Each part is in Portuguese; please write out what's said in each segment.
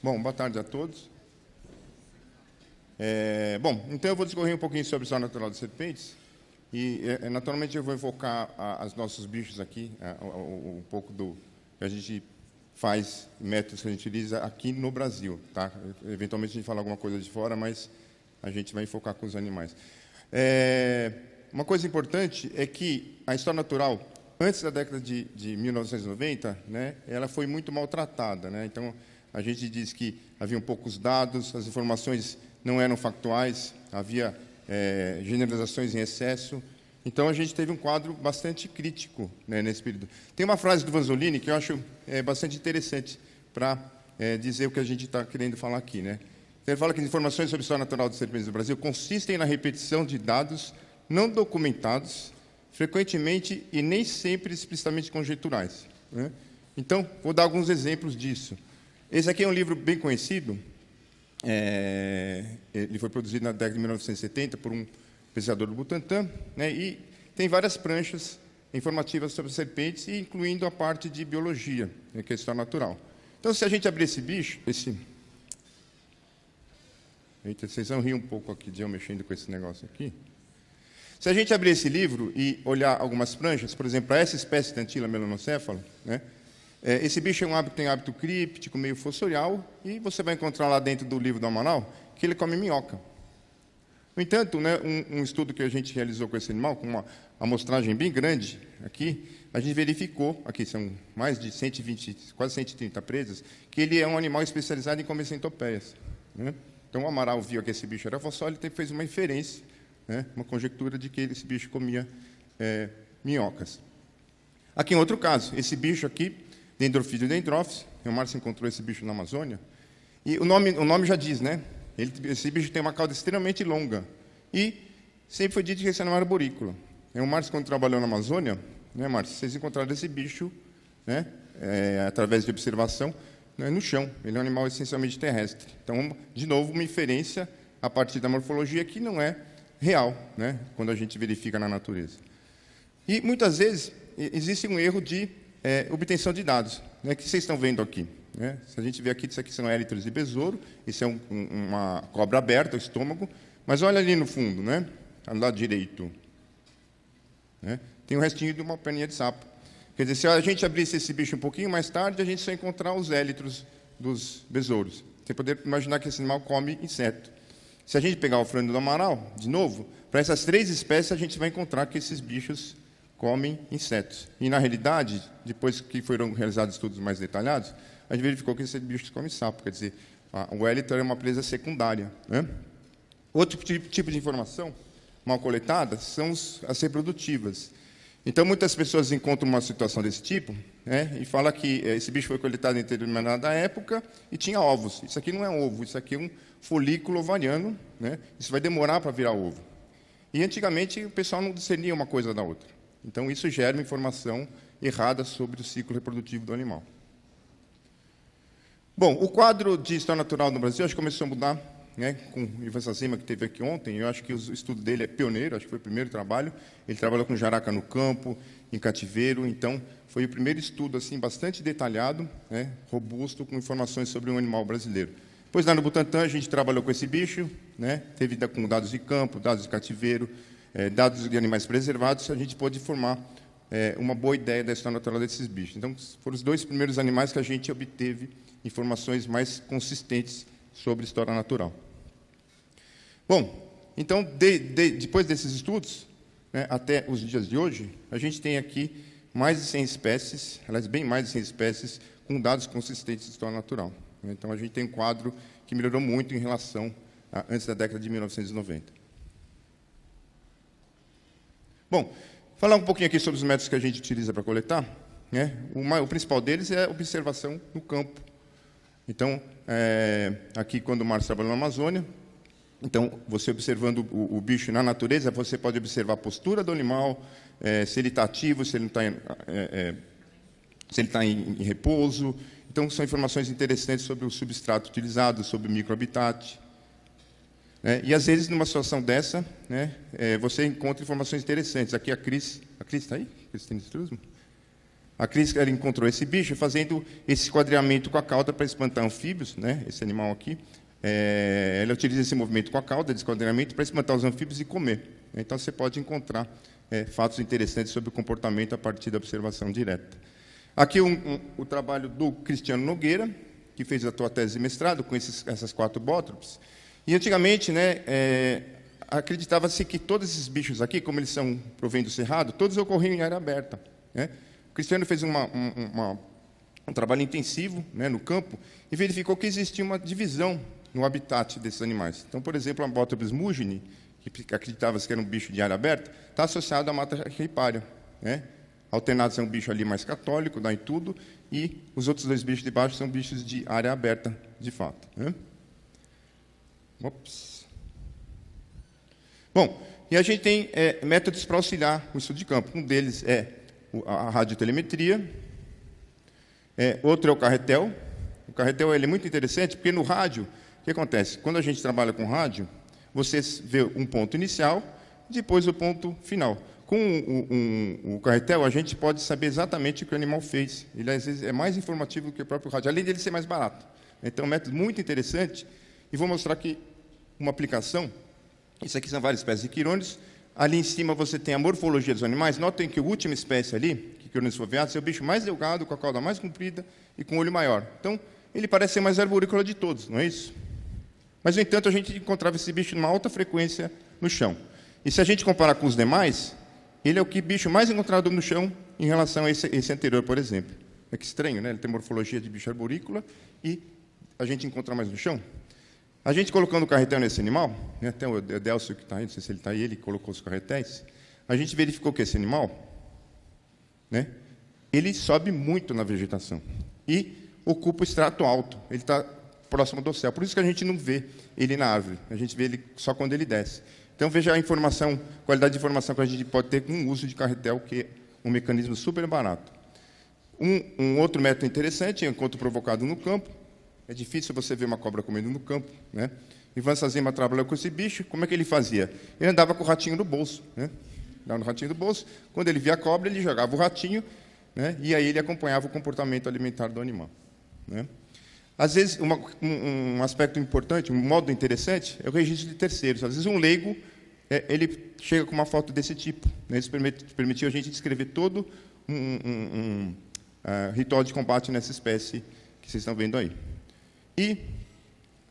Bom, boa tarde a todos. Bom, então eu vou discorrer um pouquinho sobre a história natural das serpentes e, naturalmente, eu vou evocar os nossos bichos aqui, um pouco do que a gente faz, métodos que a gente utiliza aqui no Brasil, tá? Eventualmente a gente fala alguma coisa de fora, mas a gente vai focar com os animais. Uma coisa importante é que a história natural, antes da década de 1990, né, ela foi muito maltratada, né? Então, a gente diz que haviam poucos dados, as informações não eram factuais, havia generalizações em excesso. Então, a gente teve um quadro bastante crítico, né, nesse período. Tem uma frase do Vanzolini que eu acho bastante interessante para dizer o que a gente está querendo falar aqui, né? Ele fala que as informações sobre a história natural das serpentes do Brasil consistem na repetição de dados não documentados, frequentemente e nem sempre explicitamente conjecturais, né? Então, vou dar alguns exemplos disso. Esse aqui é um livro bem conhecido. Ele foi produzido na década de 1970 por um pesquisador do Butantan, né, e tem várias pranchas informativas sobre serpentes, incluindo a parte de biologia, né, que é a história natural. Então, se a gente abrir esse bicho, Eita, vocês vão rir um pouco aqui de eu mexendo com esse negócio aqui. Se a gente abrir esse livro e olhar algumas pranchas, por exemplo, para essa espécie de Antila melanocéfalo, né, esse bicho tem hábito críptico, meio fossorial, e você vai encontrar lá dentro do livro do Amaral que ele come minhoca. No entanto, né, um estudo que a gente realizou com esse animal, com uma amostragem bem grande aqui, a gente verificou, aqui são mais de 120, quase 130 presas, que ele é um animal especializado em comer centopeias, né? Então, o Amaral viu que esse bicho era fossório e fez uma inferência, né, uma conjectura de que esse bicho comia minhocas. Aqui, em outro caso, esse bicho aqui, Dendrophydium dendrophyus, o Márcio encontrou esse bicho na Amazônia, e o nome já diz, né? Esse bicho tem uma cauda extremamente longa, e sempre foi dito que esse animal era arborícola. O Márcio, quando trabalhou na Amazônia, né, Márcio, vocês encontraram esse bicho, né, através de observação, né, no chão. Ele é um animal essencialmente terrestre. Então, de novo, uma inferência a partir da morfologia que não é real, né, quando a gente verifica na natureza. E, muitas vezes, existe um erro de obtenção de dados, né, que vocês estão vendo aqui, né? Se a gente vê aqui, isso aqui são élitros de besouro, isso é uma cobra aberta, o estômago, mas olha ali no fundo, né, do lado direito, né, tem um restinho de uma perninha de sapo. Quer dizer, se a gente abrisse esse bicho um pouquinho mais tarde, a gente só encontrar os élitros dos besouros. Você pode imaginar que esse animal come inseto. Se a gente pegar o frango do Amaral, de novo, para essas 3 espécies, a gente vai encontrar que esses bichos comem insetos. E, na realidade, depois que foram realizados estudos mais detalhados, a gente verificou que esses bichos comem sapo. Quer dizer, o élitor é uma presa secundária, né? Outro tipo de informação mal coletada são as reprodutivas. Então, muitas pessoas encontram uma situação desse tipo, né, e falam que esse bicho foi coletado em determinada época e tinha ovos. Isso aqui não é um ovo, isso aqui é um folículo ovariano, né? Isso vai demorar para virar ovo. E, antigamente, o pessoal não discernia uma coisa da outra. Então, isso gera uma informação errada sobre o ciclo reprodutivo do animal. Bom, o quadro de história natural no Brasil acho que começou a mudar, né, com o Ivan Sazima, que esteve aqui ontem. Eu acho que o estudo dele é pioneiro, acho que foi o primeiro trabalho. Ele trabalhou com jaraca no campo, em cativeiro, então foi o primeiro estudo assim, bastante detalhado, né, robusto, com informações sobre um animal brasileiro. Depois, lá no Butantan, a gente trabalhou com esse bicho, né, teve com dados de campo, dados de cativeiro, dados de animais preservados, a gente pôde formar uma boa ideia da história natural desses bichos. Então, foram os 2 primeiros animais que a gente obteve informações mais consistentes sobre história natural. Bom, então, depois desses estudos, né, até os dias de hoje, a gente tem aqui mais de 100 espécies, aliás, bem mais de 100 espécies, com dados consistentes de história natural. Então, a gente tem um quadro que melhorou muito em relação a antes da década de 1990. Bom, falar um pouquinho aqui sobre os métodos que a gente utiliza para coletar, né? O principal deles é a observação no campo. Então, aqui, quando o Márcio trabalhou na Amazônia, então, você observando o bicho na natureza, você pode observar a postura do animal, se ele está ativo, se ele está em repouso. Então, são informações interessantes sobre o substrato utilizado, sobre o microhabitat. E, às vezes, numa situação dessa, né, você encontra informações interessantes. Aqui a Cris está aí? Cristina Strusman? A Cris ela encontrou esse bicho fazendo esse esquadreamento com a cauda para espantar anfíbios, né? Esse animal aqui. Ela utiliza esse movimento com a cauda de esquadreamento para espantar os anfíbios e comer. Então, você pode encontrar fatos interessantes sobre o comportamento a partir da observação direta. Aqui o trabalho do Cristiano Nogueira, que fez a sua tese de mestrado com essas 4 bótropes. E, antigamente, né, acreditava-se que todos esses bichos aqui, como eles são provém do cerrado, todos ocorriam em área aberta, né? O Cristiano fez um trabalho intensivo, né, no campo e verificou que existia uma divisão no habitat desses animais. Então, por exemplo, a Bótropes mugini, que acreditava-se que era um bicho de área aberta, está associado à mata ripária, né? Alternados é um bicho ali mais católico, dá em tudo, e os outros 2 bichos de baixo são bichos de área aberta, de fato, né? Ops. Bom, e a gente tem métodos para auxiliar o estudo de campo. Um deles é a radiotelemetria, outro é o carretel. O carretel ele é muito interessante, porque no rádio, o que acontece? Quando a gente trabalha com rádio, você vê um ponto inicial, depois o ponto final. Com o carretel, a gente pode saber exatamente o que o animal fez. Ele, às vezes, é mais informativo que o próprio rádio, além dele ser mais barato. Então, é um método muito interessante. E vou mostrar aqui uma aplicação. Isso aqui são várias espécies de quirônios. Ali em cima você tem a morfologia dos animais. Notem que a última espécie ali, que quirônios foveados, é o bicho mais delgado, com a cauda mais comprida e com o olho maior. Então, ele parece ser mais arborícola de todos, não é isso? Mas, no entanto, a gente encontrava esse bicho numa alta frequência no chão. E se a gente comparar com os demais, ele é o bicho mais encontrado no chão em relação a esse anterior, por exemplo. É que estranho, né? Ele tem morfologia de bicho arborícola e a gente encontra mais no chão. A gente colocando o carretel nesse animal, né? Até o Delcio que está aí, não sei se ele está aí, ele colocou os carretéis, a gente verificou que esse animal, né, ele sobe muito na vegetação e ocupa o extrato alto, ele está próximo do céu. Por isso que a gente não vê ele na árvore, a gente vê ele só quando ele desce. Então, veja a informação, qualidade de informação que a gente pode ter com o uso de carretel, que é um mecanismo super barato. Um outro método interessante é o encontro provocado no campo. É difícil você ver uma cobra comendo no campo, né? Ivan Sazima trabalhou com esse bicho. Como é que ele fazia? Ele andava com o ratinho no bolso, né? Andava no ratinho do bolso. Quando ele via a cobra, ele jogava o ratinho, né? E aí ele acompanhava o comportamento alimentar do animal, né? Às vezes, um aspecto importante, um modo interessante, é o registro de terceiros. Às vezes, um leigo ele chega com uma foto desse tipo, né? Isso permitiu a gente descrever todo ritual de combate nessa espécie que vocês estão vendo aí. E,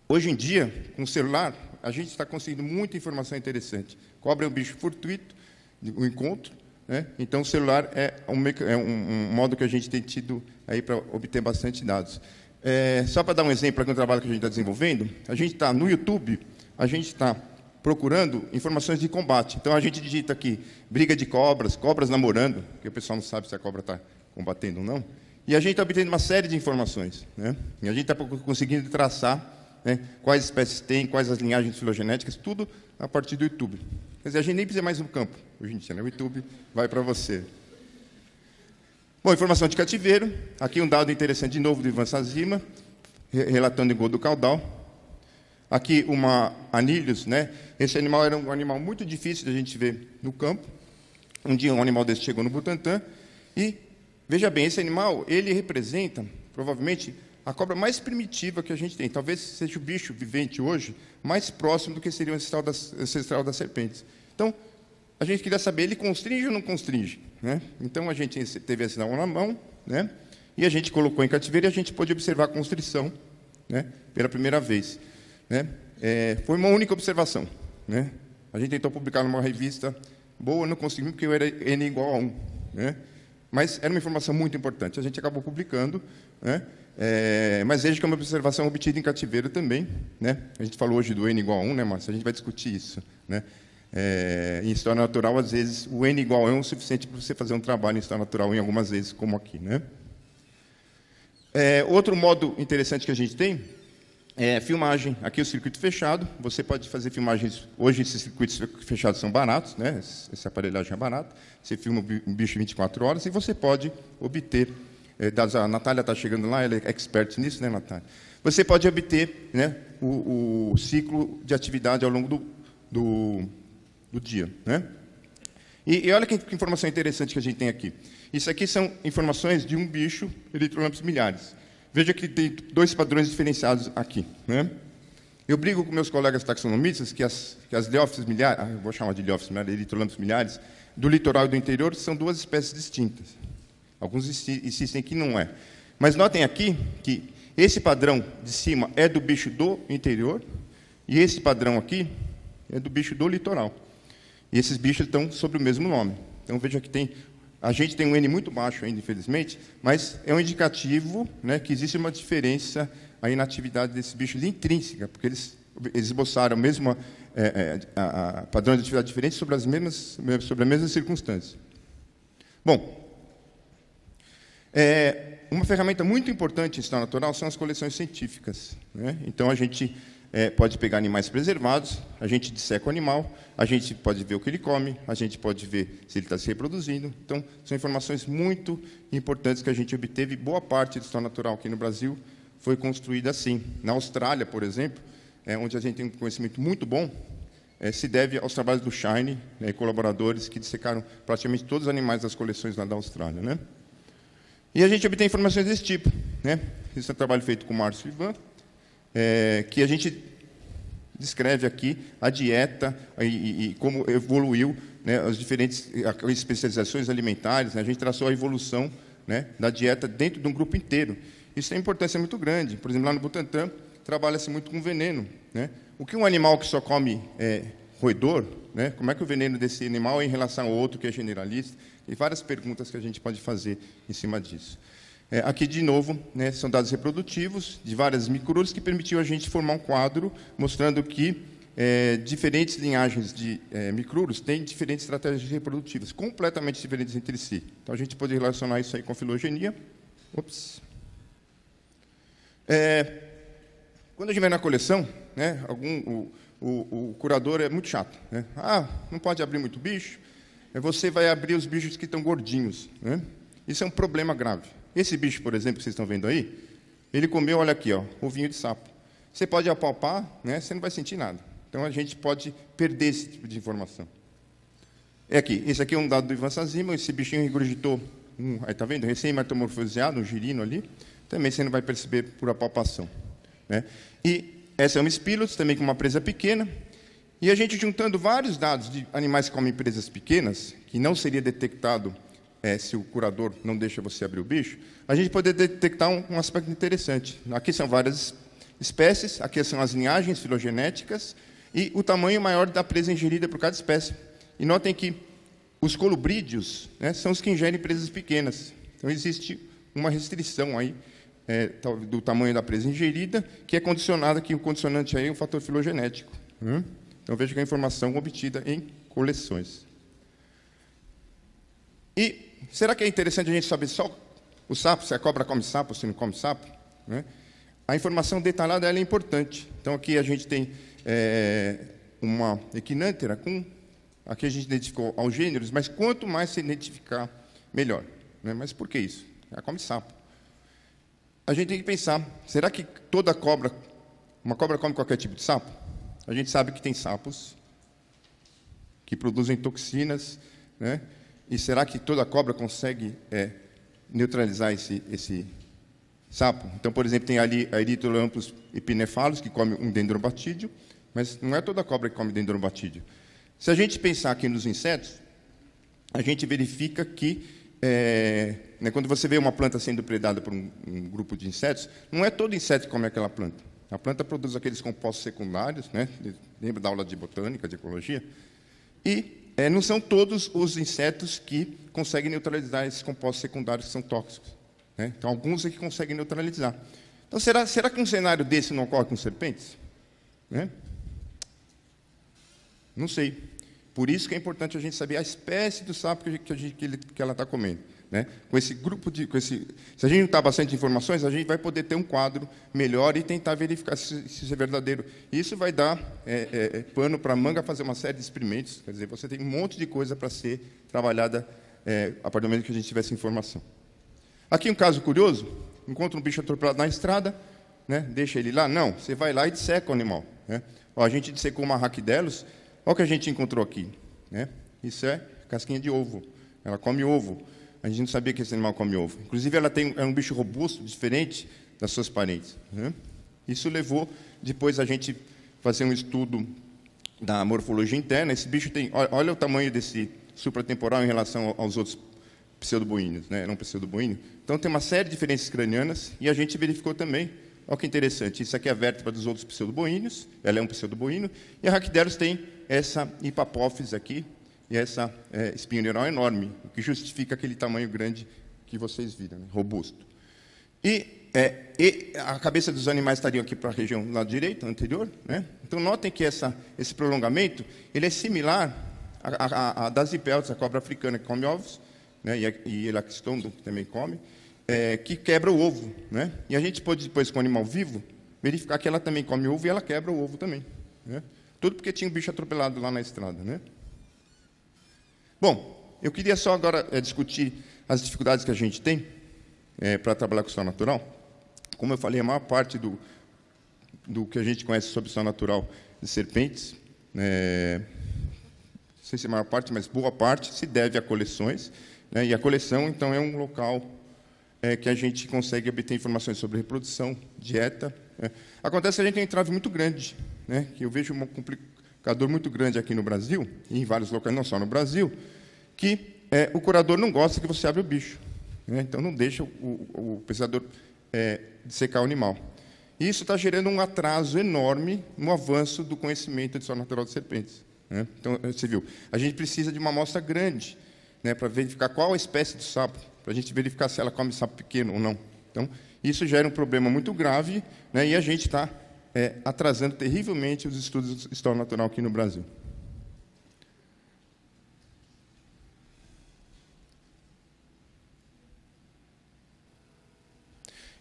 hoje em dia, com o celular, a gente está conseguindo muita informação interessante. Cobra é um bicho fortuito, um encontro, né? Então, o celular é um modo que a gente tem tido aí para obter bastante dados. Só para dar um exemplo aqui do trabalho que a gente está desenvolvendo, a gente está no YouTube, a gente está procurando informações de combate. Então, a gente digita aqui, briga de cobras, cobras namorando, porque o pessoal não sabe se a cobra está combatendo ou não, e a gente está obtendo uma série de informações, né? E a gente está conseguindo traçar, né, quais espécies tem, quais as linhagens filogenéticas, tudo a partir do YouTube. Quer dizer, a gente nem precisa mais no campo, hoje em dia, né? O YouTube vai para você. Bom, informação de cativeiro. Aqui um dado interessante, de novo, do Ivan Sazima, relatando em gol do caudal. Aqui uma anilhos, né? Esse animal era um animal muito difícil de a gente ver no campo. Um dia um animal desse chegou no Butantã e, veja bem, esse animal, ele representa, provavelmente, a cobra mais primitiva que a gente tem. Talvez seja o bicho vivente hoje mais próximo do que seria o ancestral das serpentes. Então, a gente queria saber, ele constringe ou não constringe, né? Então, a gente teve esse sinal na mão, né? E a gente colocou em cativeiro e a gente pôde observar a constrição, né, pela primeira vez, né? Foi uma única observação, né? A gente tentou publicar numa revista boa, não conseguimos, porque eu era N igual a 1, né? Mas era uma informação muito importante. A gente acabou publicando, né? Mas veja que é uma observação obtida em cativeiro também, né? A gente falou hoje do N igual a 1, né, Márcio? A gente vai discutir isso, né? Em história natural, às vezes, o N igual a 1 é o suficiente para você fazer um trabalho em história natural em algumas vezes, como aqui, né? Outro modo interessante que a gente tem é filmagem. Aqui o circuito fechado. Você pode fazer filmagens. Hoje, esses circuitos fechados são baratos, né? Essa aparelhagem é barata. Você filma um bicho 24 horas e você pode obter dados. A Natália está chegando lá, ela é expert nisso, né, Natália? Você pode obter, né, o ciclo de atividade ao longo do dia, né? E olha que informação interessante que a gente tem aqui. Isso aqui são informações de um bicho, Erythrolampus miliaris. Veja que tem dois padrões diferenciados aqui, né? Eu brigo com meus colegas taxonomistas que as Leófilis miliaris, vou chamar de Leófilis miliaris, Erythrolampus miliaris, do litoral e do interior são duas espécies distintas. Alguns insistem que não é. Mas notem aqui que esse padrão de cima é do bicho do interior e esse padrão aqui é do bicho do litoral. E esses bichos estão sob o mesmo nome. Então, veja que a gente tem um N muito baixo ainda, infelizmente, mas é um indicativo, né, que existe uma diferença aí na atividade desses bichos intrínseca, porque eles esboçaram mesmo padrões de atividade diferentes sobre as mesmas circunstâncias. Bom, uma ferramenta muito importante em história natural são as coleções científicas, né? Então, a gente pode pegar animais preservados, a gente disseca o animal, a gente pode ver o que ele come, a gente pode ver se ele está se reproduzindo. Então, são informações muito importantes que a gente obteve. Boa parte da história natural aqui no Brasil foi construída assim. Na Austrália, por exemplo, onde a gente tem um conhecimento muito bom, se deve aos trabalhos do Shine, né, e colaboradores que dissecaram praticamente todos os animais das coleções lá da Austrália, né? E a gente obtém informações desse tipo, né? Esse é um trabalho feito com o Márcio Ivan, que a gente descreve aqui a dieta e como evoluiu, né, as diferentes especializações alimentares, né? A gente traçou a evolução, né, da dieta dentro de um grupo inteiro. Isso tem importância muito grande. Por exemplo, lá no Butantan, trabalha-se muito com veneno, né? O que um animal que só come roedor, né, como é que o veneno desse animal é em relação ao outro que é generalista? Tem várias perguntas que a gente pode fazer em cima disso. Aqui, de novo, né, são dados reprodutivos de várias microures que permitiu a gente formar um quadro mostrando que diferentes linhagens de microures têm diferentes estratégias reprodutivas, completamente diferentes entre si. Então, a gente pode relacionar isso aí com a filogenia. Ops. Quando a gente vai na coleção, né, o curador é muito chato, né? Não pode abrir muito bicho, você vai abrir os bichos que estão gordinhos, né? Isso é um problema grave. Esse bicho, por exemplo, que vocês estão vendo aí, ele comeu, olha aqui, ó, ovinho de sapo. Você pode apalpar, né, você não vai sentir nada. Então, a gente pode perder esse tipo de informação. Esse aqui é um dado do Ivan Sazima, esse bichinho regurgitou, aí está vendo, recém-metamorfoseado, um girino ali, também você não vai perceber por apalpação, né? E essa é uma Spilotz, também com uma presa pequena, e a gente juntando vários dados de animais que comem presas pequenas, que não seria detectado se o curador não deixa você abrir o bicho, a gente pode detectar um aspecto interessante. Aqui são várias espécies, aqui são as linhagens filogenéticas e o tamanho maior da presa ingerida por cada espécie. E notem que os colubrídeos, né, são os que ingerem presas pequenas. Então, existe uma restrição aí do tamanho da presa ingerida, que é condicionada, que o condicionante aí é o fator filogenético. Então, veja que a informação obtida em coleções. E será que é interessante a gente saber só o sapo, se a cobra come sapo, se não come sapo, né? A informação detalhada ela é importante. Então, aqui a gente tem uma equinântera com... Aqui a gente identificou aos gêneros, mas quanto mais se identificar, melhor, né? Mas por que isso? Ela come sapo. A gente tem que pensar, será que uma cobra come qualquer tipo de sapo? A gente sabe que tem sapos que produzem toxinas, né? E será que toda cobra consegue neutralizar esse sapo? Então, por exemplo, tem ali a Erythrolampus epinephalus, que come um dendrobatídeo, mas não é toda cobra que come dendrobatídeo. Se a gente pensar aqui nos insetos, a gente verifica que, né, quando você vê uma planta sendo predada por um grupo de insetos, não é todo inseto que come aquela planta. A planta produz aqueles compostos secundários, né? Lembra da aula de botânica, de ecologia? E não são todos os insetos que conseguem neutralizar esses compostos secundários que são tóxicos, né? Então, alguns é que conseguem neutralizar. Então, será que um cenário desse não ocorre com serpentes? Né? Não sei. Por isso que é importante a gente saber a espécie do sapo que ela está comendo, né? Com esse grupo se a gente juntar bastante informações, a gente vai poder ter um quadro melhor e tentar verificar se isso é verdadeiro. Isso vai dar pano para a manga fazer uma série de experimentos. Quer dizer, você tem um monte de coisa para ser trabalhada a partir do momento que a gente tiver essa informação. Aqui um caso curioso: encontra um bicho atropelado na estrada, né? Deixa ele lá? Não, você vai lá e disseca o animal, né? A gente dissecou uma Rhachidelus. Olha o que a gente encontrou aqui, né? Isso é casquinha de ovo. Ela come ovo. A gente não sabia que esse animal come ovo. Inclusive, é um bicho robusto, diferente das suas parentes, né? Isso levou, depois, a gente fazer um estudo da morfologia interna. Esse bicho tem... Olha o tamanho desse supratemporal em relação aos outros pseudoboíneos, né? Não pseudoboíneo. Então, tem uma série de diferenças cranianas, e a gente verificou também, olha que interessante, isso aqui é a vértebra dos outros pseudoboíneos, ela é um pseudoboíno, e a Rhachyderus tem essa hipapófise aqui, e essa espinho neural enorme, o que justifica aquele tamanho grande que vocês viram, né? Robusto. E a cabeça dos animais estaria aqui para a região do lado direito, anterior, né? Então, notem que esse prolongamento ele é similar a das hipéltes, a cobra africana, que come ovos, né? E Elaxistondo, que também come, que quebra o ovo, né? E a gente pode, depois, com o animal vivo, verificar que ela também come ovo e ela quebra o ovo também, né? Tudo porque tinha um bicho atropelado lá na estrada, né? Bom, eu queria só agora discutir as dificuldades que a gente tem para trabalhar com história natural. Como eu falei, a maior parte do que a gente conhece sobre história natural de serpentes, não sei se é a maior parte, mas boa parte, se deve a coleções, né? E a coleção, então, é um local que a gente consegue obter informações sobre reprodução, dieta. Acontece que a gente tem um entrave muito grande, né? Que eu vejo um complicador muito grande aqui no Brasil, e em vários locais, não só no Brasil, que o curador não gosta que você abra o bicho, né? Então, não deixa o pesquisador dissecar o animal. E isso está gerando um atraso enorme no avanço do conhecimento de história natural de serpentes, né? Então, você viu, a gente precisa de uma amostra grande, né, para verificar qual a espécie de sapo, para a gente verificar se ela come sapo pequeno ou não. Então, isso gera um problema muito grave, né, e a gente está atrasando terrivelmente os estudos de história natural aqui no Brasil.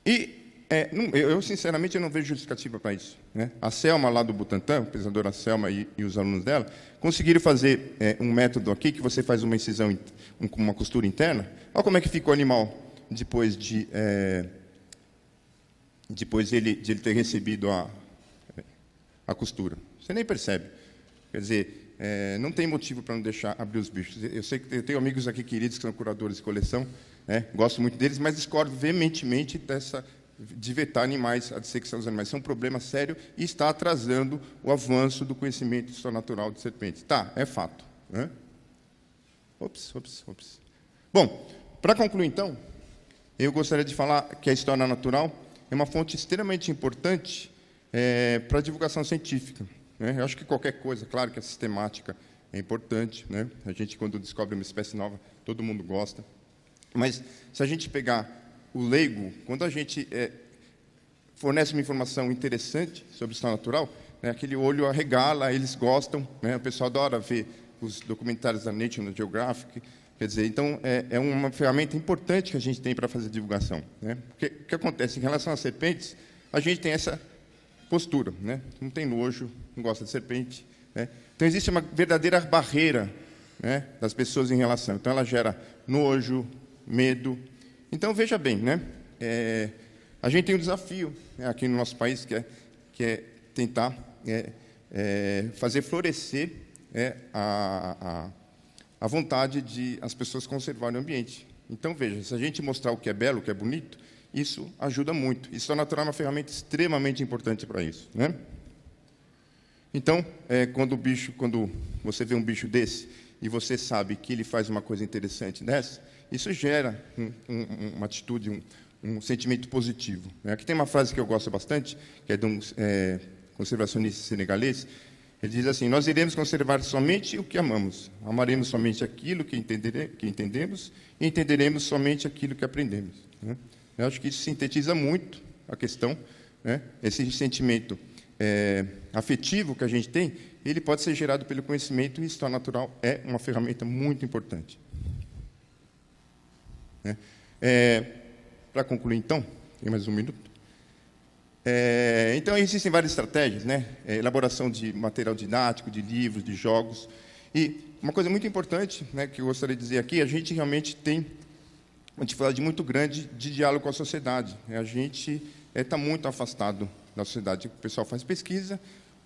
E, eu, sinceramente, eu não vejo justificativa para isso, né? A Selma, lá do Butantan, a pesquisadora Selma e os alunos dela, conseguiram fazer um método aqui, que você faz uma incisão com uma costura interna. Olha como é que fica o animal depois de ele ter recebido a costura. Você nem percebe. Quer dizer, não tem motivo para não deixar abrir os bichos. Eu sei que eu tenho amigos aqui queridos que são curadores de coleção, né? Gosto muito deles, mas discordo veementemente de vetar animais, a dissecção dos animais. Isso é um problema sério e está atrasando o avanço do conhecimento de história natural de serpentes. Tá, é fato, né? Ops. Bom, para concluir, então, eu gostaria de falar que a história natural é uma fonte extremamente importante para a divulgação científica, né? Eu acho que qualquer coisa, claro que a sistemática é importante, né? A gente, quando descobre uma espécie nova, todo mundo gosta. Mas, se a gente pegar o leigo, quando a gente fornece uma informação interessante sobre história natural, né, aquele olho arregala, eles gostam, né? O pessoal adora ver os documentários da National Geographic. Quer dizer, então, é uma ferramenta importante que a gente tem para fazer divulgação, né? Porque o que acontece? Em relação às serpentes, a gente tem essa postura, né? Não tem nojo, não gosta de serpente, né? Então, existe uma verdadeira barreira, né, das pessoas em relação. Então, ela gera nojo, medo. Então, veja bem, né? A gente tem um desafio, né, aqui no nosso país, que é tentar fazer florescer a vontade de as pessoas conservarem o ambiente. Então, veja, se a gente mostrar o que é belo, o que é bonito, isso ajuda muito. História natural é uma ferramenta extremamente importante para isso, né? Então, quando você vê um bicho desse e você sabe que ele faz uma coisa interessante dessa, isso gera uma atitude, um sentimento positivo, né? Aqui tem uma frase que eu gosto bastante, que é de um conservacionista senegalês. Ele diz assim: nós iremos conservar somente o que amamos, amaremos somente aquilo que entendemos e entenderemos somente aquilo que aprendemos, né? Eu acho que isso sintetiza muito a questão, né? Esse sentimento afetivo que a gente tem, ele pode ser gerado pelo conhecimento, e história natural é uma ferramenta muito importante, né? Para concluir, então, tem mais um minuto. Então, existem várias estratégias, né? Elaboração de material didático, de livros, de jogos. E uma coisa muito importante, né, que eu gostaria de dizer aqui, a gente realmente tem uma dificuldade muito grande de diálogo com a sociedade. A gente está muito afastado da sociedade. O pessoal faz pesquisa,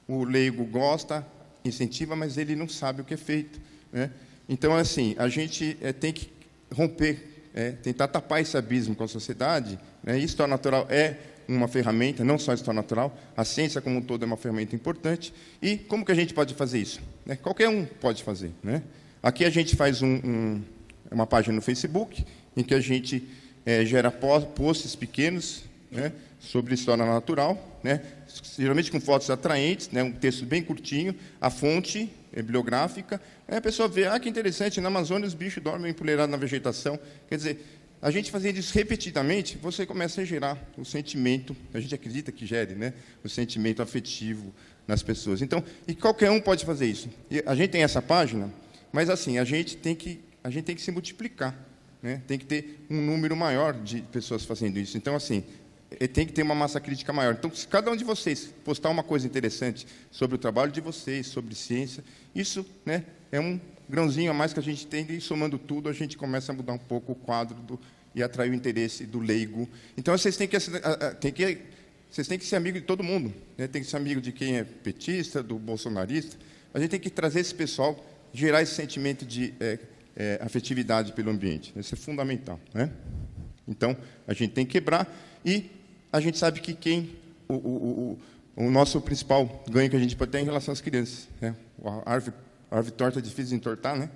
o leigo gosta, incentiva, mas ele não sabe o que é feito, né? Então, assim, a gente tem que romper, tentar tapar esse abismo com a sociedade, né? História natural é uma ferramenta, não só a história natural, a ciência como um todo é uma ferramenta importante. E como que a gente pode fazer isso? Né? Qualquer um pode fazer, né? Aqui a gente faz uma página no Facebook, em que a gente gera posts pequenos, né, sobre história natural, né, geralmente com fotos atraentes, né, um texto bem curtinho, a fonte bibliográfica, a pessoa vê, que interessante, na Amazônia os bichos dormem empoleirados na vegetação. Quer dizer, a gente fazendo isso repetidamente, você começa a gerar o sentimento, a gente acredita que gere, né, o sentimento afetivo nas pessoas. Então, e qualquer um pode fazer isso. E a gente tem essa página, mas assim, a gente tem que se multiplicar, né? Tem que ter um número maior de pessoas fazendo isso. Então, assim, tem que ter uma massa crítica maior. Então, se cada um de vocês postar uma coisa interessante sobre o trabalho de vocês, sobre ciência, isso, né, é um grãozinho a mais que a gente tem, e somando tudo, a gente começa a mudar um pouco o quadro e atrair o interesse do leigo. Então, vocês têm que ser amigo de todo mundo, né? Tem que ser amigo de quem é petista, do bolsonarista. A gente tem que trazer esse pessoal, gerar esse sentimento de afetividade pelo ambiente. Isso é fundamental, né? Então, a gente tem que quebrar, e a gente sabe que o nosso principal ganho que a gente pode ter é em relação às crianças, né? A árvore torta é difícil de entortar, né?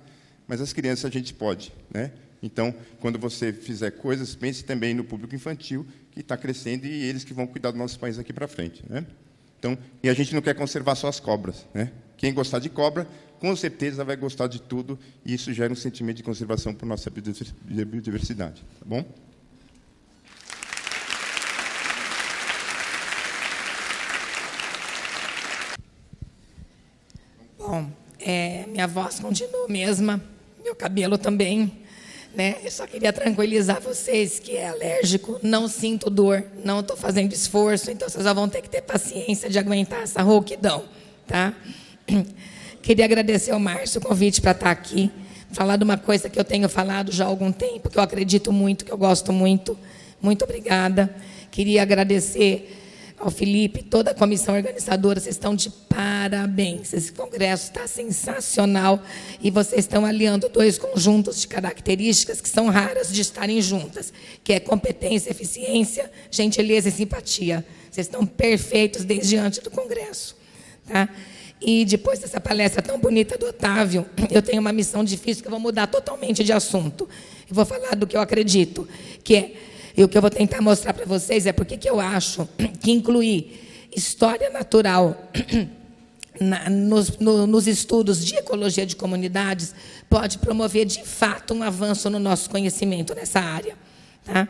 Mas as crianças a gente pode, né? Então, quando você fizer coisas, pense também no público infantil, que está crescendo, e eles que vão cuidar do nosso país aqui para frente, né? Então, e a gente não quer conservar só as cobras, né? Quem gostar de cobra, com certeza vai gostar de tudo, e isso gera um sentimento de conservação para a nossa biodiversidade, tá bom? Bom, minha voz continua a mesma, meu cabelo também, né? Eu só queria tranquilizar vocês que é alérgico, não sinto dor, não estou fazendo esforço, então vocês já vão ter que ter paciência de aguentar essa rouquidão, tá? Queria agradecer ao Márcio o convite para estar aqui, falar de uma coisa que eu tenho falado já há algum tempo, que eu acredito muito, que eu gosto muito. Muito obrigada. Queria agradecer ao Felipe, toda a comissão organizadora, vocês estão de parabéns. Esse congresso está sensacional, e vocês estão aliando dois conjuntos de características que são raras de estarem juntas, que é competência, eficiência, gentileza e simpatia. Vocês estão perfeitos desde antes do congresso, tá? E depois dessa palestra tão bonita do Otávio, eu tenho uma missão difícil, que eu vou mudar totalmente de assunto. Eu vou falar do que eu acredito, e o que eu vou tentar mostrar para vocês é porque que eu acho que incluir história natural nos estudos de ecologia de comunidades pode promover, de fato, um avanço no nosso conhecimento nessa área, tá?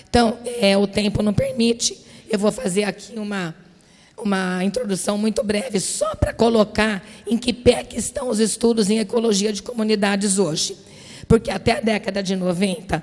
Então, o tempo não permite, eu vou fazer aqui uma introdução muito breve, só para colocar em que pé que estão os estudos em ecologia de comunidades hoje. Porque até a década de 90,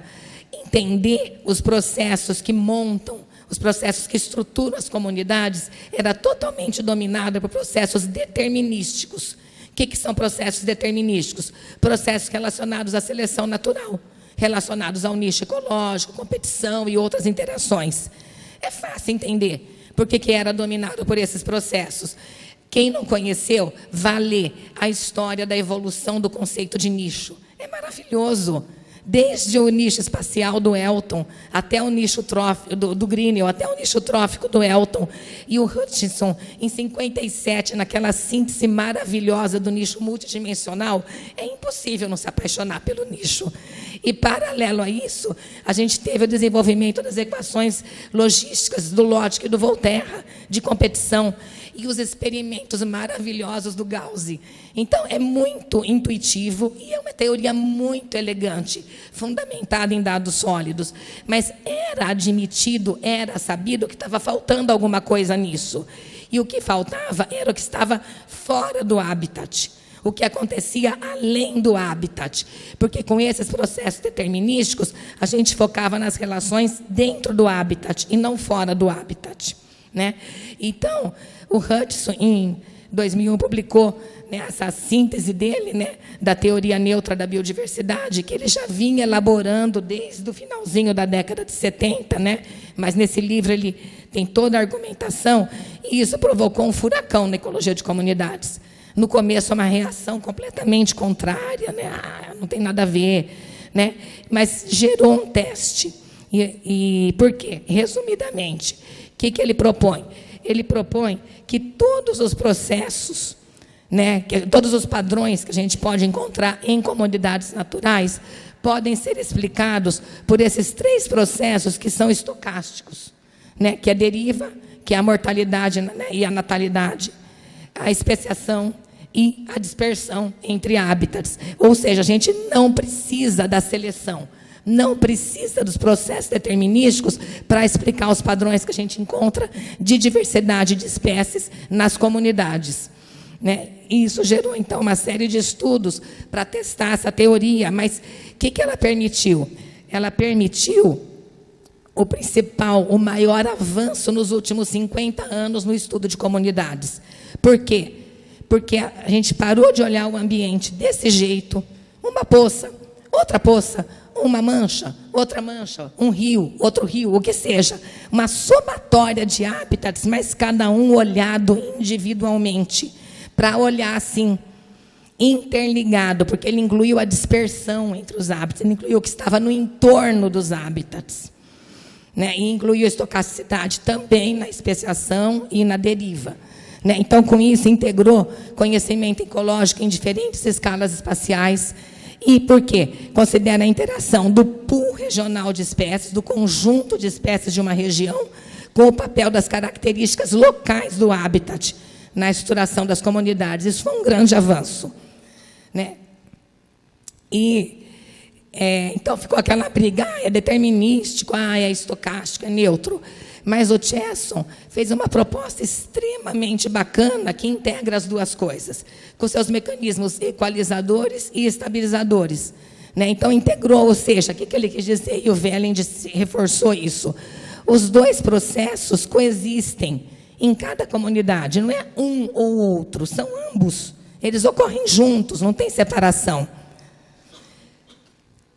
entender os processos que montam, os processos que estruturam as comunidades, era totalmente dominado por processos determinísticos. O que são processos determinísticos? Processos relacionados à seleção natural, relacionados ao nicho ecológico, competição e outras interações. É fácil entender por que era dominado por esses processos. Quem não conheceu, vá ler a história da evolução do conceito de nicho. É maravilhoso. Desde o nicho espacial do Elton, até o nicho trófico do Grinnell, até o nicho trófico do Elton. E o Hutchinson, em 57, naquela síntese maravilhosa do nicho multidimensional, é impossível não se apaixonar pelo nicho. E, paralelo a isso, a gente teve o desenvolvimento das equações logísticas do Logic e do Volterra, de competição, e os experimentos maravilhosos do Gauss. Então, é muito intuitivo e é uma teoria muito elegante, fundamentada em dados sólidos. Mas era admitido, era sabido que estava faltando alguma coisa nisso. E o que faltava era o que estava fora do habitat, o que acontecia além do habitat. Porque com esses processos determinísticos, a gente focava nas relações dentro do habitat e não fora do habitat, né? Então, o Hutchinson, em 2001, publicou, né, essa síntese dele, né, da teoria neutra da biodiversidade, que ele já vinha elaborando desde o finalzinho da década de 70, né? Mas nesse livro ele tem toda a argumentação, e isso provocou um furacão na ecologia de comunidades. no começo, uma reação completamente contrária, né? Não tem nada a ver, né? Mas gerou um teste. E por quê? Resumidamente, o que ele propõe? Ele propõe que todos os processos, né, todos os padrões que a gente pode encontrar em comunidades naturais podem ser explicados por esses 3 processos que são estocásticos, né, que é a deriva, que é a mortalidade, né, e a natalidade, a especiação e a dispersão entre hábitats. Ou seja, a gente não precisa da seleção, não precisa dos processos determinísticos para explicar os padrões que a gente encontra de diversidade de espécies nas comunidades, né? E isso gerou, então, uma série de estudos para testar essa teoria. Mas o que ela permitiu? Ela permitiu o principal, o maior avanço nos últimos 50 anos no estudo de comunidades. Por quê? Porque a gente parou de olhar o ambiente desse jeito, uma poça, outra poça, uma mancha, outra mancha, um rio, outro rio, o que seja, uma somatória de hábitats, mas cada um olhado individualmente, para olhar assim, interligado, porque ele incluiu a dispersão entre os hábitats, ele incluiu o que estava no entorno dos hábitats, né? E incluiu a estocasticidade também na especiação e na deriva, né? Então, com isso, integrou conhecimento ecológico em diferentes escalas espaciais. E por quê? Considera a interação do pool regional de espécies, do conjunto de espécies de uma região, com o papel das características locais do habitat na estruturação das comunidades. Isso foi um grande avanço, né? E, então, ficou aquela briga, é determinístico, é estocástico, é neutro. Mas o Chesson fez uma proposta extremamente bacana que integra as duas coisas, com seus mecanismos equalizadores e estabilizadores, né? Então, integrou, ou seja, o que ele quis dizer? E o Velen reforçou isso. Os 2 processos coexistem em cada comunidade, não é um ou outro, são ambos. Eles ocorrem juntos, não tem separação.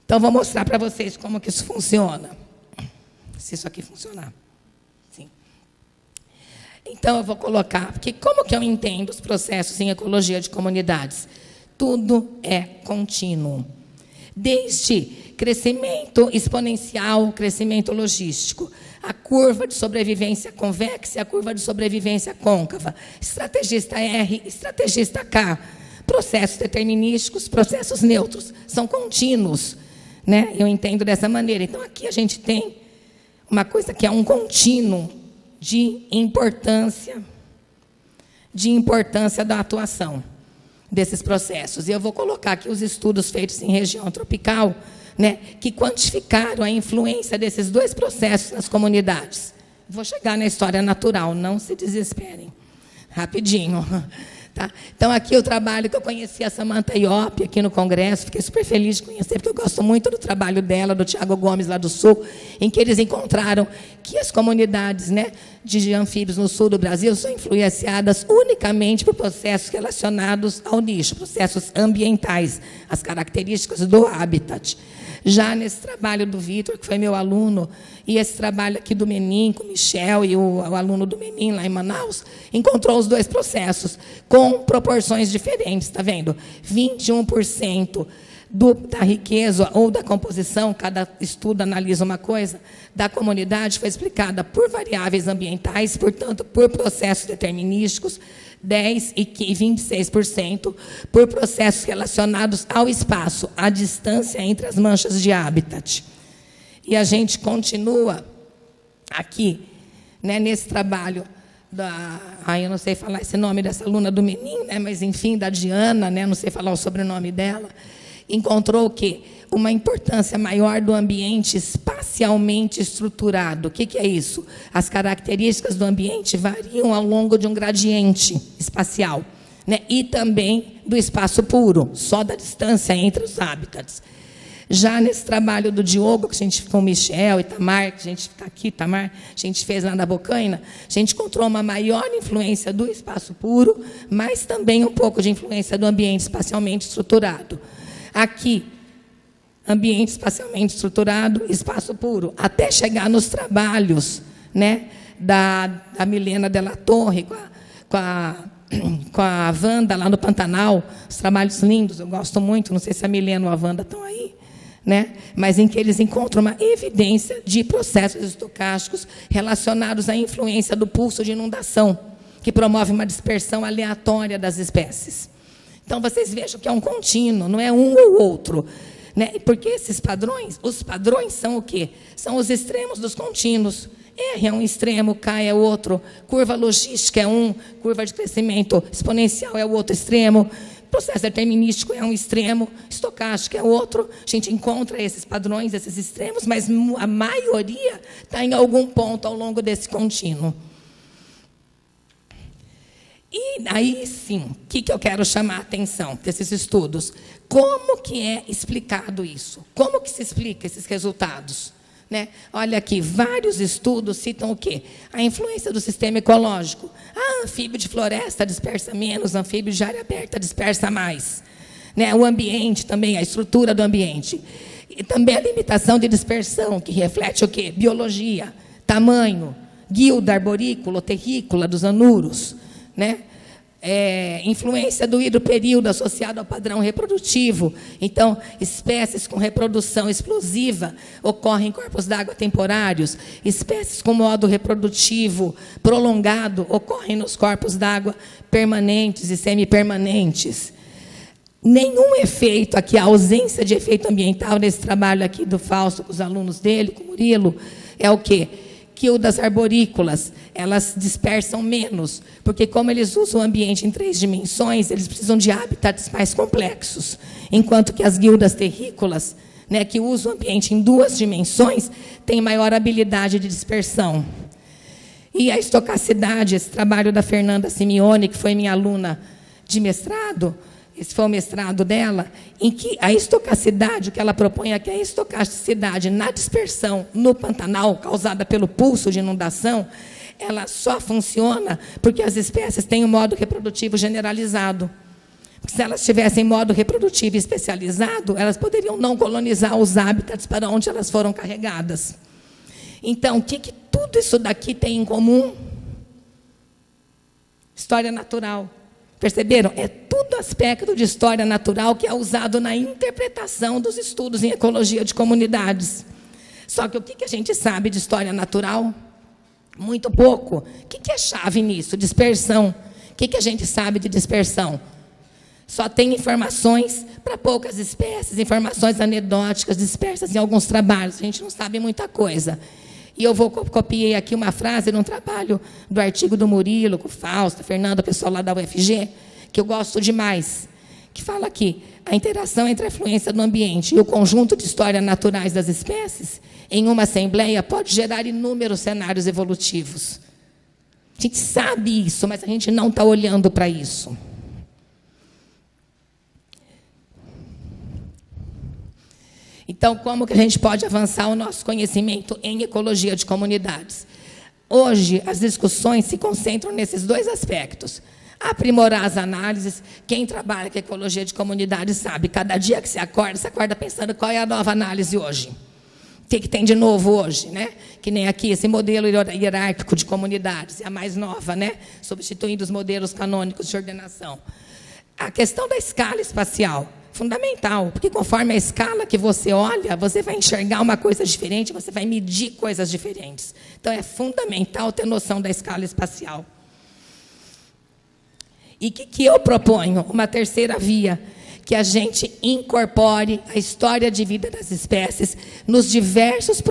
Então, vou mostrar para vocês como que isso funciona. Se isso aqui funcionar. Então, eu vou colocar, porque como que eu entendo os processos em ecologia de comunidades? Tudo é contínuo. Desde crescimento exponencial, crescimento logístico, a curva de sobrevivência convexa e a curva de sobrevivência côncava, estrategista R, estrategista K, processos determinísticos, processos neutros, são contínuos, né? Eu entendo dessa maneira. Então, aqui a gente tem uma coisa que é um contínuo de importância da atuação desses processos. E eu vou colocar aqui os estudos feitos em região tropical, né, que quantificaram a influência desses 2 processos nas comunidades. Vou chegar na história natural, não se desesperem. Rapidinho. Tá? Então, aqui o trabalho que eu conheci a Samantha Iop aqui no Congresso, fiquei super feliz de conhecer, porque eu gosto muito do trabalho dela, do Tiago Gomes, lá do Sul, em que eles encontraram que as comunidades, né, de anfíbios no sul do Brasil são influenciadas unicamente por processos relacionados ao nicho, processos ambientais, as características do habitat. Já nesse trabalho do Vitor, que foi meu aluno, e esse trabalho aqui do Menin, com o Michel e o aluno do Menin, lá em Manaus, encontrou os 2 processos, com proporções diferentes, está vendo? 21% da riqueza ou da composição, cada estudo analisa uma coisa, da comunidade foi explicada por variáveis ambientais, portanto, por processos determinísticos, 10% e 26% por processos relacionados ao espaço, à distância entre as manchas de habitat. E a gente continua aqui, né, nesse trabalho eu não sei falar esse nome dessa aluna do Menin, né, mas, enfim, da Diana, né, não sei falar o sobrenome dela, encontrou o quê? Uma importância maior do ambiente espacialmente estruturado. O que é isso? As características do ambiente variam ao longo de um gradiente espacial, né? E também do espaço puro, só da distância entre os hábitats. Já nesse trabalho do Diogo, que a gente com o Michel e Tamar, que a gente está aqui, Tamar, a gente fez lá na Bocaina, a gente encontrou uma maior influência do espaço puro, mas também um pouco de influência do ambiente espacialmente estruturado. Aqui, ambiente espacialmente estruturado, espaço puro, até chegar nos trabalhos, né, da Milena Della Torre, com a com a Wanda lá no Pantanal, os trabalhos lindos, eu gosto muito, não sei se a Milena ou a Wanda estão aí, né? Mas em que eles encontram uma evidência de processos estocásticos relacionados à influência do pulso de inundação, que promove uma dispersão aleatória das espécies. Então, vocês vejam que é um contínuo, não é um ou outro, né? Porque esses padrões, os padrões são o quê? São os extremos dos contínuos. R é um extremo, K é outro, curva logística é um, curva de crescimento exponencial é o outro extremo, processo determinístico é um extremo, estocástico é outro. A gente encontra esses padrões, esses extremos, mas a maioria está em algum ponto ao longo desse contínuo. E aí, sim, o que eu quero chamar a atenção desses estudos? Como que é explicado isso? Como que se explica esses resultados? Né? Olha aqui, vários estudos citam o quê? A influência do sistema ecológico. Anfíbio de floresta dispersa menos, anfíbio de área aberta dispersa mais. Né? O ambiente também, a estrutura do ambiente. E também a limitação de dispersão, que reflete o quê? Biologia, tamanho, guilda arborícola, terrícola dos anuros, né? Influência do hidroperíodo associado ao padrão reprodutivo. Então, espécies com reprodução explosiva ocorrem em corpos d'água temporários, espécies com modo reprodutivo prolongado ocorrem nos corpos d'água permanentes e semipermanentes. Nenhum efeito aqui, a ausência de efeito ambiental nesse trabalho aqui do Fausto com os alunos dele, com o Murilo, é o quê? Que o das arborícolas, elas dispersam menos, porque como eles usam o ambiente em 3 dimensões, eles precisam de hábitats mais complexos, enquanto que as guildas terrícolas, né, que usam o ambiente em 2 dimensões, têm maior habilidade de dispersão. E a estocacidade, esse trabalho da Fernanda Simeone, que foi minha aluna de mestrado, esse foi o mestrado dela, em que a estocacidade, o que ela propõe aqui, a estocasticidade na dispersão no Pantanal, causada pelo pulso de inundação, ela só funciona porque as espécies têm um modo reprodutivo generalizado. Porque se elas tivessem modo reprodutivo especializado, elas poderiam não colonizar os hábitats para onde elas foram carregadas. Então, o que tudo isso daqui tem em comum? História natural. Perceberam? É tudo aspecto de história natural que é usado na interpretação dos estudos em ecologia de comunidades. Só que o que a gente sabe de história natural? Muito pouco. O que é chave nisso? Dispersão. O que a gente sabe de dispersão? Só tem informações para poucas espécies, informações anedóticas dispersas em alguns trabalhos. A gente não sabe muita coisa. E eu copiei aqui uma frase num trabalho do artigo do Murilo, com o Fausto, Fernando, o pessoal lá da UFG, que eu gosto demais, que fala aqui, a interação entre a influência do ambiente e o conjunto de histórias naturais das espécies, em uma assembleia, pode gerar inúmeros cenários evolutivos. A gente sabe isso, mas a gente não está olhando para isso. Então, como que a gente pode avançar o nosso conhecimento em ecologia de comunidades? Hoje, as discussões se concentram nesses 2 aspectos. Aprimorar as análises. Quem trabalha com ecologia de comunidades sabe, cada dia que você acorda pensando qual é a nova análise hoje. O que tem de novo hoje, né? Que nem aqui, esse modelo hierárquico de comunidades, é a mais nova, né? Substituindo os modelos canônicos de ordenação. A questão da escala espacial. Fundamental, porque conforme a escala que você olha, você vai enxergar uma coisa diferente, você vai medir coisas diferentes. Então, é fundamental ter noção da escala espacial. E o que eu proponho? Uma terceira via, que a gente incorpore a história de vida das espécies nos diversos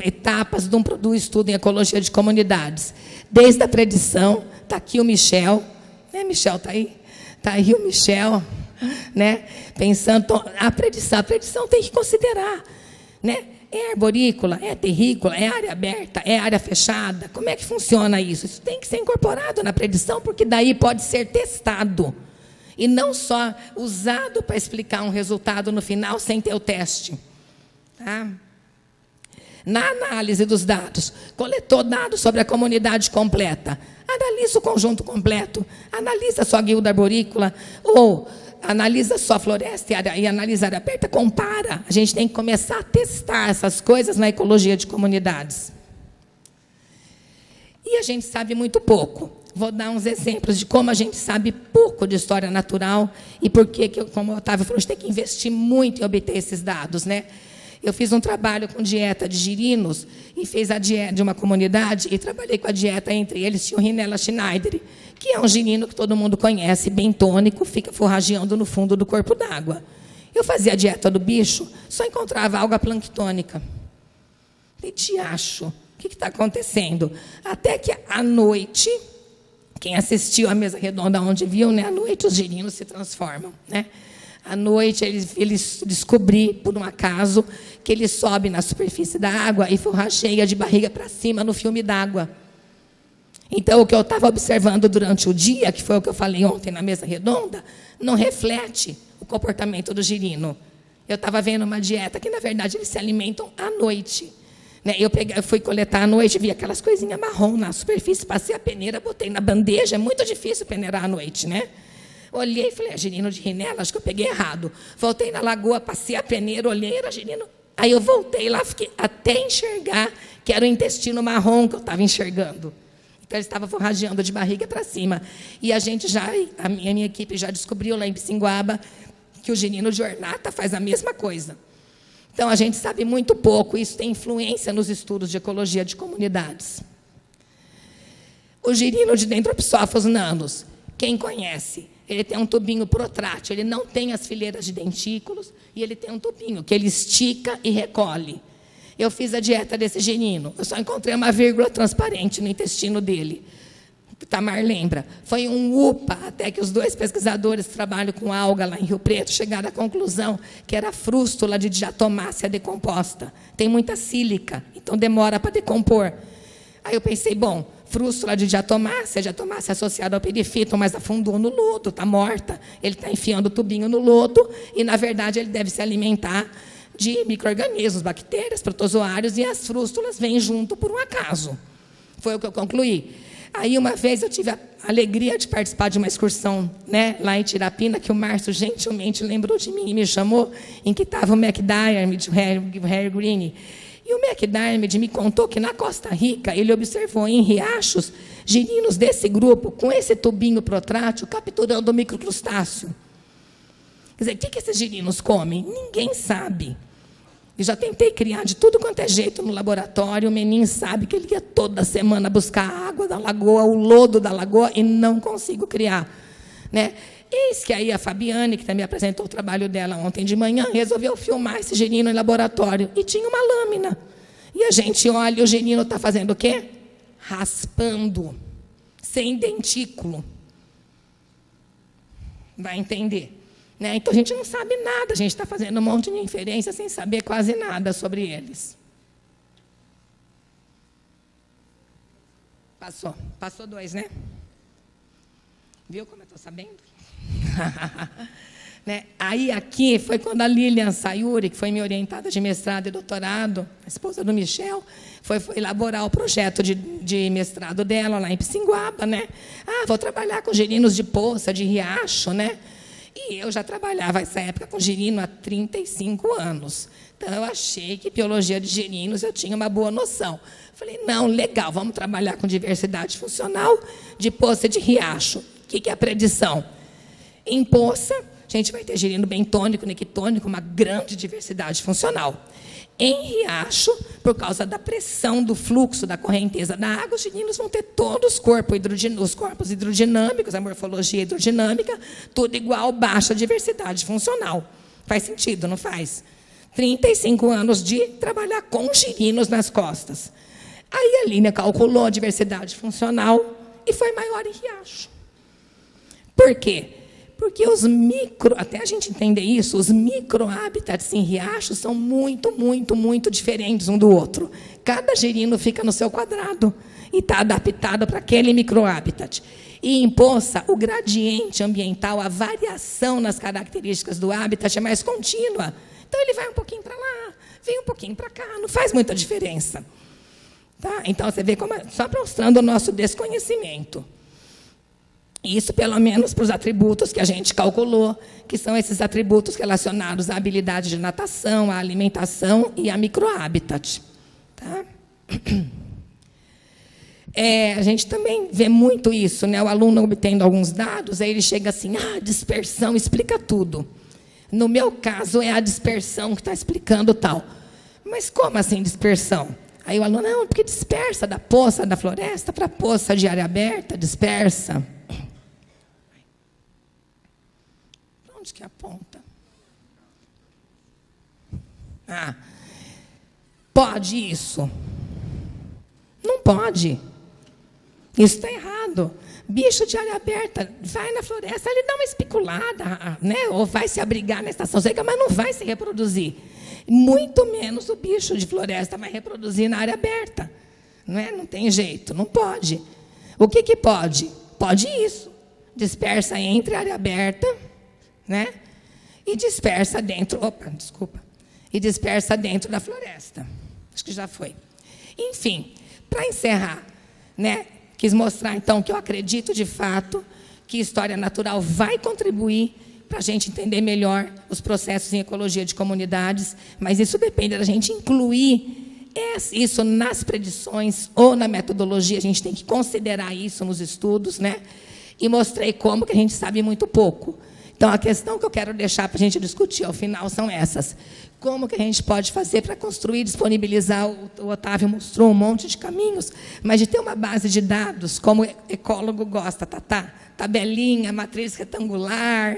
etapas do estudo em ecologia de comunidades. Desde a predição, está aqui o Michel, né, Michel, está aí? Está aí o Michel, né? Pensando a predição tem que considerar, né? É arborícola, é terrícola, é área aberta, é área fechada. Como é que funciona isso? Isso tem que ser incorporado na predição, porque daí pode ser testado e não só usado para explicar um resultado no final sem ter o teste. Tá? Na análise dos dados, coletou dados sobre a comunidade completa. Analisa o conjunto completo, analisa só a guilda arborícola, ou analisa só a floresta e analisa a área aberta, compara. A gente tem que começar a testar essas coisas na ecologia de comunidades. E a gente sabe muito pouco. vou dar uns exemplos de como a gente sabe pouco de história natural e por que, como o Otávio falou, a gente tem que investir muito em obter esses dados, né? Eu fiz um trabalho com dieta de girinos e fiz a dieta de uma comunidade e trabalhei com a dieta entre eles. Tinha o Rhinella schneideri, que é um girino que todo mundo conhece, tônico, fica forrageando no fundo do corpo d'água. Eu fazia a dieta do bicho, só encontrava alga planctônica. Falei, diacho, o que está acontecendo? Até que, à noite, quem assistiu à mesa redonda onde viu, né, à noite os girinos se transformam, né? À noite, eles descobri, por um acaso, que ele sobe na superfície da água e forrageia de barriga para cima no filme d'água. Então, o que eu estava observando durante o dia, que foi o que eu falei ontem na mesa redonda, não reflete o comportamento do girino. Eu estava vendo uma dieta que, na verdade, eles se alimentam à noite. Né? Eu fui coletar à noite, vi aquelas coisinhas marrom na superfície, passei a peneira, botei na bandeja. É muito difícil peneirar à noite, né? Olhei e falei, girino de Rhinella, acho que eu peguei errado. Voltei na lagoa, passei a peneira, olhei, era girino. Aí eu voltei lá, fiquei até enxergar que era o intestino marrom que eu estava enxergando. Então, ele estava forrageando de barriga para cima. E a minha equipe já descobriu lá em Pissinguaba que o girino de Ornata faz a mesma coisa. Então, a gente sabe muito pouco, isso tem influência nos estudos de ecologia de comunidades. O girino de Dendropsophos nanos, quem conhece? Ele tem um tubinho protrátil, ele não tem as fileiras de dentículos, e ele tem um tubinho que ele estica e recolhe. Eu fiz a dieta desse girino, eu só encontrei uma vírgula transparente no intestino dele. O Tamar lembra. Foi um UPA, até que os dois pesquisadores que trabalham com alga lá em Rio Preto chegaram à conclusão que era frústula de diatomácea decomposta. Tem muita sílica, então demora para decompor. Aí eu pensei, bom, frústula de diatomácea associada ao perifito, mas afundou no lodo, está morta. Ele está enfiando o tubinho no lodo e, na verdade, ele deve se alimentar de micro-organismos, bactérias, protozoários, e as frústulas vêm junto por um acaso. Foi o que eu concluí. Aí, uma vez, eu tive a alegria de participar de uma excursão, né, lá em Tirapina, que o Márcio gentilmente lembrou de mim e me chamou, em que estava o McDiarmid, o Harry Green. E o McDiarmid me contou que, na Costa Rica, ele observou em riachos girinos desse grupo, com esse tubinho protrátil, capturando o microcrustáceo. Quer dizer, o que esses girinos comem? Ninguém sabe. Eu já tentei criar de tudo quanto é jeito no laboratório. O menino sabe que ele ia toda semana buscar a água da lagoa, o lodo da lagoa, e não consigo criar. Né? Eis que aí a Fabiane, que também apresentou o trabalho dela ontem de manhã, resolveu filmar esse girino em laboratório. E tinha uma lâmina. E a gente olha e o girino está fazendo o quê? Raspando. Sem dentículo. Vai entender. Né? Então, a gente não sabe nada. A gente está fazendo um monte de inferência sem saber quase nada sobre eles. Passou 2, né? Viu como eu estou sabendo? Né? Aí, aqui, foi quando a Lilian Sayuri, que foi minha orientada de mestrado e doutorado, a esposa do Michel, foi elaborar o projeto de mestrado dela lá em Pissinguaba. Né? Vou trabalhar com girinos de poça, de riacho, né? E eu já trabalhava nessa época com girino há 35 anos. Então, eu achei que biologia de girinos eu tinha uma boa noção. Falei, não, legal, vamos trabalhar com diversidade funcional de poça e de riacho. O que é a predição? Em poça, a gente vai ter girino bentônico, nictônico, uma grande diversidade funcional. Em riacho, por causa da pressão do fluxo da correnteza da água, os girinos vão ter todos os corpos hidrodinâmicos, a morfologia hidrodinâmica, tudo igual, baixa diversidade funcional. Faz sentido, não faz? 35 anos de trabalhar com girinos nas costas. Aí a Línia calculou a diversidade funcional e foi maior em riacho. Por quê? Porque até a gente entender isso, os microhábitats em riachos são muito, muito, muito diferentes um do outro. Cada girino fica no seu quadrado e está adaptado para aquele microhábitat. E em poça, o gradiente ambiental, a variação nas características do hábitat é mais contínua. Então, ele vai um pouquinho para lá, vem um pouquinho para cá, não faz muita diferença. Tá? Então, você vê como só mostrando o nosso desconhecimento. Isso, pelo menos, para os atributos que a gente calculou, que são esses atributos relacionados à habilidade de natação, à alimentação e a microhabitat. Tá? A gente também vê muito isso, né? O aluno obtendo alguns dados, aí ele chega assim, dispersão explica tudo. No meu caso, é a dispersão que está explicando tal. Mas como assim dispersão? Aí o aluno, não, porque dispersa da poça da floresta para a poça de área aberta, dispersa. Onde que aponta? Pode isso? Não pode. Isso está errado. Bicho de área aberta, vai na floresta, ele dá uma espiculada, né? Ou vai se abrigar na estação seca, mas não vai se reproduzir. Muito menos o bicho de floresta vai reproduzir na área aberta. Não é? Não tem jeito, não pode. O que pode? Pode isso. Dispersa entre a área aberta, né? E dispersa dentro... E dispersa dentro da floresta. Acho que já foi. Enfim, para encerrar, né? Quis mostrar, então, que eu acredito, de fato, que história natural vai contribuir para a gente entender melhor os processos em ecologia de comunidades, mas isso depende da gente incluir isso nas predições ou na metodologia, a gente tem que considerar isso nos estudos, né? E mostrei como que a gente sabe muito pouco. Então, a questão que eu quero deixar para a gente discutir ao final são essas. Como que a gente pode fazer para construir, disponibilizar, o Otávio mostrou um monte de caminhos, mas de ter uma base de dados, como o ecólogo gosta, tabelinha, matriz retangular,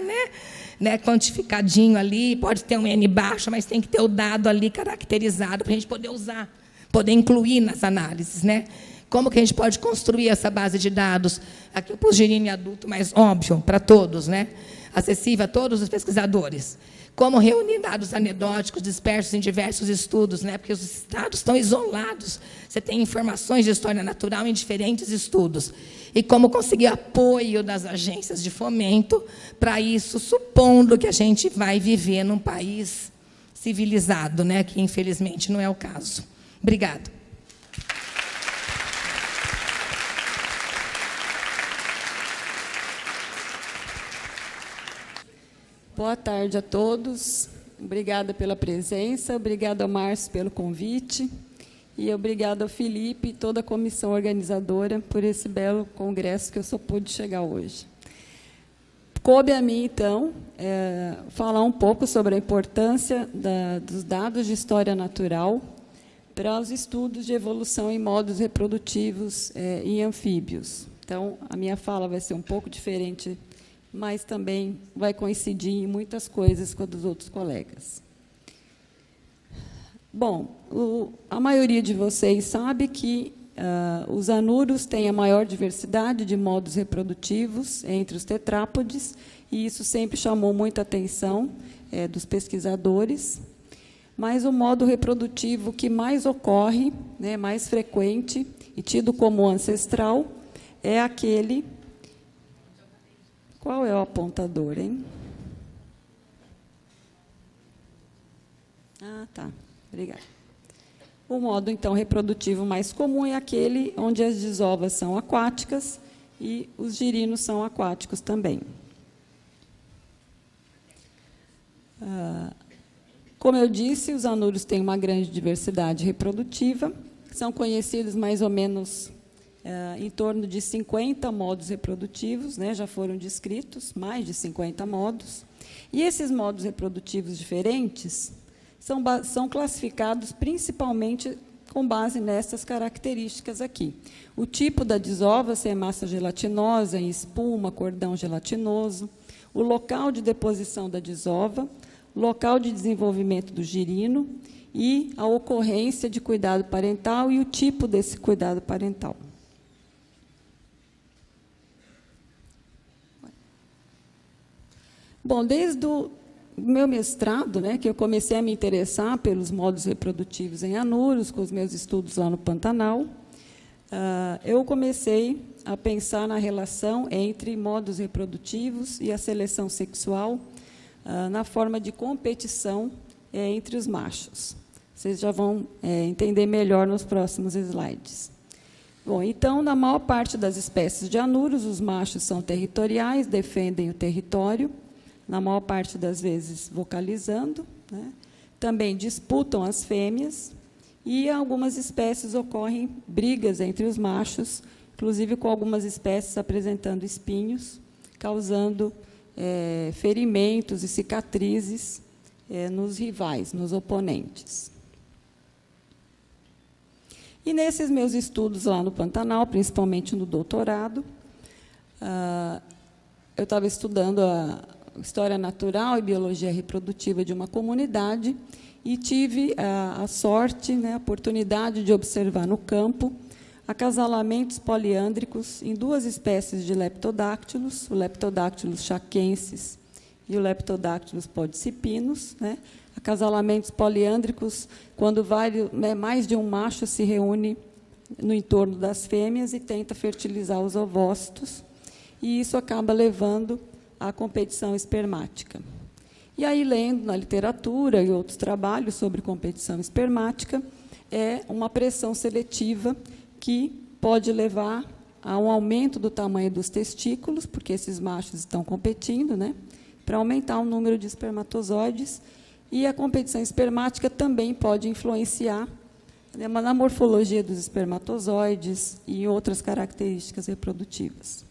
né, quantificadinho ali, pode ter um N baixo, mas tem que ter o dado ali caracterizado para a gente poder usar, poder incluir nas análises, né? Como que a gente pode construir essa base de dados? Aqui para o girino adulto, mas óbvio, para todos, né? Acessível a todos os pesquisadores. Como reunir dados anedóticos dispersos em diversos estudos, né? Porque os dados estão isolados. Você tem informações de história natural em diferentes estudos. E como conseguir apoio das agências de fomento para isso, supondo que a gente vai viver num país civilizado, né? Que, infelizmente, não é o caso. Obrigada. Boa tarde a todos. Obrigada pela presença, obrigada ao Márcio pelo convite e obrigada ao Felipe e toda a comissão organizadora por esse belo congresso que eu só pude chegar hoje. Coube a mim, então, falar um pouco sobre a importância dos dados de história natural para os estudos de evolução em modos reprodutivos em anfíbios. Então, a minha fala vai ser um pouco diferente, mas também vai coincidir em muitas coisas com a dos outros colegas. Bom, a maioria de vocês sabe que os anuros têm a maior diversidade de modos reprodutivos entre os tetrápodes, e isso sempre chamou muita atenção dos pesquisadores. Mas o modo reprodutivo que mais ocorre, né, mais frequente e tido como ancestral, é aquele... Qual é o apontador, hein? Tá. Obrigada. O modo, então, reprodutivo mais comum é aquele onde as desovas são aquáticas e os girinos são aquáticos também. Como eu disse, os anuros têm uma grande diversidade reprodutiva, são conhecidos mais ou menos em torno de 50 modos reprodutivos, né, já foram descritos, mais de 50 modos. E esses modos reprodutivos diferentes são classificados principalmente com base nessas características aqui. O tipo da desova, se é massa gelatinosa, em espuma, cordão gelatinoso, o local de deposição da desova, local de desenvolvimento do girino e a ocorrência de cuidado parental e o tipo desse cuidado parental. Bom, desde o meu mestrado, né, que eu comecei a me interessar pelos modos reprodutivos em anuros, com os meus estudos lá no Pantanal, eu comecei a pensar na relação entre modos reprodutivos e a seleção sexual na forma de competição entre os machos. Vocês já vão entender melhor nos próximos slides. Bom, então, na maior parte das espécies de anuros, os machos são territoriais, defendem o território, na maior parte das vezes vocalizando, né? Também disputam as fêmeas E algumas espécies ocorrem brigas entre os machos, inclusive com algumas espécies apresentando espinhos, causando ferimentos e cicatrizes nos rivais, nos oponentes. E nesses meus estudos lá no Pantanal, principalmente no doutorado, eu estava estudando a história natural e biologia reprodutiva de uma comunidade e tive a sorte, a oportunidade de observar no campo acasalamentos poliândricos em duas espécies de leptodáctilos, o Leptodactylus chaquensis e o Leptodactylus podicipinos, acasalamentos poliândricos, quando mais de um macho se reúne no entorno das fêmeas e tenta fertilizar os ovócitos, e isso acaba levando à competição espermática. E aí, lendo na literatura e outros trabalhos sobre competição espermática, é uma pressão seletiva que pode levar a um aumento do tamanho dos testículos, porque esses machos estão competindo, para aumentar o número de espermatozoides. E a competição espermática também pode influenciar na morfologia dos espermatozoides e em outras características reprodutivas.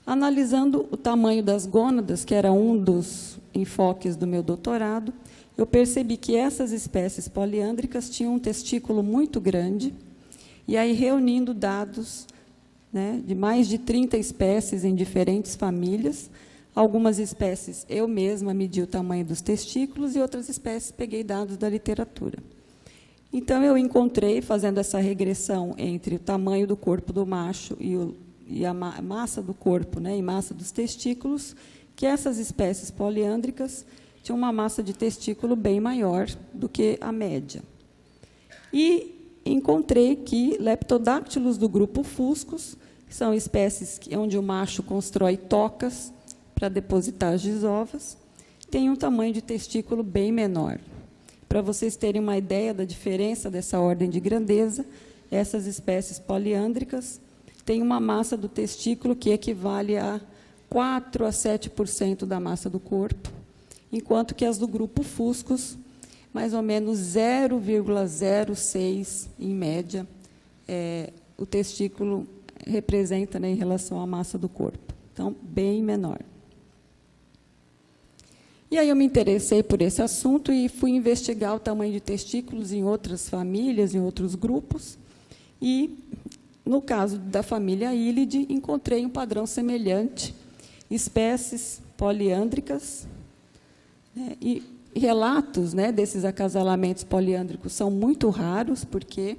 Analisando o tamanho das gônadas, que era um dos enfoques do meu doutorado, eu percebi que essas espécies poliândricas tinham um testículo muito grande, e aí, reunindo dados de mais de 30 espécies em diferentes famílias, algumas espécies eu mesma medi o tamanho dos testículos e outras espécies peguei dados da literatura. Então, eu encontrei, fazendo essa regressão entre o tamanho do corpo do macho e a massa do corpo e massa dos testículos, que essas espécies poliândricas tinham uma massa de testículo bem maior do que a média. E encontrei que Leptodactylus do grupo Fuscus, que são espécies onde o macho constrói tocas para depositar as desovas, tem um tamanho de testículo bem menor. Para vocês terem uma ideia da diferença dessa ordem de grandeza, essas espécies poliândricas têm uma massa do testículo que equivale a 4 a 7% da massa do corpo, enquanto que as do grupo Fuscus, mais ou menos 0,06, em média, o testículo representa em relação à massa do corpo. Então, bem menor. E aí eu me interessei por esse assunto e fui investigar o tamanho de testículos em outras famílias, em outros grupos. E, no caso da família Ilidae, encontrei um padrão semelhante, espécies poliândricas, e relatos desses acasalamentos poliândricos são muito raros, porque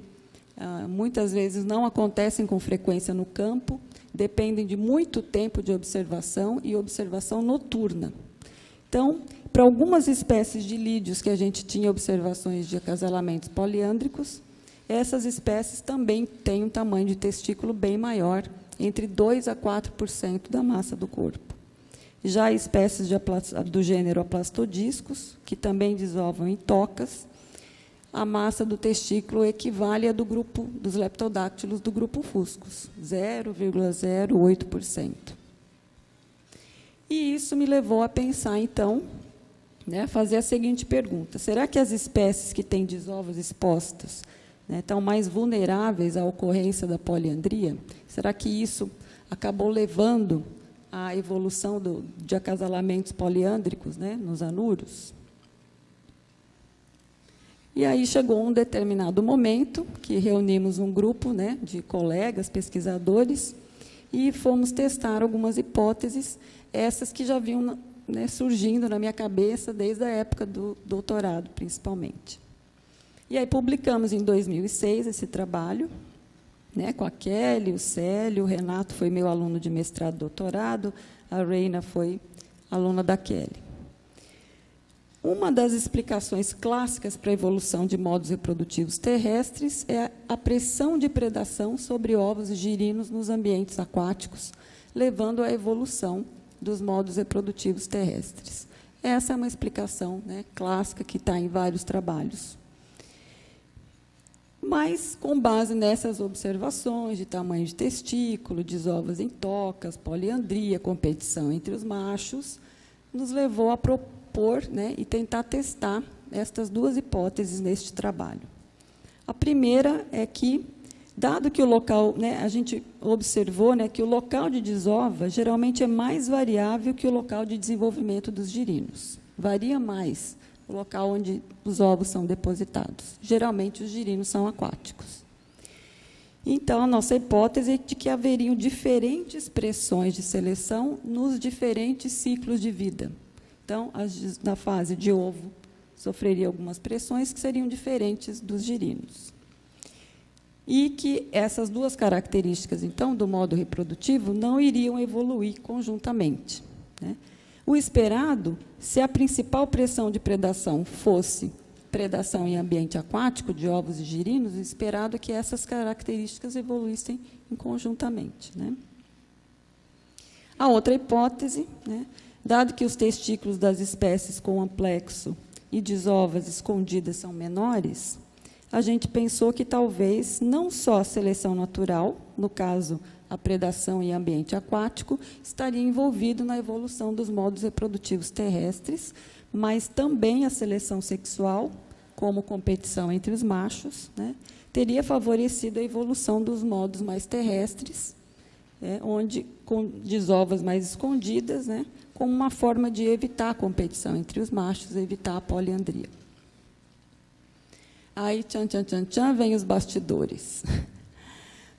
muitas vezes não acontecem com frequência no campo, dependem de muito tempo de observação e observação noturna. Então, para algumas espécies de lídeos que a gente tinha observações de acasalamentos poliândricos, essas espécies também têm um tamanho de testículo bem maior, entre 2 a 4% da massa do corpo. Já espécies do gênero Aplastodiscus, que também desovam em tocas, a massa do testículo equivale à do grupo dos leptodáctilos do grupo Fuscus, 0,08%. E isso me levou a pensar, então, fazer a seguinte pergunta: será que as espécies que têm desovos expostas estão mais vulneráveis à ocorrência da poliandria? Será que isso acabou levando à evolução de acasalamentos poliândricos nos anuros? E aí chegou um determinado momento que reunimos um grupo de colegas, pesquisadores, e fomos testar algumas hipóteses, essas que já vinham surgindo na minha cabeça desde a época do doutorado, principalmente. E aí publicamos em 2006 esse trabalho, com a Kelly, o Célio, o Renato foi meu aluno de mestrado e doutorado, a Reina foi aluna da Kelly. Uma das explicações clássicas para a evolução de modos reprodutivos terrestres é a pressão de predação sobre ovos e girinos nos ambientes aquáticos, levando à evolução dos modos reprodutivos terrestres. Essa é uma explicação clássica que está em vários trabalhos. Mas, com base nessas observações de tamanho de testículo, desovas em tocas, poliandria, competição entre os machos, nos levou a propor e tentar testar estas duas hipóteses neste trabalho. A primeira é que, dado que o local, né, a gente observou, né, que o local de desova geralmente é mais variável que o local de desenvolvimento dos girinos. Varia mais o local onde os ovos são depositados. Geralmente, os girinos são aquáticos. Então, a nossa hipótese é de que haveriam diferentes pressões de seleção nos diferentes ciclos de vida. Então, na fase de ovo, sofreria algumas pressões que seriam diferentes dos girinos. E que essas duas características, então, do modo reprodutivo, não iriam evoluir conjuntamente, né? O esperado, se a principal pressão de predação fosse predação em ambiente aquático, de ovos e girinos, o esperado é que essas características evoluíssem conjuntamente, né? A outra hipótese, né, dado que os testículos das espécies com amplexo e desovas escondidas são menores, a gente pensou que talvez não só a seleção natural, no caso a predação em ambiente aquático, estaria envolvido na evolução dos modos reprodutivos terrestres, mas também a seleção sexual, como competição entre os machos, né, teria favorecido a evolução dos modos mais terrestres, onde com desovas mais escondidas, né, como uma forma de evitar a competição entre os machos, evitar a poliandria. Aí, tchan, tchan, tchan, tchan, vem os bastidores.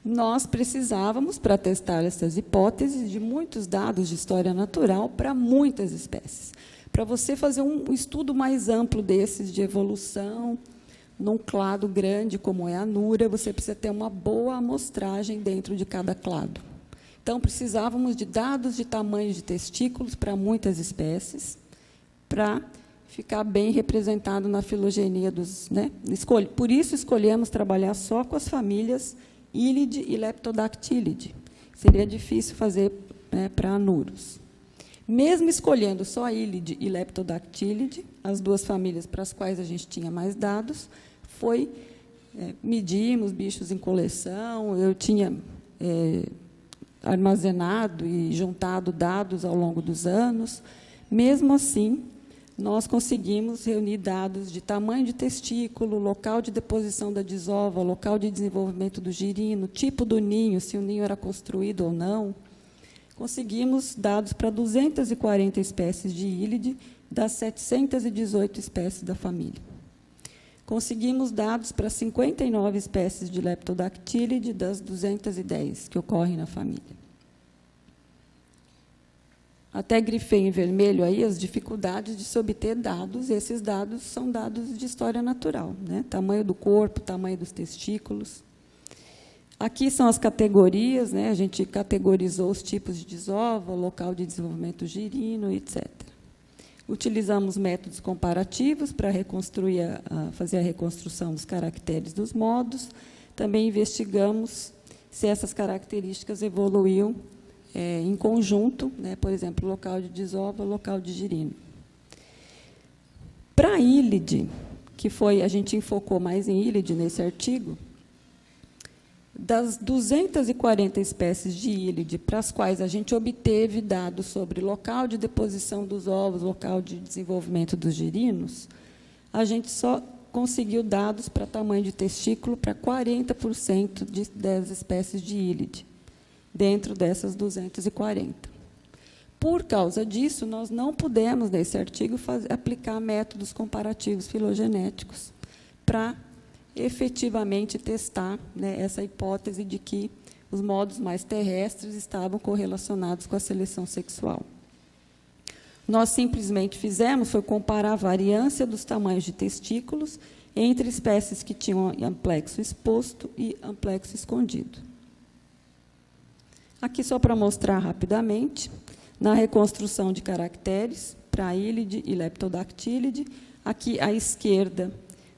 Nós precisávamos, para testar essas hipóteses, de muitos dados de história natural para muitas espécies. Para você fazer um estudo mais amplo desses de evolução, num clado grande como é a Nura, você precisa ter uma boa amostragem dentro de cada clado. Então, precisávamos de dados de tamanho de testículos para muitas espécies, para ficar bem representado na filogenia dos... Né? Por isso, escolhemos trabalhar só com as famílias Illide e Leptodactylidae. Seria difícil fazer, né, para anuros. Mesmo escolhendo só Illide e Leptodactylidae, as duas famílias para as quais a gente tinha mais dados, medimos bichos em coleção, eu tinha armazenado e juntado dados ao longo dos anos. Mesmo assim, nós conseguimos reunir dados de tamanho de testículo, local de deposição da desova, local de desenvolvimento do girino, tipo do ninho, se o ninho era construído ou não. Conseguimos dados para 240 espécies de Illide, das 718 espécies da família. Conseguimos dados para 59 espécies de Leptodactylidae, das 210 que ocorrem na família. Até grifei em vermelho aí as dificuldades de se obter dados. Esses dados são dados de história natural, né? Tamanho do corpo, tamanho dos testículos. Aqui são as categorias, né? A gente categorizou os tipos de desova, local de desenvolvimento girino, etc. Utilizamos métodos comparativos para fazer a reconstrução dos caracteres dos modos. Também investigamos se essas características evoluíam em conjunto, né, por exemplo, local de desova, local de girino. Para a Illide, a gente enfocou mais em Illide nesse artigo, das 240 espécies de Illide para as quais a gente obteve dados sobre local de deposição dos ovos, local de desenvolvimento dos girinos, a gente só conseguiu dados para tamanho de testículo para 40% das espécies de Illide, dentro dessas 240. Por causa disso, nós não pudemos, nesse artigo, aplicar métodos comparativos filogenéticos para efetivamente testar, né, essa hipótese de que os modos mais terrestres estavam correlacionados com a seleção sexual. Nós simplesmente foi comparar a variância dos tamanhos de testículos entre espécies que tinham amplexo exposto e amplexo escondido. Aqui, só para mostrar rapidamente, na reconstrução de caracteres para Illide e Leptodactylidae, aqui à esquerda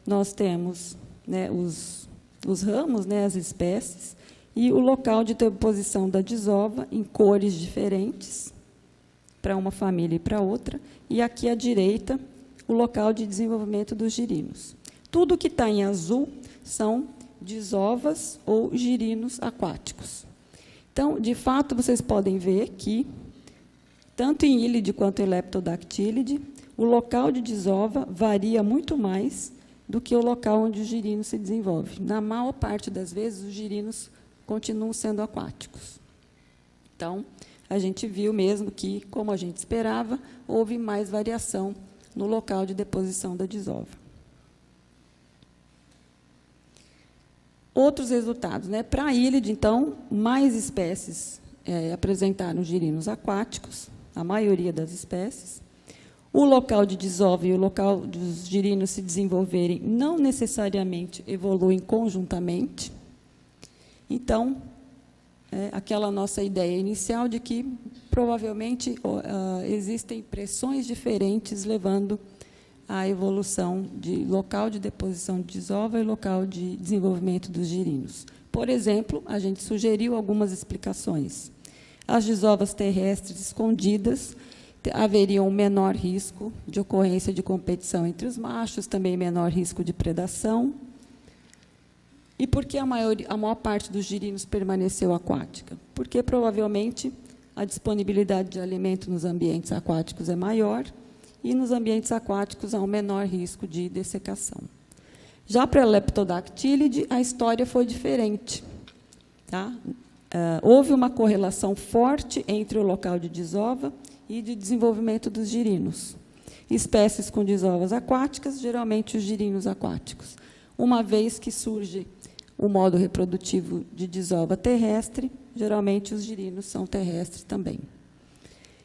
nós temos, né, os ramos, né, as espécies, e o local de deposição da desova em cores diferentes, para uma família e para outra, e aqui à direita, o local de desenvolvimento dos girinos. Tudo que está em azul são desovas ou girinos aquáticos. Então, de fato, vocês podem ver que, tanto em Illide quanto em Leptodactylidae, o local de desova varia muito mais do que o local onde o girino se desenvolve. Na maior parte das vezes, os girinos continuam sendo aquáticos. Então, a gente viu mesmo que, como a gente esperava, houve mais variação no local de deposição da desova. Outros resultados, né? Para a Ílide, então, mais espécies apresentaram girinos aquáticos, a maioria das espécies. O local de desova e o local dos girinos se desenvolverem não necessariamente evoluem conjuntamente. Então, aquela nossa ideia inicial de que, provavelmente, existem pressões diferentes levando à evolução de local de deposição de desova e local de desenvolvimento dos girinos. Por exemplo, a gente sugeriu algumas explicações. As desovas terrestres escondidas haveriam um menor risco de ocorrência de competição entre os machos, também menor risco de predação. E por que a maior parte dos girinos permaneceu aquática? Porque, provavelmente, a disponibilidade de alimento nos ambientes aquáticos é maior e, nos ambientes aquáticos, há um menor risco de dessecação. Já para a Leptodactylide, a história foi diferente. Tá? Houve uma correlação forte entre o local de desova e de desenvolvimento dos girinos. Espécies com desovas aquáticas, geralmente os girinos aquáticos. Uma vez que surge o modo reprodutivo de desova terrestre, geralmente os girinos são terrestres também.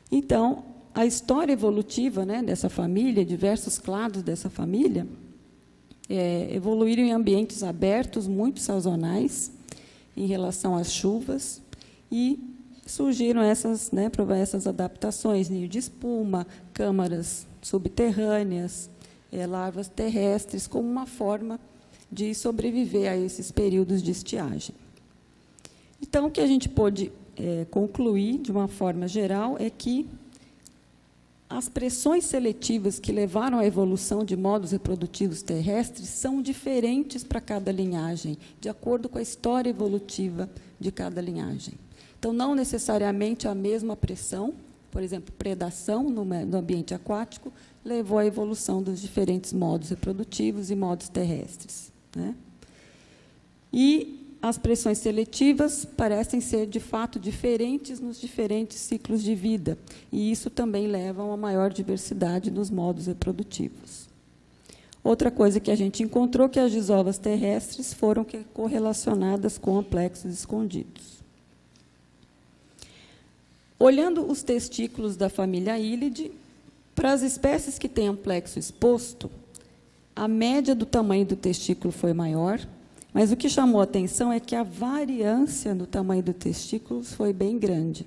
Então, a história evolutiva, né, dessa família, diversos clados dessa família, evoluíram em ambientes abertos, muito sazonais, em relação às chuvas, e surgiram essas adaptações, ninho de espuma, câmaras subterrâneas, larvas terrestres, como uma forma de sobreviver a esses períodos de estiagem. Então, o que a gente pôde concluir, de uma forma geral, é que as pressões seletivas que levaram à evolução de modos reprodutivos terrestres são diferentes para cada linhagem, de acordo com a história evolutiva de cada linhagem. Então, não necessariamente a mesma pressão, por exemplo, predação no ambiente aquático, levou à evolução dos diferentes modos reprodutivos e modos terrestres. Né? E as pressões seletivas parecem ser, de fato, diferentes nos diferentes ciclos de vida, e isso também leva a uma maior diversidade nos modos reprodutivos. Outra coisa que a gente encontrou é que as desovas terrestres foram correlacionadas com amplexos escondidos. Olhando os testículos da família Ílide, para as espécies que têm amplexo exposto, a média do tamanho do testículo foi maior, mas o que chamou a atenção é que a variância no tamanho do testículo foi bem grande.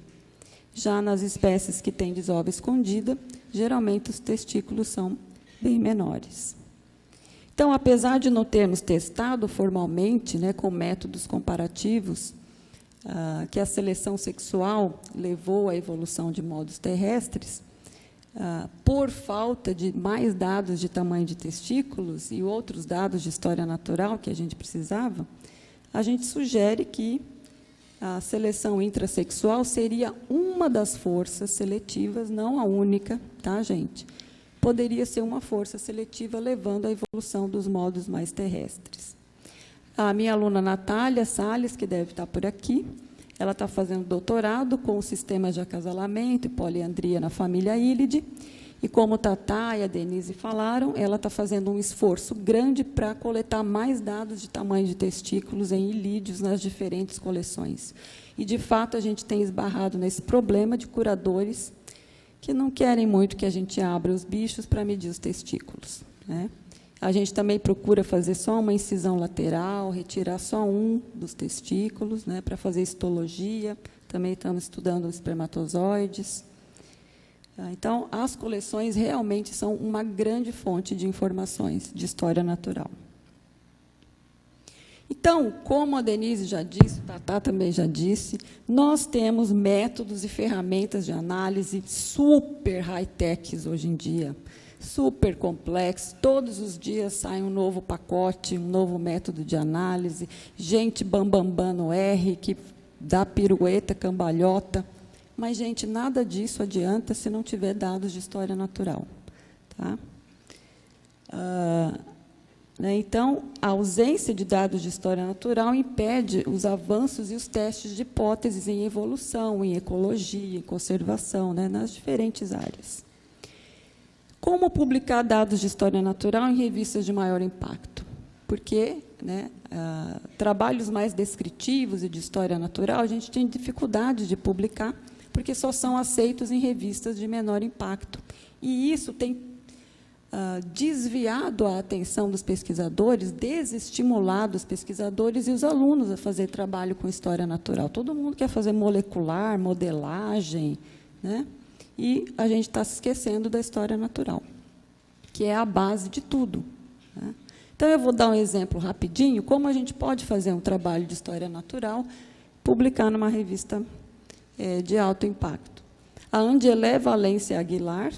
Já nas espécies que têm desova escondida, geralmente os testículos são bem menores. Então, apesar de não termos testado formalmente, né, com métodos comparativos, que a seleção sexual levou à evolução de modos terrestres, por falta de mais dados de tamanho de testículos e outros dados de história natural que a gente precisava, a gente sugere que a seleção intrassexual seria uma das forças seletivas, não a única, tá, gente? Poderia ser uma força seletiva levando à evolução dos modos mais terrestres. A minha aluna Natália Salles, que deve estar por aqui, ela está fazendo doutorado com o sistema de acasalamento e poliandria na família Ílide, e como o Tatá e a Denise falaram, ela está fazendo um esforço grande para coletar mais dados de tamanho de testículos em ilídeos nas diferentes coleções. E, de fato, a gente tem esbarrado nesse problema de curadores que não querem muito que a gente abra os bichos para medir os testículos, né? A gente também procura fazer só uma incisão lateral, retirar só um dos testículos, né, para fazer histologia. Também estamos estudando os espermatozoides. Então, as coleções realmente são uma grande fonte de informações de história natural. Então, como a Denise já disse, o Tatá também já disse, nós temos métodos e ferramentas de análise super high-techs hoje em dia, super complexo, todos os dias sai um novo pacote, um novo método de análise, gente bambambam no R, que dá pirueta, cambalhota, mas, gente, nada disso adianta se não tiver dados de história natural. Tá? né? Então, a ausência de dados de história natural impede os avanços e os testes de hipóteses em evolução, em ecologia, em conservação, né, nas diferentes áreas. Como publicar dados de história natural em revistas de maior impacto? Porque, né, trabalhos mais descritivos e de história natural, a gente tem dificuldade de publicar, porque só são aceitos em revistas de menor impacto. E isso tem desviado a atenção dos pesquisadores, desestimulado os pesquisadores e os alunos a fazer trabalho com história natural. Todo mundo quer fazer molecular, modelagem, né? E a gente está se esquecendo da história natural, que é a base de tudo, né? Então, eu vou dar um exemplo rapidinho, como a gente pode fazer um trabalho de história natural, publicar numa revista de alto impacto. A Angelé Valência Aguilar,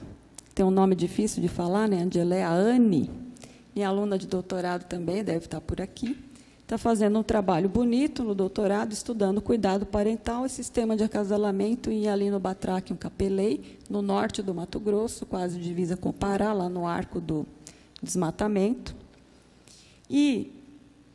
tem um nome difícil de falar, né? Angelé Anne, minha aluna de doutorado também, deve estar por aqui, está fazendo um trabalho bonito no doutorado, estudando cuidado parental e sistema de acasalamento em Alino-Batraquium Capelei, no norte do Mato Grosso, quase divisa com o Pará, lá no arco do desmatamento. E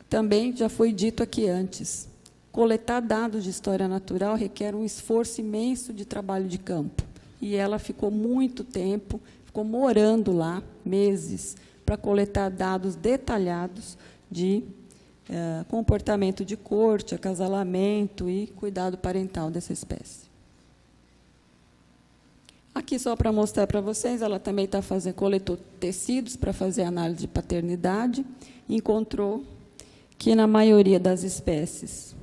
também, já foi dito aqui antes, coletar dados de história natural requer um esforço imenso de trabalho de campo. E ela ficou muito tempo, ficou morando lá, meses, para coletar dados detalhados de comportamento de corte, acasalamento e cuidado parental dessa espécie. Aqui, só para mostrar para vocês, ela também está fazendo, coletou tecidos para fazer análise de paternidade, encontrou que, na maioria das espécies,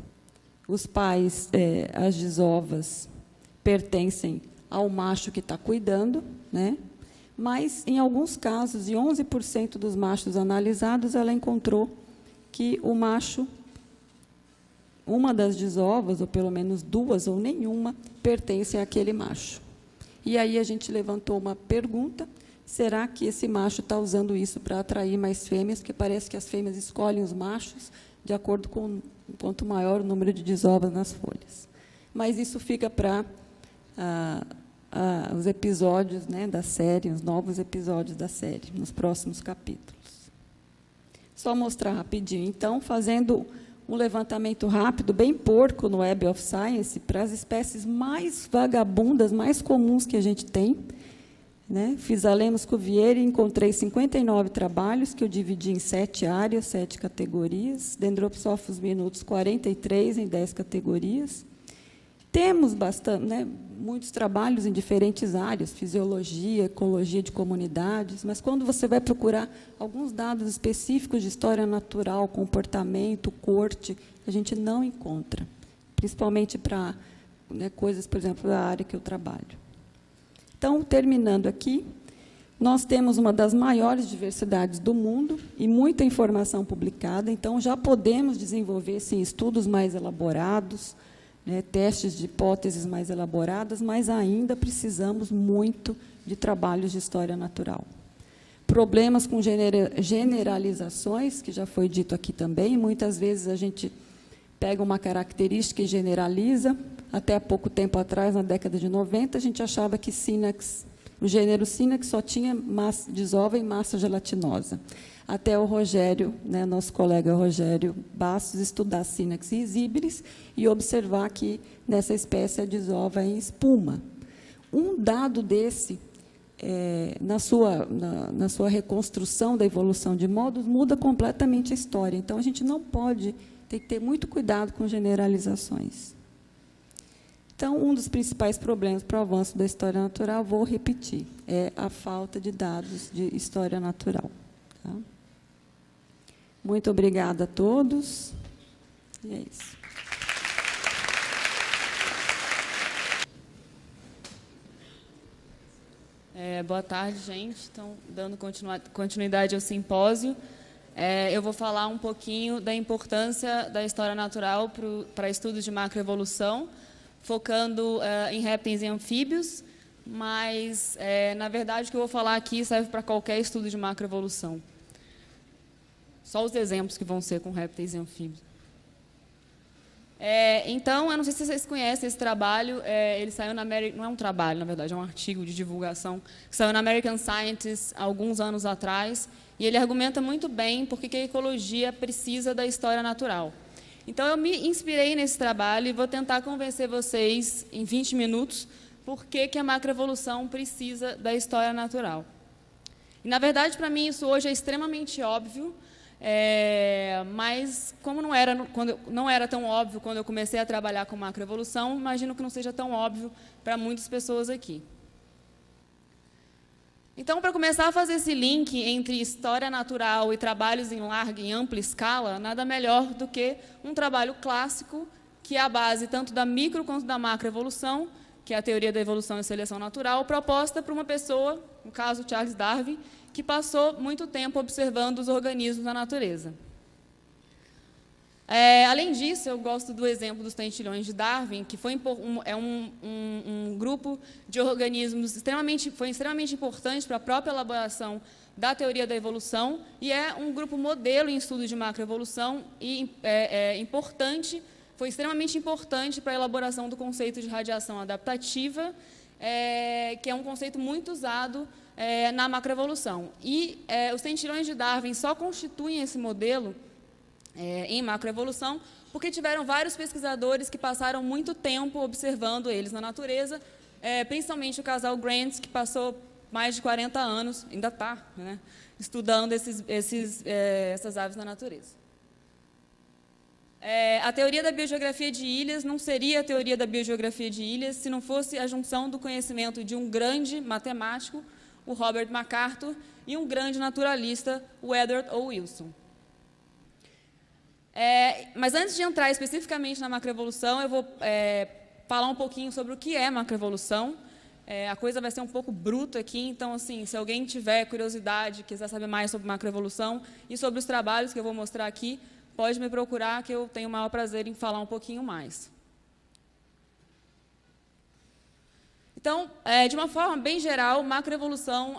os pais, as desovas, pertencem ao macho que está cuidando, né? Mas, em alguns casos, em 11% dos machos analisados, ela encontrou que o macho, uma das desovas, ou pelo menos duas, ou nenhuma, pertence àquele macho. E aí a gente levantou uma pergunta: será que esse macho está usando isso para atrair mais fêmeas? Porque parece que as fêmeas escolhem os machos de acordo com quanto maior o número de desovas nas folhas. Mas isso fica para os episódios, né, da série, os novos episódios da série, nos próximos capítulos. Só mostrar rapidinho. Então, fazendo um levantamento rápido, bem porco, no Web of Science, para as espécies mais vagabundas, mais comuns que a gente tem, né? Fiz a Lemos Cuvier e encontrei 59 trabalhos, que eu dividi em 7 áreas, 7 categorias. Dendropisófilos minutos, 43 em 10 categorias. Temos bastante, né, muitos trabalhos em diferentes áreas, fisiologia, ecologia de comunidades, mas quando você vai procurar alguns dados específicos de história natural, comportamento, corte, a gente não encontra, principalmente para, né, coisas, por exemplo, da área que eu trabalho. Então, terminando aqui, nós temos uma das maiores diversidades do mundo e muita informação publicada, então já podemos desenvolver, sim, estudos mais elaborados, né, testes de hipóteses mais elaboradas, mas ainda precisamos muito de trabalhos de história natural. Problemas com generalizações, que já foi dito aqui também, muitas vezes a gente pega uma característica e generaliza. Até há pouco tempo atrás, na década de 90, a gente achava que Synax, o gênero Synax só tinha massa, desova e massa gelatinosa. Até o Rogério, né, nosso colega Rogério Bastos, estudar Synax risibilis e observar que, nessa espécie, a desova é em espuma. Um dado desse, na sua reconstrução da evolução de modos, muda completamente a história. Então, a gente não pode, tem que ter muito cuidado com generalizações. Então, um dos principais problemas para o avanço da história natural, vou repetir, é a falta de dados de história natural. Tá? Muito obrigada a todos. E é isso. Boa tarde, gente. Então, dando continuidade ao simpósio, eu vou falar um pouquinho da importância da história natural para estudos de macroevolução, focando em répteis e anfíbios, mas, na verdade, o que eu vou falar aqui serve para qualquer estudo de macroevolução. Só os exemplos que vão ser com répteis e anfíbios. Então, eu não sei se vocês conhecem esse trabalho, ele saiu na American, não é um trabalho, na verdade, é um artigo de divulgação, que saiu na American Scientist há alguns anos atrás, e ele argumenta muito bem por que a ecologia precisa da história natural. Então, eu me inspirei nesse trabalho e vou tentar convencer vocês, em 20 minutos, por que a macroevolução precisa da história natural. E, na verdade, para mim, isso hoje é extremamente óbvio, mas, como não era tão óbvio quando eu comecei a trabalhar com macroevolução, imagino que não seja tão óbvio para muitas pessoas aqui. Então, para começar a fazer esse link entre história natural e trabalhos em larga e ampla escala, nada melhor do que um trabalho clássico, que é a base tanto da micro quanto da macroevolução, que é a teoria da evolução e seleção natural, proposta por uma pessoa, no caso Charles Darwin, que passou muito tempo observando os organismos na natureza. Além disso, eu gosto do exemplo dos tentilhões de Darwin, que foi um grupo de organismos foi extremamente importante para a própria elaboração da teoria da evolução e é um grupo modelo em estudos de macroevolução e foi extremamente importante para a elaboração do conceito de radiação adaptativa, que é um conceito muito usado na macroevolução. E os tentilhões de Darwin só constituem esse modelo em macroevolução, porque tiveram vários pesquisadores que passaram muito tempo observando eles na natureza, principalmente o casal Grant, que passou mais de 40 anos, ainda está, né, estudando essas aves na natureza. A teoria da biogeografia de ilhas não seria a teoria da biogeografia de ilhas se não fosse a junção do conhecimento de um grande matemático, o Robert MacArthur, e um grande naturalista, o Edward O. Wilson. Mas antes de entrar especificamente na macroevolução, eu vou falar um pouquinho sobre o que é macroevolução. A coisa vai ser um pouco bruta aqui, então, assim, se alguém tiver curiosidade, quiser saber mais sobre macroevolução e sobre os trabalhos que eu vou mostrar aqui, pode me procurar, que eu tenho o maior prazer em falar um pouquinho mais. Então, de uma forma bem geral, macroevolução,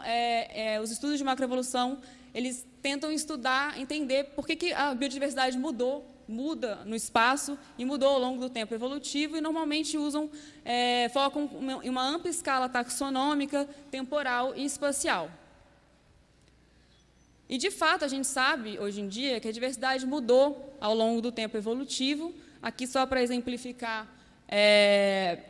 os estudos de macroevolução, eles tentam estudar, entender por que a biodiversidade muda no espaço e mudou ao longo do tempo evolutivo, e normalmente focam em uma ampla escala taxonômica, temporal e espacial. E, de fato, a gente sabe, hoje em dia, que a diversidade mudou ao longo do tempo evolutivo. Aqui, só para exemplificar,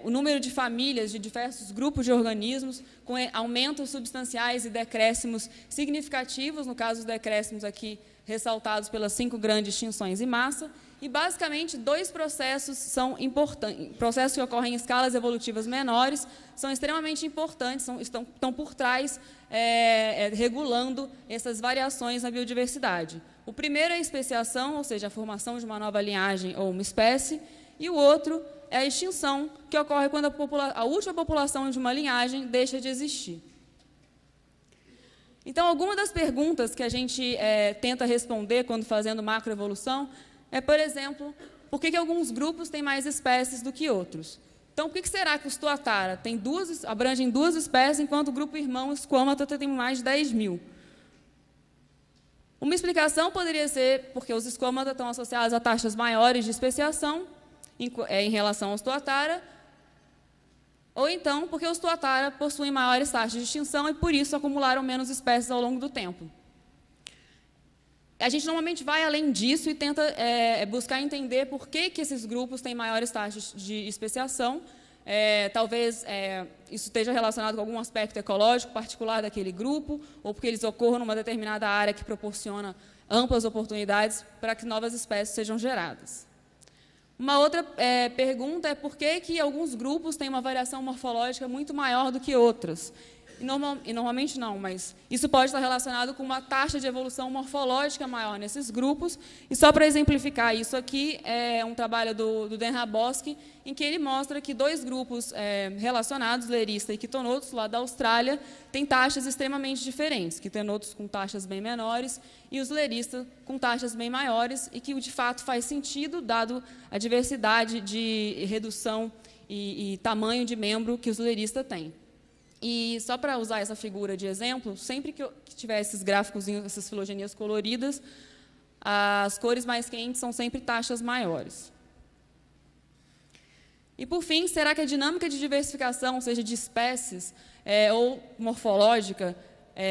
o número de famílias de diversos grupos de organismos, com aumentos substanciais e decréscimos significativos, no caso, os decréscimos aqui ressaltados pelas 5 grandes extinções em massa, e, basicamente, 2 processos são importantes. Processos que ocorrem em escalas evolutivas menores são extremamente importantes, estão por trás, regulando essas variações na biodiversidade. O primeiro é a especiação, ou seja, a formação de uma nova linhagem ou uma espécie, e o outro é a extinção, que ocorre quando a última população de uma linhagem deixa de existir. Então, alguma das perguntas que a gente tenta responder quando fazendo macroevolução por exemplo, por que alguns grupos têm mais espécies do que outros? Então, por que será que os tuatara abrangem 2 espécies, enquanto o grupo irmão esquamata tem mais de 10 mil? Uma explicação poderia ser porque os esquamata estão associados a taxas maiores de especiação em relação aos tuatara, ou então porque os tuatara possuem maiores taxas de extinção e, por isso, acumularam menos espécies ao longo do tempo. A gente normalmente vai além disso e tenta buscar entender por que esses grupos têm maiores taxas de especiação. Talvez isso esteja relacionado com algum aspecto ecológico particular daquele grupo, ou porque eles ocorram numa determinada área que proporciona amplas oportunidades para que novas espécies sejam geradas. Uma outra pergunta é por que alguns grupos têm uma variação morfológica muito maior do que outros. E normalmente não, mas isso pode estar relacionado com uma taxa de evolução morfológica maior nesses grupos. E só para exemplificar isso aqui, é um trabalho do Dan Hrabowski, em que ele mostra que 2 grupos relacionados, lerista e quitonotos, lá da Austrália, têm taxas extremamente diferentes, quitonotos com taxas bem menores e os leristas com taxas bem maiores, e que, de fato, faz sentido, dado a diversidade de redução e tamanho de membro que os leristas têm. E, só para usar essa figura de exemplo, sempre que tiver esses gráficos, essas filogenias coloridas, as cores mais quentes são sempre taxas maiores. E, por fim, será que a dinâmica de diversificação, ou seja, de espécies ou morfológica,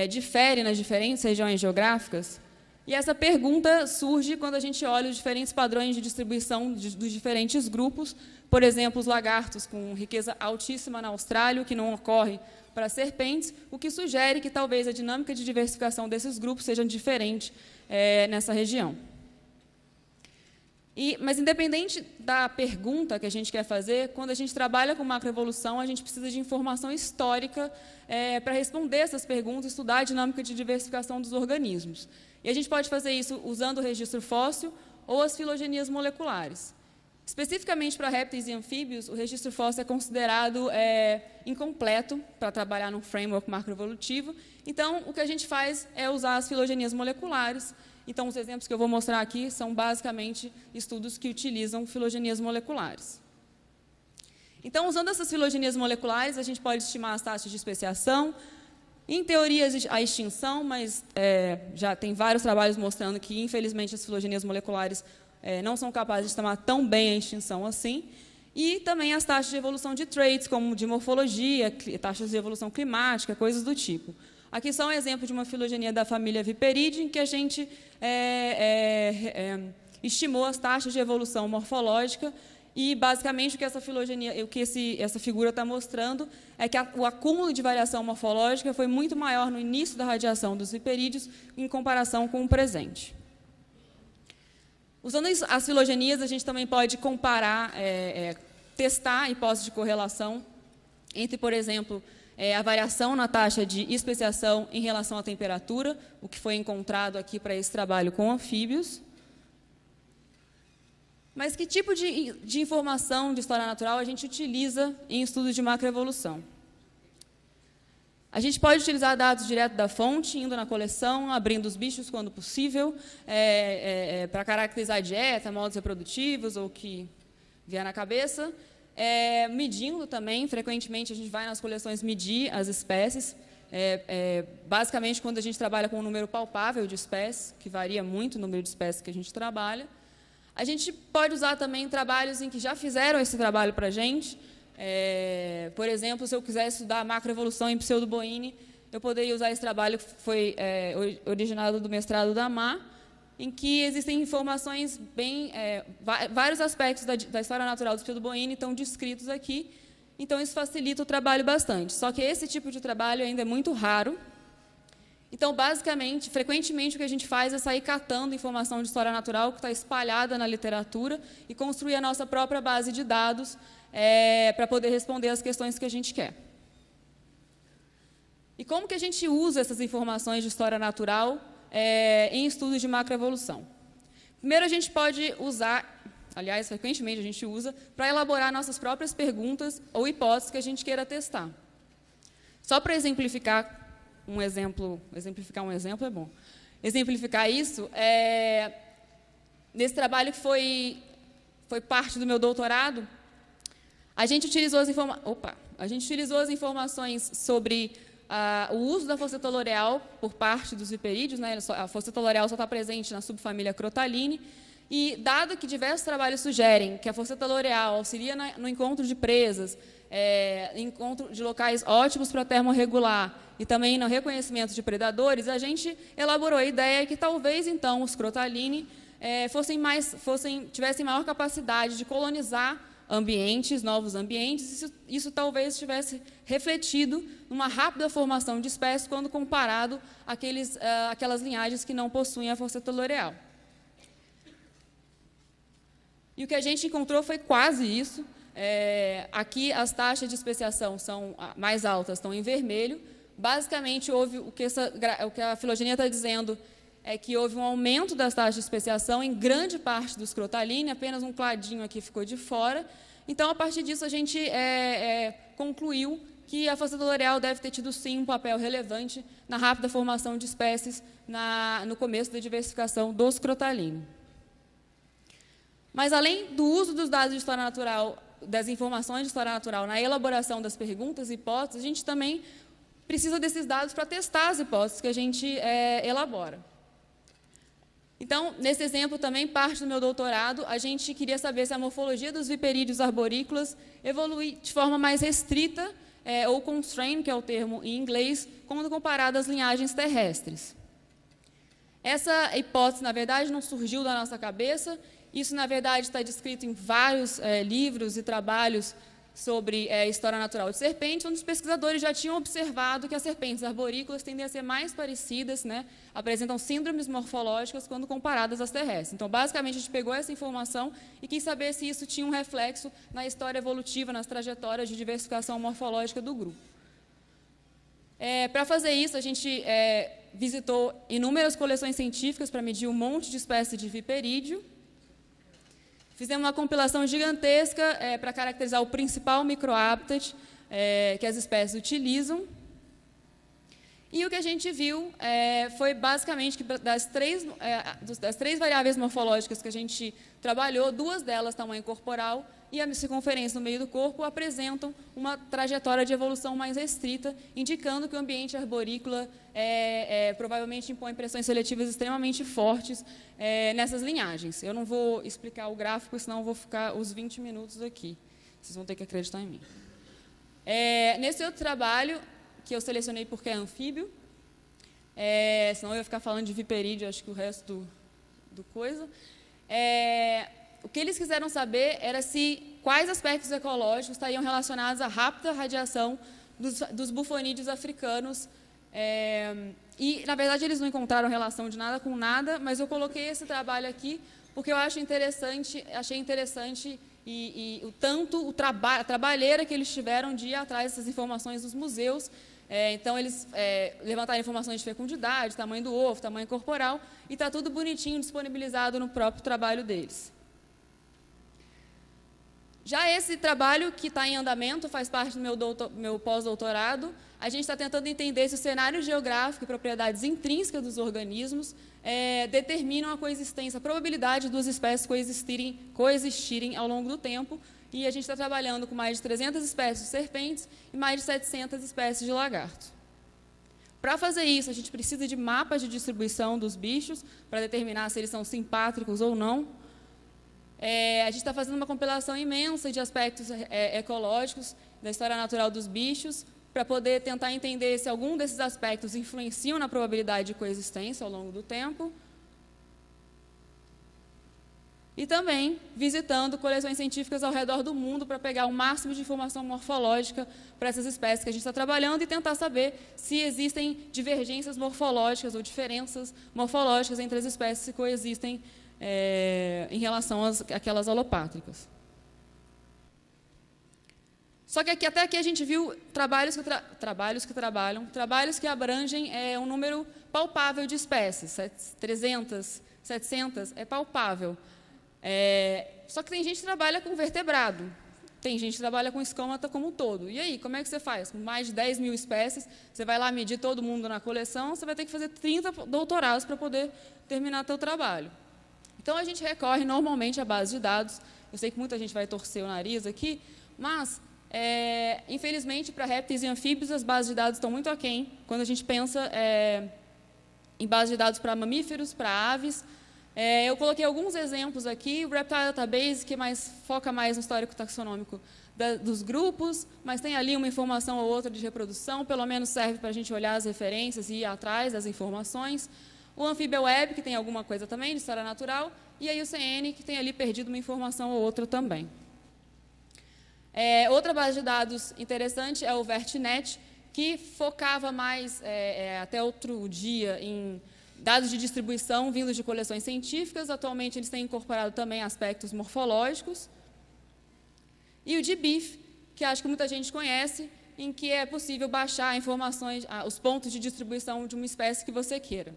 difere nas diferentes regiões geográficas? E essa pergunta surge quando a gente olha os diferentes padrões de distribuição dos diferentes grupos. Por exemplo, os lagartos com riqueza altíssima na Austrália, o que não ocorre para serpentes, o que sugere que talvez a dinâmica de diversificação desses grupos seja diferente nessa região. Mas, independente da pergunta que a gente quer fazer, quando a gente trabalha com macroevolução, a gente precisa de informação histórica para responder essas perguntas, estudar a dinâmica de diversificação dos organismos. E a gente pode fazer isso usando o registro fóssil ou as filogenias moleculares. Especificamente para répteis e anfíbios, o registro fóssil é considerado incompleto para trabalhar num framework macroevolutivo. Então, o que a gente faz é usar as filogenias moleculares. Então, os exemplos que eu vou mostrar aqui são, basicamente, estudos que utilizam filogenias moleculares. Então, usando essas filogenias moleculares, a gente pode estimar as taxas de especiação. Em teoria, a extinção, mas já tem vários trabalhos mostrando que, infelizmente, as filogenias moleculares não são capazes de estimar tão bem a extinção assim. E também as taxas de evolução de traits, como de morfologia, taxas de evolução climática, coisas do tipo. Aqui só um exemplo de uma filogenia da família Viperidae, em que a gente estimou as taxas de evolução morfológica e, basicamente, o que essa figura está mostrando é que o acúmulo de variação morfológica foi muito maior no início da radiação dos viperídeos em comparação com o presente. Usando as filogenias, a gente também pode comparar, testar hipóteses de correlação entre, por exemplo, a variação na taxa de especiação em relação à temperatura, o que foi encontrado aqui para esse trabalho com anfíbios. Mas que tipo de informação de história natural a gente utiliza em estudos de macroevolução? A gente pode utilizar dados direto da fonte, indo na coleção, abrindo os bichos quando possível, para caracterizar a dieta, modos reprodutivos ou o que vier na cabeça. Medindo também, frequentemente a gente vai nas coleções medir as espécies, basicamente quando a gente trabalha com um número palpável de espécies, que varia muito o número de espécies que a gente trabalha. A gente pode usar também trabalhos em que já fizeram esse trabalho para a gente. Por exemplo, se eu quiser estudar macroevolução em pseudoboine, eu poderia usar esse trabalho que foi originado do mestrado da Mar, em que existem informações vários aspectos da história natural do pseudoboine estão descritos aqui, então isso facilita o trabalho bastante. Só que esse tipo de trabalho ainda é muito raro. Então, basicamente, frequentemente, o que a gente faz é sair catando informação de história natural que está espalhada na literatura e construir a nossa própria base de dados para poder responder as questões que a gente quer. E como que a gente usa essas informações de história natural em estudos de macroevolução? Primeiro, a gente pode usar, aliás, frequentemente a gente usa, para elaborar nossas próprias perguntas ou hipóteses que a gente queira testar. Só para exemplificar um exemplo é bom. Exemplificar isso, nesse trabalho que foi parte do meu doutorado, a gente utilizou as informações sobre o uso da fosseta loreal por parte dos viperídeos, né? A fosseta loreal só está presente na subfamília Crotaline, e dado que diversos trabalhos sugerem que a fosseta loreal auxilia no encontro de presas, encontro de locais ótimos para termorregular e também no reconhecimento de predadores, a gente elaborou a ideia que talvez, então, os Crotaline tivessem maior capacidade de colonizar novos ambientes, isso talvez tivesse refletido numa rápida formação de espécies quando comparado àquelas linhagens que não possuem a fosseta loreal. E o que a gente encontrou foi quase isso. Aqui as taxas de especiação são mais altas, estão em vermelho. Basicamente, o que a filogenia está dizendo é que houve um aumento das taxas de especiação em grande parte dos Crotaline, apenas um cladinho aqui ficou de fora. Então, a partir disso, a gente concluiu que a fosseta loreal deve ter tido, sim, um papel relevante na rápida formação de espécies no começo da diversificação dos Crotaline. Mas, além do uso dos dados de história natural, das informações de história natural na elaboração das perguntas e hipóteses, a gente também precisa desses dados para testar as hipóteses que a gente elabora. Então, nesse exemplo também, parte do meu doutorado, a gente queria saber se a morfologia dos viperídeos arborícolas evolui de forma mais restrita ou constraint, que é o termo em inglês, quando comparado às linhagens terrestres. Essa hipótese, na verdade, não surgiu da nossa cabeça. Isso, na verdade, está descrito em vários livros e trabalhos sobre história natural de serpentes, onde os pesquisadores já tinham observado que as serpentes arborícolas tendem a ser mais parecidas, né, apresentam síndromes morfológicas quando comparadas às terrestres. Então, basicamente, a gente pegou essa informação e quis saber se isso tinha um reflexo na história evolutiva, nas trajetórias de diversificação morfológica do grupo. Para fazer isso, a gente visitou inúmeras coleções científicas para medir um monte de espécies de viperídeo. Fizemos uma compilação gigantesca para caracterizar o principal microhabitat que as espécies utilizam. E o que a gente viu foi basicamente que das três variáveis morfológicas que a gente trabalhou, 2 delas, tamanho corporal e a circunferência no meio do corpo, apresentam uma trajetória de evolução mais restrita, indicando que o ambiente arborícola provavelmente impõe pressões seletivas extremamente fortes nessas linhagens. Eu não vou explicar o gráfico, senão eu vou ficar os 20 minutos aqui. Vocês vão ter que acreditar em mim. Nesse outro trabalho, que eu selecionei porque é anfíbio, senão eu ia ficar falando de viperídeo, acho que o resto do coisa. O que eles quiseram saber era quais aspectos ecológicos estariam relacionados à rápida radiação dos bufonídeos africanos. E, na verdade, eles não encontraram relação de nada com nada, mas eu coloquei esse trabalho aqui porque eu achei interessante a trabalheira que eles tiveram de ir atrás dessas informações dos museus. Então, eles levantaram informações de fecundidade, tamanho do ovo, tamanho corporal, e está tudo bonitinho disponibilizado no próprio trabalho deles. Já esse trabalho, que está em andamento, faz parte do meu pós-doutorado, a gente está tentando entender se o cenário geográfico e propriedades intrínsecas dos organismos determinam a coexistência, a probabilidade de 2 espécies coexistirem ao longo do tempo, e a gente está trabalhando com mais de 300 espécies de serpentes e mais de 700 espécies de lagarto. Para fazer isso, a gente precisa de mapas de distribuição dos bichos, para determinar se eles são simpátricos ou não. A gente está fazendo uma compilação imensa de aspectos ecológicos da história natural dos bichos, para poder tentar entender se algum desses aspectos influenciam na probabilidade de coexistência ao longo do tempo. E também visitando coleções científicas ao redor do mundo para pegar o máximo de informação morfológica para essas espécies que a gente está trabalhando e tentar saber se existem divergências morfológicas ou diferenças morfológicas entre as espécies que coexistem em relação àquelas alopátricas. Só que até aqui a gente viu trabalhos que abrangem um número palpável de espécies, 300, 700, é palpável. Só que tem gente que trabalha com vertebrado, tem gente que trabalha com escamata como um todo. E aí, como é que você faz? Com mais de 10 mil espécies, você vai lá medir todo mundo na coleção, você vai ter que fazer 30 doutorados para poder terminar seu trabalho. Então, a gente recorre normalmente à base de dados. Eu sei que muita gente vai torcer o nariz aqui, mas, infelizmente, para répteis e anfíbios, as bases de dados estão muito aquém. Quando a gente pensa em bases de dados para mamíferos, para aves, eu coloquei alguns exemplos aqui. O Reptile Database, que foca mais no histórico taxonômico dos grupos, mas tem ali uma informação ou outra de reprodução, pelo menos serve para a gente olhar as referências e ir atrás das informações. O AmphibiaWeb, que tem alguma coisa também de história natural, e a IUCN, que tem ali perdido uma informação ou outra também. Outra base de dados interessante é o VertNet, que focava mais, até outro dia, em dados de distribuição vindos de coleções científicas. Atualmente, eles têm incorporado também aspectos morfológicos. E o GBIF, que acho que muita gente conhece, em que é possível baixar informações, os pontos de distribuição de uma espécie que você queira.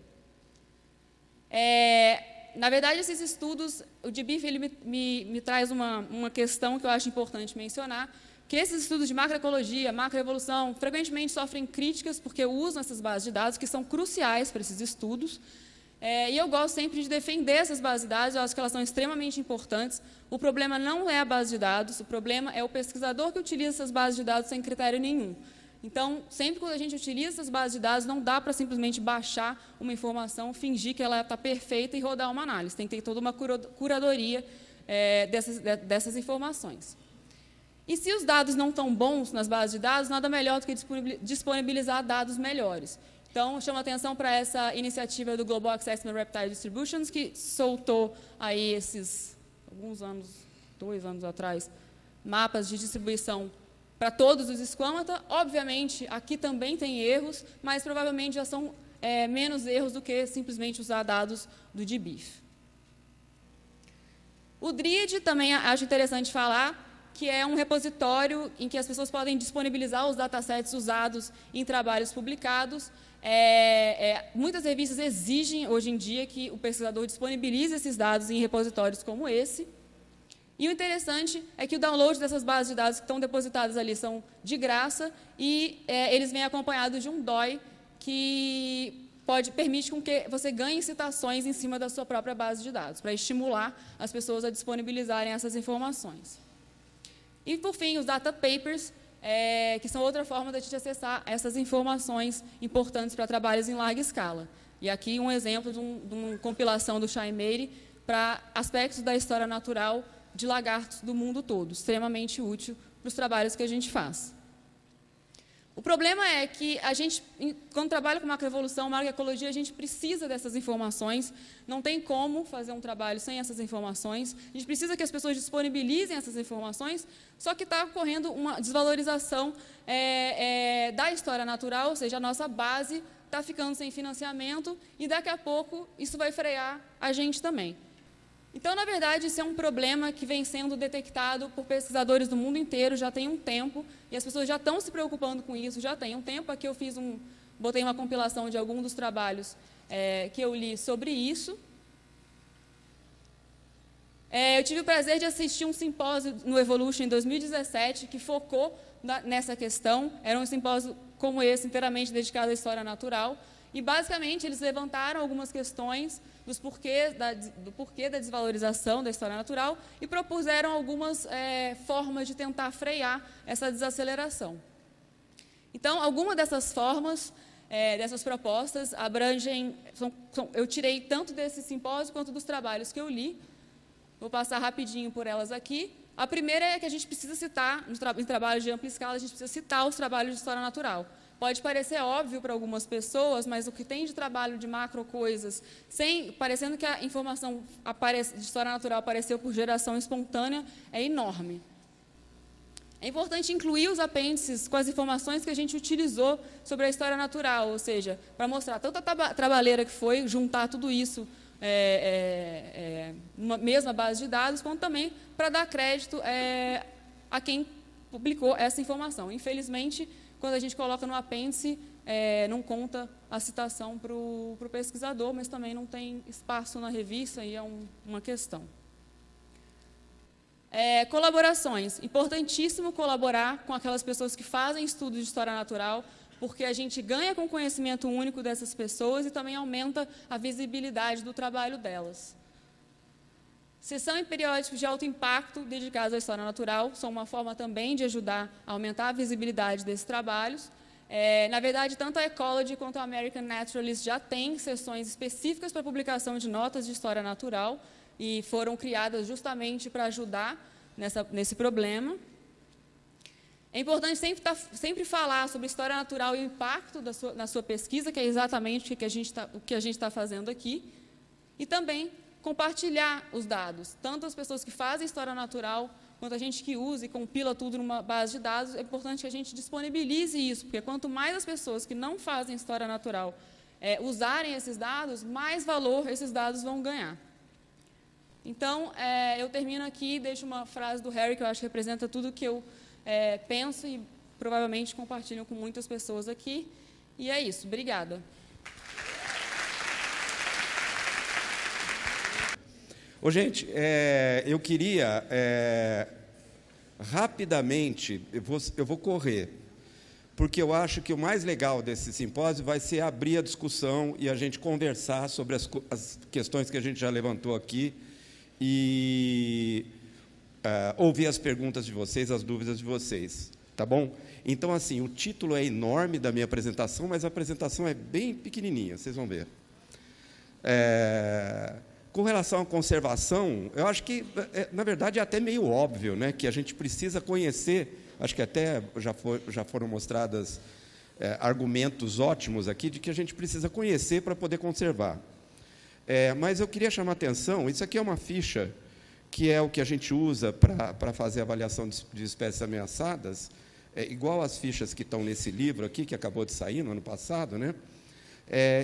Na verdade, esses estudos, o GBIF ele me traz uma questão que eu acho importante mencionar, que esses estudos de macroecologia, macroevolução, frequentemente sofrem críticas porque usam essas bases de dados que são cruciais para esses estudos. E eu gosto sempre de defender essas bases de dados, eu acho que elas são extremamente importantes. O problema não é a base de dados, o problema é o pesquisador que utiliza essas bases de dados sem critério nenhum. Então, sempre quando a gente utiliza essas bases de dados, não dá para simplesmente baixar uma informação, fingir que ela está perfeita e rodar uma análise. Tem que ter toda uma curadoria dessas informações. E se os dados não estão bons nas bases de dados, nada melhor do que disponibilizar dados melhores. Então, chamo a atenção para essa iniciativa do Global Assessment Reptile Distributions, que soltou aí esses, alguns anos, 2 anos atrás, mapas de distribuição para todos os esquamata. Obviamente, aqui também tem erros, mas provavelmente já são menos erros do que simplesmente usar dados do GBIF. O DRID também acho interessante falar, que é um repositório em que as pessoas podem disponibilizar os datasets usados em trabalhos publicados. Muitas revistas exigem, hoje em dia, que o pesquisador disponibilize esses dados em repositórios como esse. E o interessante é que o download dessas bases de dados que estão depositadas ali são de graça e eles vêm acompanhados de um DOI que permite com que você ganhe citações em cima da sua própria base de dados, para estimular as pessoas a disponibilizarem essas informações. E, por fim, os data papers, que são outra forma da gente acessar essas informações importantes para trabalhos em larga escala. E aqui um exemplo de uma compilação do Shai Meiri para aspectos da história natural de lagartos do mundo todo, extremamente útil para os trabalhos que a gente faz. O problema é que a gente, quando trabalha com macroevolução, macroecologia, a gente precisa dessas informações, não tem como fazer um trabalho sem essas informações, a gente precisa que as pessoas disponibilizem essas informações, só que está ocorrendo uma desvalorização da história natural, ou seja, a nossa base está ficando sem financiamento e daqui a pouco isso vai frear a gente também. Então, na verdade, isso é um problema que vem sendo detectado por pesquisadores do mundo inteiro já tem um tempo, e as pessoas já estão se preocupando com isso já tem um tempo. Aqui eu botei uma compilação de alguns dos trabalhos que eu li sobre isso. Eu tive o prazer de assistir um simpósio no Evolution em 2017, que focou nessa questão. Era um simpósio como esse, inteiramente dedicado à história natural, e, basicamente, eles levantaram algumas questões do porquê da desvalorização da história natural e propuseram algumas formas de tentar frear essa desaceleração. Então, algumas dessas formas, dessas propostas, abrangem... eu tirei tanto desse simpósio quanto dos trabalhos que eu li. Vou passar rapidinho por elas aqui. A primeira é que a gente precisa citar, em trabalhos de ampla escala, a gente precisa citar os trabalhos de história natural. Pode parecer óbvio para algumas pessoas, mas o que tem de trabalho de macro coisas, parecendo que a informação de história natural apareceu por geração espontânea, é enorme. É importante incluir os apêndices com as informações que a gente utilizou sobre a história natural, ou seja, para mostrar tanto a trabalheira que foi, juntar tudo isso numa mesma base de dados, quanto também para dar crédito a quem publicou essa informação. Infelizmente, quando a gente coloca no apêndice, não conta a citação para o pesquisador, mas também não tem espaço na revista, e é uma questão. Colaborações. Importantíssimo colaborar com aquelas pessoas que fazem estudos de história natural, porque a gente ganha com o conhecimento único dessas pessoas e também aumenta a visibilidade do trabalho delas. Sessão em periódicos de alto impacto dedicados à história natural são uma forma também de ajudar a aumentar a visibilidade desses trabalhos. Na verdade, tanto a Ecology quanto a American Naturalist já têm sessões específicas para publicação de notas de história natural e foram criadas justamente para ajudar nesse problema. É importante sempre falar sobre história natural e o impacto na sua pesquisa, que é exatamente o que a gente está fazendo aqui, e também compartilhar os dados, tanto as pessoas que fazem história natural, quanto a gente que usa e compila tudo numa base de dados. É importante que a gente disponibilize isso, porque quanto mais as pessoas que não fazem história natural usarem esses dados, mais valor esses dados vão ganhar. Então, eu termino aqui e deixo uma frase do Harry, que eu acho que representa tudo que eu penso e provavelmente compartilho com muitas pessoas aqui. E é isso. Obrigada. Gente, eu queria, rapidamente, eu vou correr, porque eu acho que o mais legal desse simpósio vai ser abrir a discussão e a gente conversar sobre as questões que a gente já levantou aqui e ouvir as perguntas de vocês, as dúvidas de vocês, tá bom? Então, assim, o título é enorme da minha apresentação, mas a apresentação é bem pequenininha, vocês vão ver. Com relação à conservação, eu acho que, na verdade, é até meio óbvio, né, que a gente precisa conhecer, acho que até já foram mostrados argumentos ótimos aqui, de que a gente precisa conhecer para poder conservar. Mas eu queria chamar a atenção, isso aqui é uma ficha, que é o que a gente usa para fazer a avaliação de espécies ameaçadas, igual às fichas que estão nesse livro aqui, que acabou de sair no ano passado, né?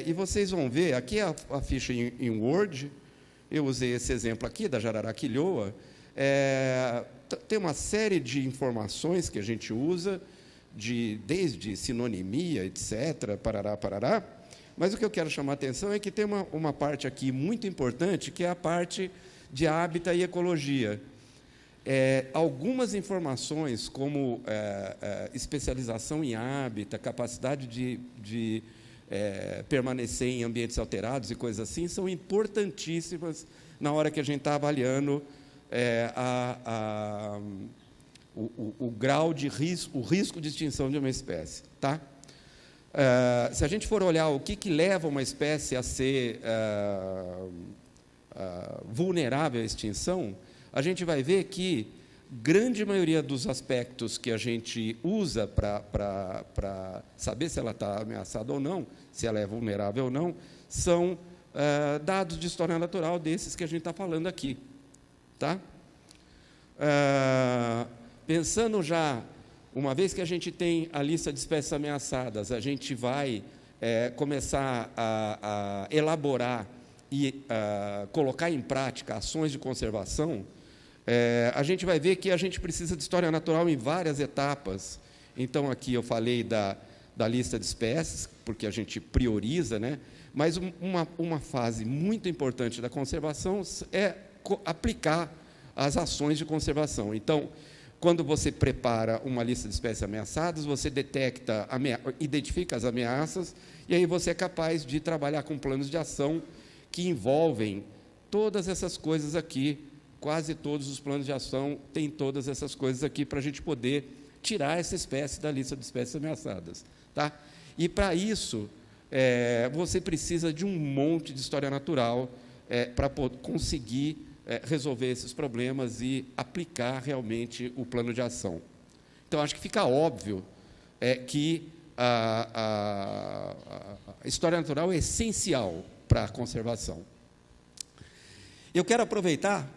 E vocês vão ver, aqui é a ficha em Word. Eu usei esse exemplo aqui, da jararaquilhoa. Tem uma série de informações que a gente usa, desde sinonimia, etc., parará. Mas o que eu quero chamar a atenção é que tem uma parte aqui muito importante, que é a parte de hábitat e ecologia. Algumas informações, como especialização em hábitat, capacidade de permanecer em ambientes alterados e coisas assim, são importantíssimas na hora que a gente está avaliando o grau de risco, o risco de extinção de uma espécie. Tá? Se a gente for olhar o que leva uma espécie a ser vulnerável à extinção, a gente vai ver que grande maioria dos aspectos que a gente usa para saber se ela está ameaçada ou não, se ela é vulnerável ou não, são dados de história natural desses que a gente está falando aqui. Tá? Pensando já, uma vez que a gente tem a lista de espécies ameaçadas, a gente vai começar a elaborar e colocar em prática ações de conservação. A gente vai ver que a gente precisa de história natural em várias etapas. Então, aqui eu falei da lista de espécies, porque a gente prioriza, né? Mas uma fase muito importante da conservação é aplicar as ações de conservação. Então, quando você prepara uma lista de espécies ameaçadas, você identifica as ameaças, e aí você é capaz de trabalhar com planos de ação que envolvem todas essas coisas aqui. Quase todos os planos de ação têm todas essas coisas aqui para a gente poder tirar essa espécie da lista de espécies ameaçadas. Tá? E, para isso, você precisa de um monte de história natural para conseguir resolver esses problemas e aplicar realmente o plano de ação. Então, acho que fica óbvio que a história natural é essencial para a conservação. Eu quero aproveitar,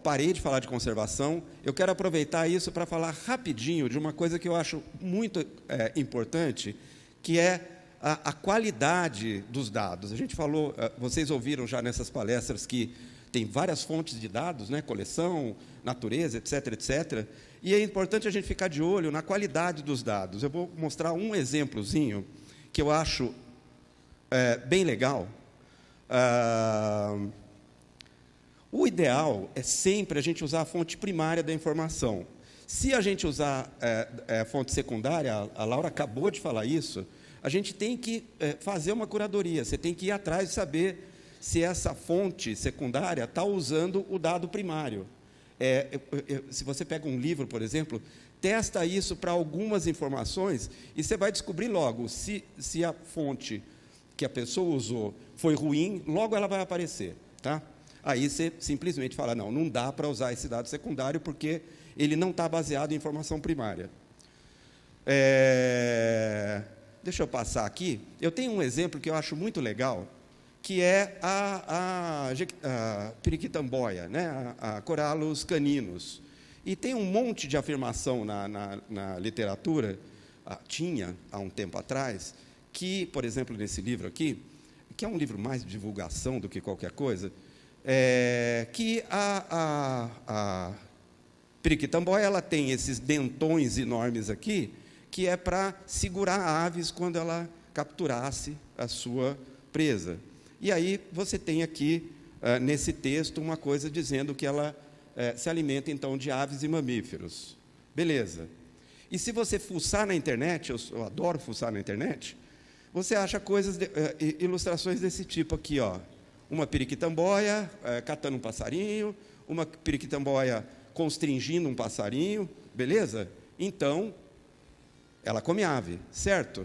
parei de falar de conservação, eu quero aproveitar isso para falar rapidinho de uma coisa que eu acho muito importante, que é a qualidade dos dados. A gente falou, vocês ouviram já nessas palestras que tem várias fontes de dados, né, coleção, natureza, etc., etc., e é importante a gente ficar de olho na qualidade dos dados. Eu vou mostrar um exemplozinho que eu acho bem legal. O ideal é sempre a gente usar a fonte primária da informação. Se a gente usar a fonte secundária, a Laura acabou de falar isso, a gente tem que fazer uma curadoria, você tem que ir atrás de saber se essa fonte secundária está usando o dado primário. Se você pega um livro, por exemplo, testa isso para algumas informações e você vai descobrir logo se a fonte que a pessoa usou foi ruim, logo ela vai aparecer. Tá? Aí você simplesmente fala, não dá para usar esse dado secundário porque ele não está baseado em informação primária. Deixa eu passar aqui. Eu tenho um exemplo que eu acho muito legal, que é a periquitamboia, né? a Corallus caninus. E tem um monte de afirmação na literatura, tinha há um tempo atrás, que, por exemplo, nesse livro aqui, que é um livro mais de divulgação do que qualquer coisa, que a periquitamboia ela tem esses dentões enormes aqui, que é para segurar aves quando ela capturasse a sua presa. E aí você tem aqui, nesse texto, uma coisa dizendo que ela se alimenta, então, de aves e mamíferos. Beleza. E se você fuçar na internet, eu adoro fuçar na internet, você acha ilustrações desse tipo aqui, ó. Uma periquitamboia catando um passarinho, uma periquitamboia constringindo um passarinho, beleza? Então, ela come ave, certo?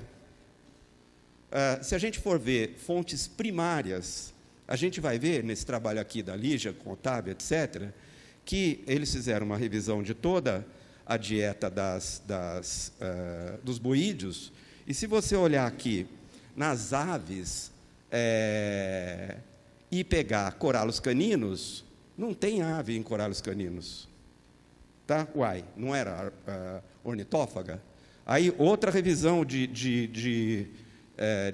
Se a gente for ver fontes primárias A gente vai ver, nesse trabalho aqui da Lígia, com Otávio, etc., que eles fizeram uma revisão de toda a dieta dos boídeos, e se você olhar aqui nas aves e pegar coralos caninos, não tem ave em coralos caninos. Tá? Uai, não era ornitófaga? Aí, outra revisão de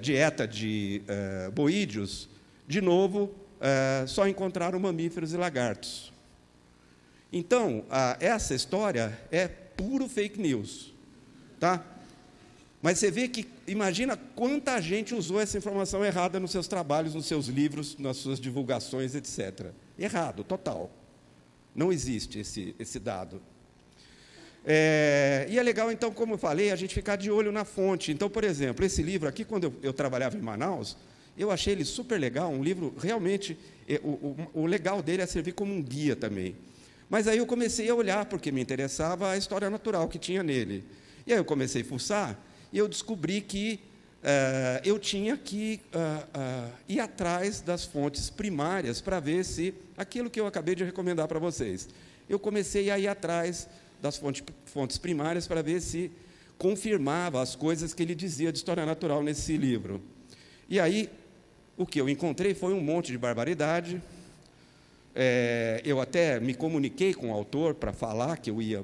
dieta de boídeos, de novo, só encontraram mamíferos e lagartos. Então, essa história é puro fake news. Tá? Mas você vê que, imagina quanta gente usou essa informação errada nos seus trabalhos, nos seus livros, nas suas divulgações, etc. Errado, total. Não existe esse dado. E é legal, então, como eu falei, a gente ficar de olho na fonte. Então, por exemplo, esse livro aqui, quando eu trabalhava em Manaus, eu achei ele super legal, um livro realmente... O legal dele é servir como um guia também. Mas aí eu comecei a olhar, porque me interessava a história natural que tinha nele. E aí eu comecei a fuçar, e eu descobri que eu tinha que ir atrás das fontes primárias para ver se aquilo que eu acabei de recomendar para vocês. Eu comecei a ir atrás das fontes primárias para ver se confirmava as coisas que ele dizia de história natural nesse livro. E aí, o que eu encontrei foi um monte de barbaridade. Eu até me comuniquei com o autor para falar que eu ia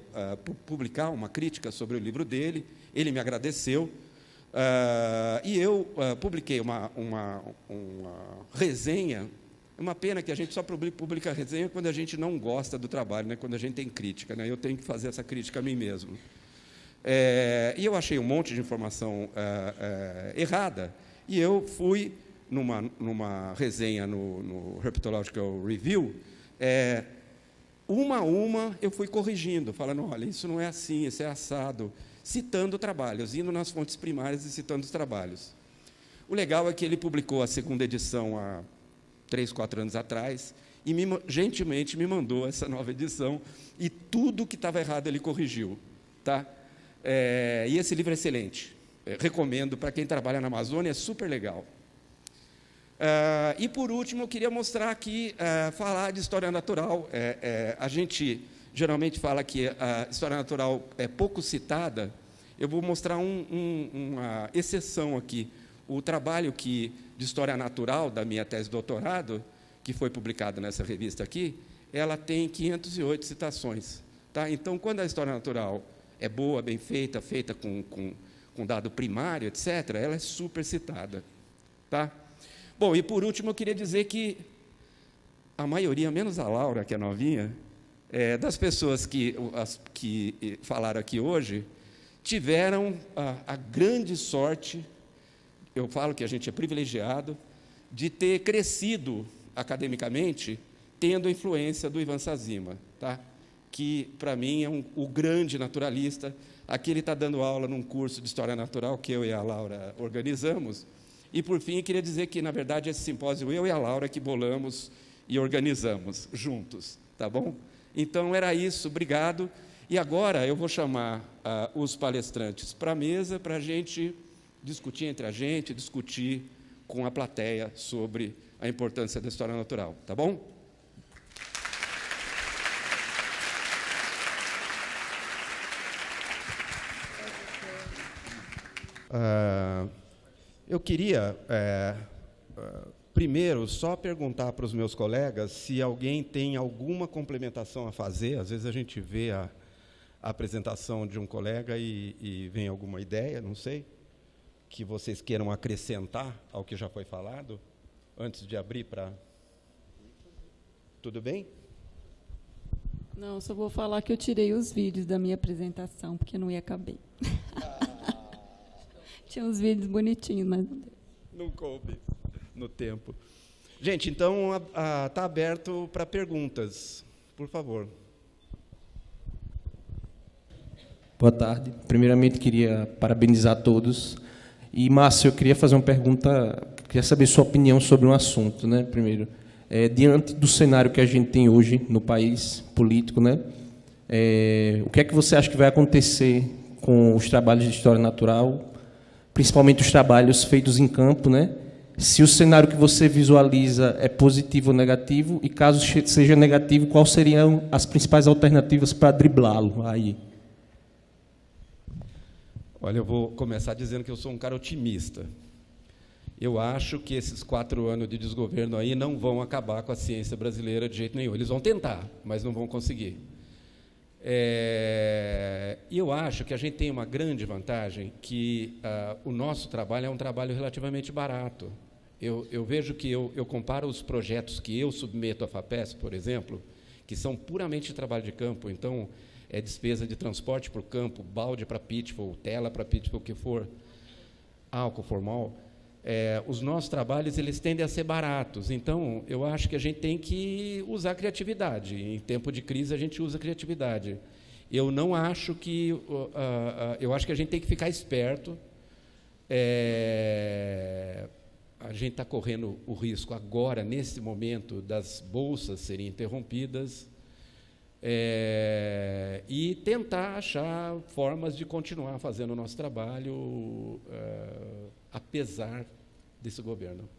publicar uma crítica sobre o livro dele. Ele me agradeceu. E eu publiquei uma resenha. É uma pena que a gente só publica resenha quando a gente não gosta do trabalho, né? Quando a gente tem crítica, né? Eu tenho que fazer essa crítica a mim mesmo. E eu achei um monte de informação errada, e eu fui numa resenha no Herpetological Review, uma a uma eu fui corrigindo, falando, olha, isso não é assim, isso é assado, citando trabalhos, indo nas fontes primárias e citando os trabalhos. O legal é que ele publicou a segunda edição há 3, 4 anos atrás, e gentilmente me mandou essa nova edição, e tudo que estava errado ele corrigiu. Tá? E esse livro é excelente. Recomendo para quem trabalha na Amazônia, é super legal. E, por último, eu queria mostrar aqui, falar de história natural. A gente geralmente fala que a história natural é pouco citada. Eu vou mostrar uma exceção aqui. O trabalho de história natural da minha tese de doutorado, que foi publicado nessa revista aqui, ela tem 508 citações. Tá? Então, quando a história natural é boa, bem feita, feita com dado primário, etc., ela é super citada. Tá? Bom, e por último, eu queria dizer que a maioria, menos a Laura, que é novinha, das pessoas que falaram aqui hoje, tiveram a grande sorte, eu falo que a gente é privilegiado, de ter crescido academicamente, tendo a influência do Ivan Sazima, tá? Que, para mim, é o grande naturalista. Aqui ele está dando aula num curso de História Natural que eu e a Laura organizamos. E, por fim, queria dizer que, na verdade, esse simpósio eu e a Laura que bolamos e organizamos juntos, tá bom? Então, era isso, obrigado. E agora eu vou chamar os palestrantes para a mesa para a gente discutir entre a gente, discutir com a plateia sobre a importância da história natural, tá bom? Eu queria, primeiro, só perguntar para os meus colegas se alguém tem alguma complementação a fazer. Às vezes a gente vê a apresentação de um colega e vem alguma ideia, não sei, que vocês queiram acrescentar ao que já foi falado, antes de abrir para... Tudo bem? Não, só vou falar que eu tirei os vídeos da minha apresentação, porque não ia caber. Tinha uns vídeos bonitinhos, mas não deu. Não coube no tempo. Gente, então, está aberto para perguntas. Por favor. Boa tarde. Primeiramente, queria parabenizar todos. E, Márcio, eu queria fazer uma pergunta, queria saber sua opinião sobre um assunto, né? Primeiro, diante do cenário que a gente tem hoje no país político, né? O que é que você acha que vai acontecer com os trabalhos de história natural, principalmente os trabalhos feitos em campo, né? se o cenário que você visualiza é positivo ou negativo, e caso seja negativo, quais seriam as principais alternativas para driblá-lo aí? Olha, eu vou começar dizendo que eu sou um cara otimista. Eu acho que esses 4 anos de desgoverno aí não vão acabar com a ciência brasileira de jeito nenhum. Eles vão tentar, mas não vão conseguir. E eu acho que a gente tem uma grande vantagem, que o nosso trabalho é um trabalho relativamente barato. Eu vejo que eu comparo os projetos que eu submeto à FAPESP, por exemplo, que são puramente trabalho de campo, então é despesa de transporte para o campo, balde para pitfall, tela para pitfall, o que for, álcool formal. Os nossos trabalhos eles tendem a ser baratos, então eu acho que a gente tem que usar criatividade. Em tempo de crise a gente usa criatividade. Eu não acho que eu acho que a gente tem que ficar esperto. A gente está correndo o risco agora, nesse momento, das bolsas serem interrompidas, e tentar achar formas de continuar fazendo o nosso trabalho, apesar desse governo.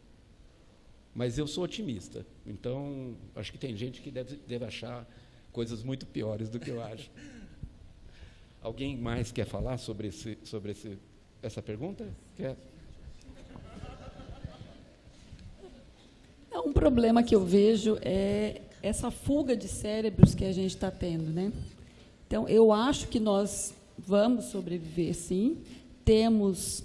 Mas eu sou otimista, então acho que tem gente que deve achar coisas muito piores do que eu acho. Alguém mais quer falar sobre essa pergunta? Quer? Um problema que eu vejo é essa fuga de cérebros que a gente está tendo, né? Então, eu acho que nós vamos sobreviver, sim. Temos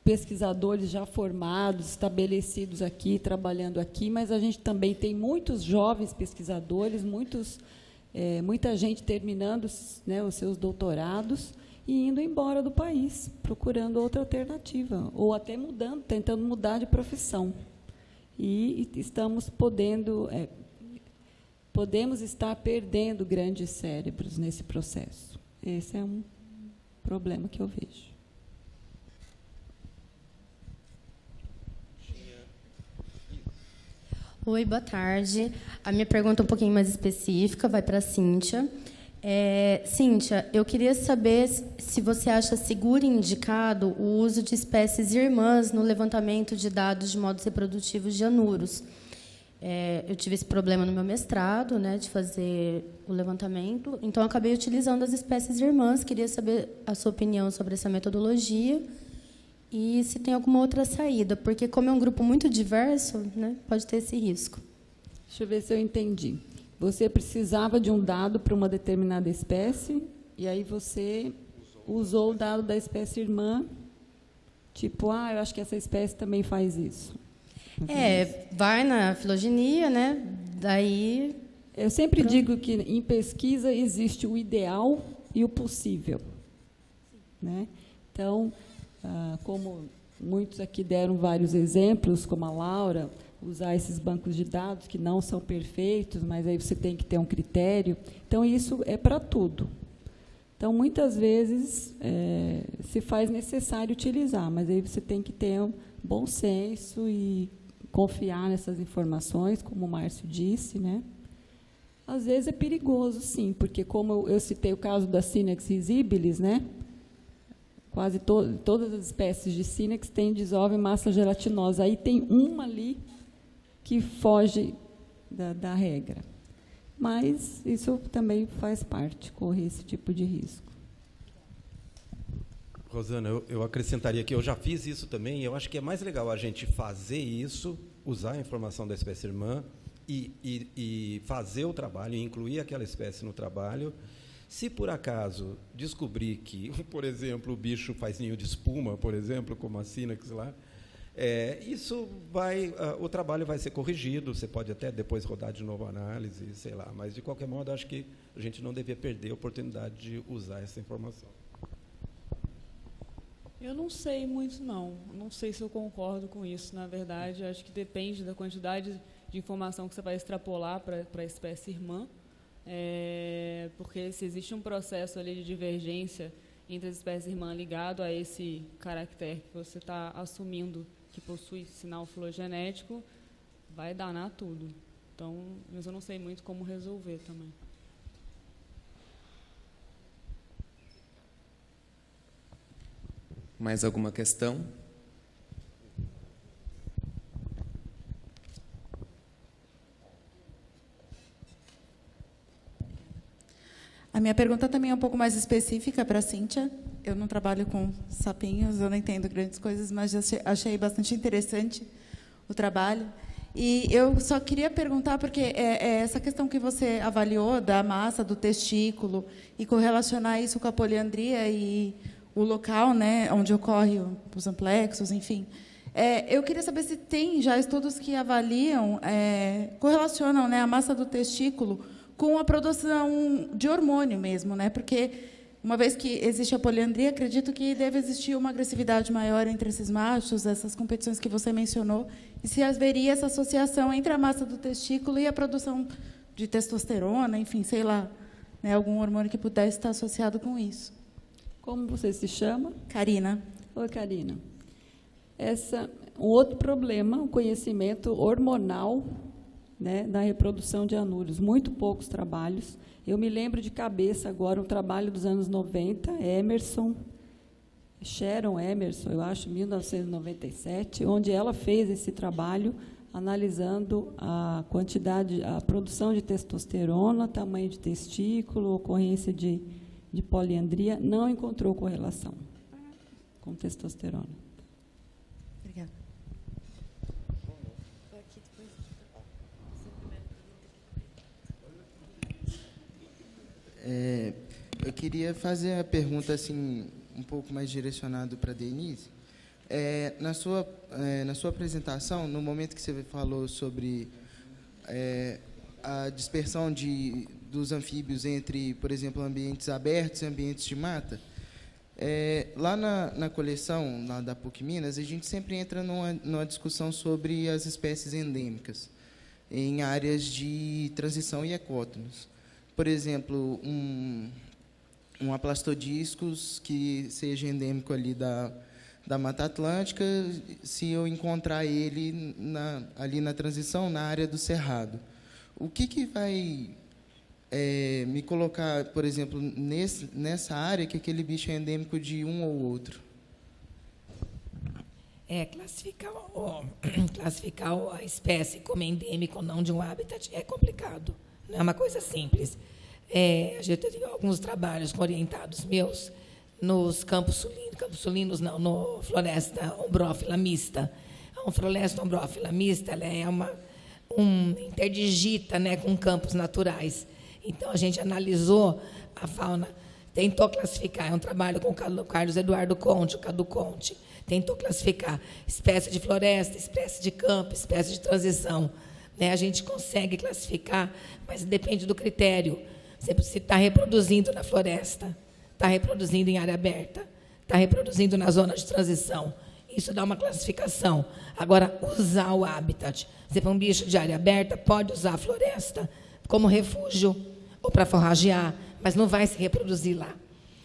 pesquisadores já formados, estabelecidos aqui, trabalhando aqui, mas a gente também tem muitos jovens pesquisadores, muita gente terminando, né, os seus doutorados e indo embora do país, procurando outra alternativa, ou até tentando mudar de profissão. E estamos podemos estar perdendo grandes cérebros nesse processo. Esse é um problema que eu vejo. Oi, boa tarde. A minha pergunta é um pouquinho mais específica, vai para a Cíntia. Cíntia, eu queria saber se você acha seguro e indicado o uso de espécies irmãs no levantamento de dados de modos reprodutivos de anuros. Eu tive esse problema no meu mestrado, né, de fazer o levantamento, então eu acabei utilizando as espécies irmãs. Queria saber a sua opinião sobre essa metodologia e se tem alguma outra saída, porque como é um grupo muito diverso, né, pode ter esse risco. Deixa eu ver se eu entendi. Você precisava de um dado para uma determinada espécie, e aí você usou o dado da espécie irmã, tipo, eu acho que essa espécie também faz isso. Vai na filogenia, né? Daí... Eu sempre digo que, em pesquisa, existe o ideal e o possível. Né? Então, como muitos aqui deram vários exemplos, como a Laura, usar esses bancos de dados que não são perfeitos, mas aí você tem que ter um critério. Então, isso é para tudo. Então, muitas vezes, se faz necessário utilizar, mas aí você tem que ter um bom senso e confiar nessas informações, como o Márcio disse, né? Às vezes é perigoso, sim, porque, como eu citei o caso da Synax risibilis, né? Quase todas as espécies de Synax têm desove em massa gelatinosa. Aí tem uma ali que foge da regra. Mas isso também faz parte, correr esse tipo de risco. Rosana, eu acrescentaria que eu já fiz isso também, e eu acho que é mais legal a gente fazer isso, usar a informação da espécie irmã e fazer o trabalho, e incluir aquela espécie no trabalho. Se, por acaso, descobrir que, por exemplo, o bicho faz ninho de espuma, por exemplo, como a Synax lá, o trabalho vai ser corrigido, você pode até depois rodar de novo a análise, sei lá, mas, de qualquer modo, acho que a gente não devia perder a oportunidade de usar essa informação. Eu não sei muito, não. Não sei se eu concordo com isso, na verdade. Acho que depende da quantidade de informação que você vai extrapolar para a espécie irmã, porque se existe um processo ali de divergência entre as espécies irmãs ligado a esse caractere que você está assumindo que possui sinal filogenético, vai danar tudo. Então, mas eu não sei muito como resolver também. Mais alguma questão? A minha pergunta também é um pouco mais específica para a Cíntia. Eu não trabalho com sapinhos, eu não entendo grandes coisas, mas achei bastante interessante o trabalho. E eu só queria perguntar, porque essa questão que você avaliou da massa do testículo e correlacionar isso com a poliandria e o local, né, onde ocorre os amplexos, enfim. Eu queria saber se tem já estudos que avaliam, correlacionam, né, a massa do testículo com a produção de hormônio mesmo, né? Porque, uma vez que existe a poliandria, acredito que deve existir uma agressividade maior entre esses machos, essas competições que você mencionou, e se haveria essa associação entre a massa do testículo e a produção de testosterona, enfim, sei lá, né, algum hormônio que pudesse estar associado com isso. Como você se chama? Karina. Oi, Karina. Um outro problema, o conhecimento hormonal, né, da reprodução de anúrios. Muito poucos trabalhos. Eu me lembro de cabeça agora um trabalho dos anos 90, Sharon Emerson, eu acho, 1997, onde ela fez esse trabalho analisando a quantidade, a produção de testosterona, tamanho de testículo, ocorrência de poliandria, não encontrou correlação com testosterona. Obrigada. Eu queria fazer a pergunta assim um pouco mais direcionado para a Denise. Na sua apresentação, no momento que você falou sobre a dispersão dos anfíbios entre, por exemplo, ambientes abertos e ambientes de mata, lá na coleção lá da PUC Minas, a gente sempre entra numa discussão sobre as espécies endêmicas em áreas de transição e ecótonos. Por exemplo, um aplastodiscus que seja endêmico ali da Mata Atlântica, se eu encontrar ele ali na transição, na área do Cerrado. O que vai me colocar, por exemplo, nessa área que aquele bicho é endêmico de um ou outro? Classificar a espécie como endêmica ou não de um habitat é complicado. Não é uma coisa simples. A gente tem alguns trabalhos orientados meus nos campos sulinos não, no floresta ombrófila mista. A floresta ombrófila mista, ela é uma interdigita, né, com campos naturais. Então, a gente analisou a fauna, tentou classificar, é um trabalho com o Carlos Eduardo Conte, o Cadu Conte, tentou classificar espécie de floresta, espécie de campo, espécie de transição. A gente consegue classificar, mas depende do critério. Se está reproduzindo na floresta, está reproduzindo em área aberta, está reproduzindo na zona de transição. Isso dá uma classificação. Agora, usar o habitat. Se for um bicho de área aberta, pode usar a floresta como refúgio ou para forragear, mas não vai se reproduzir lá.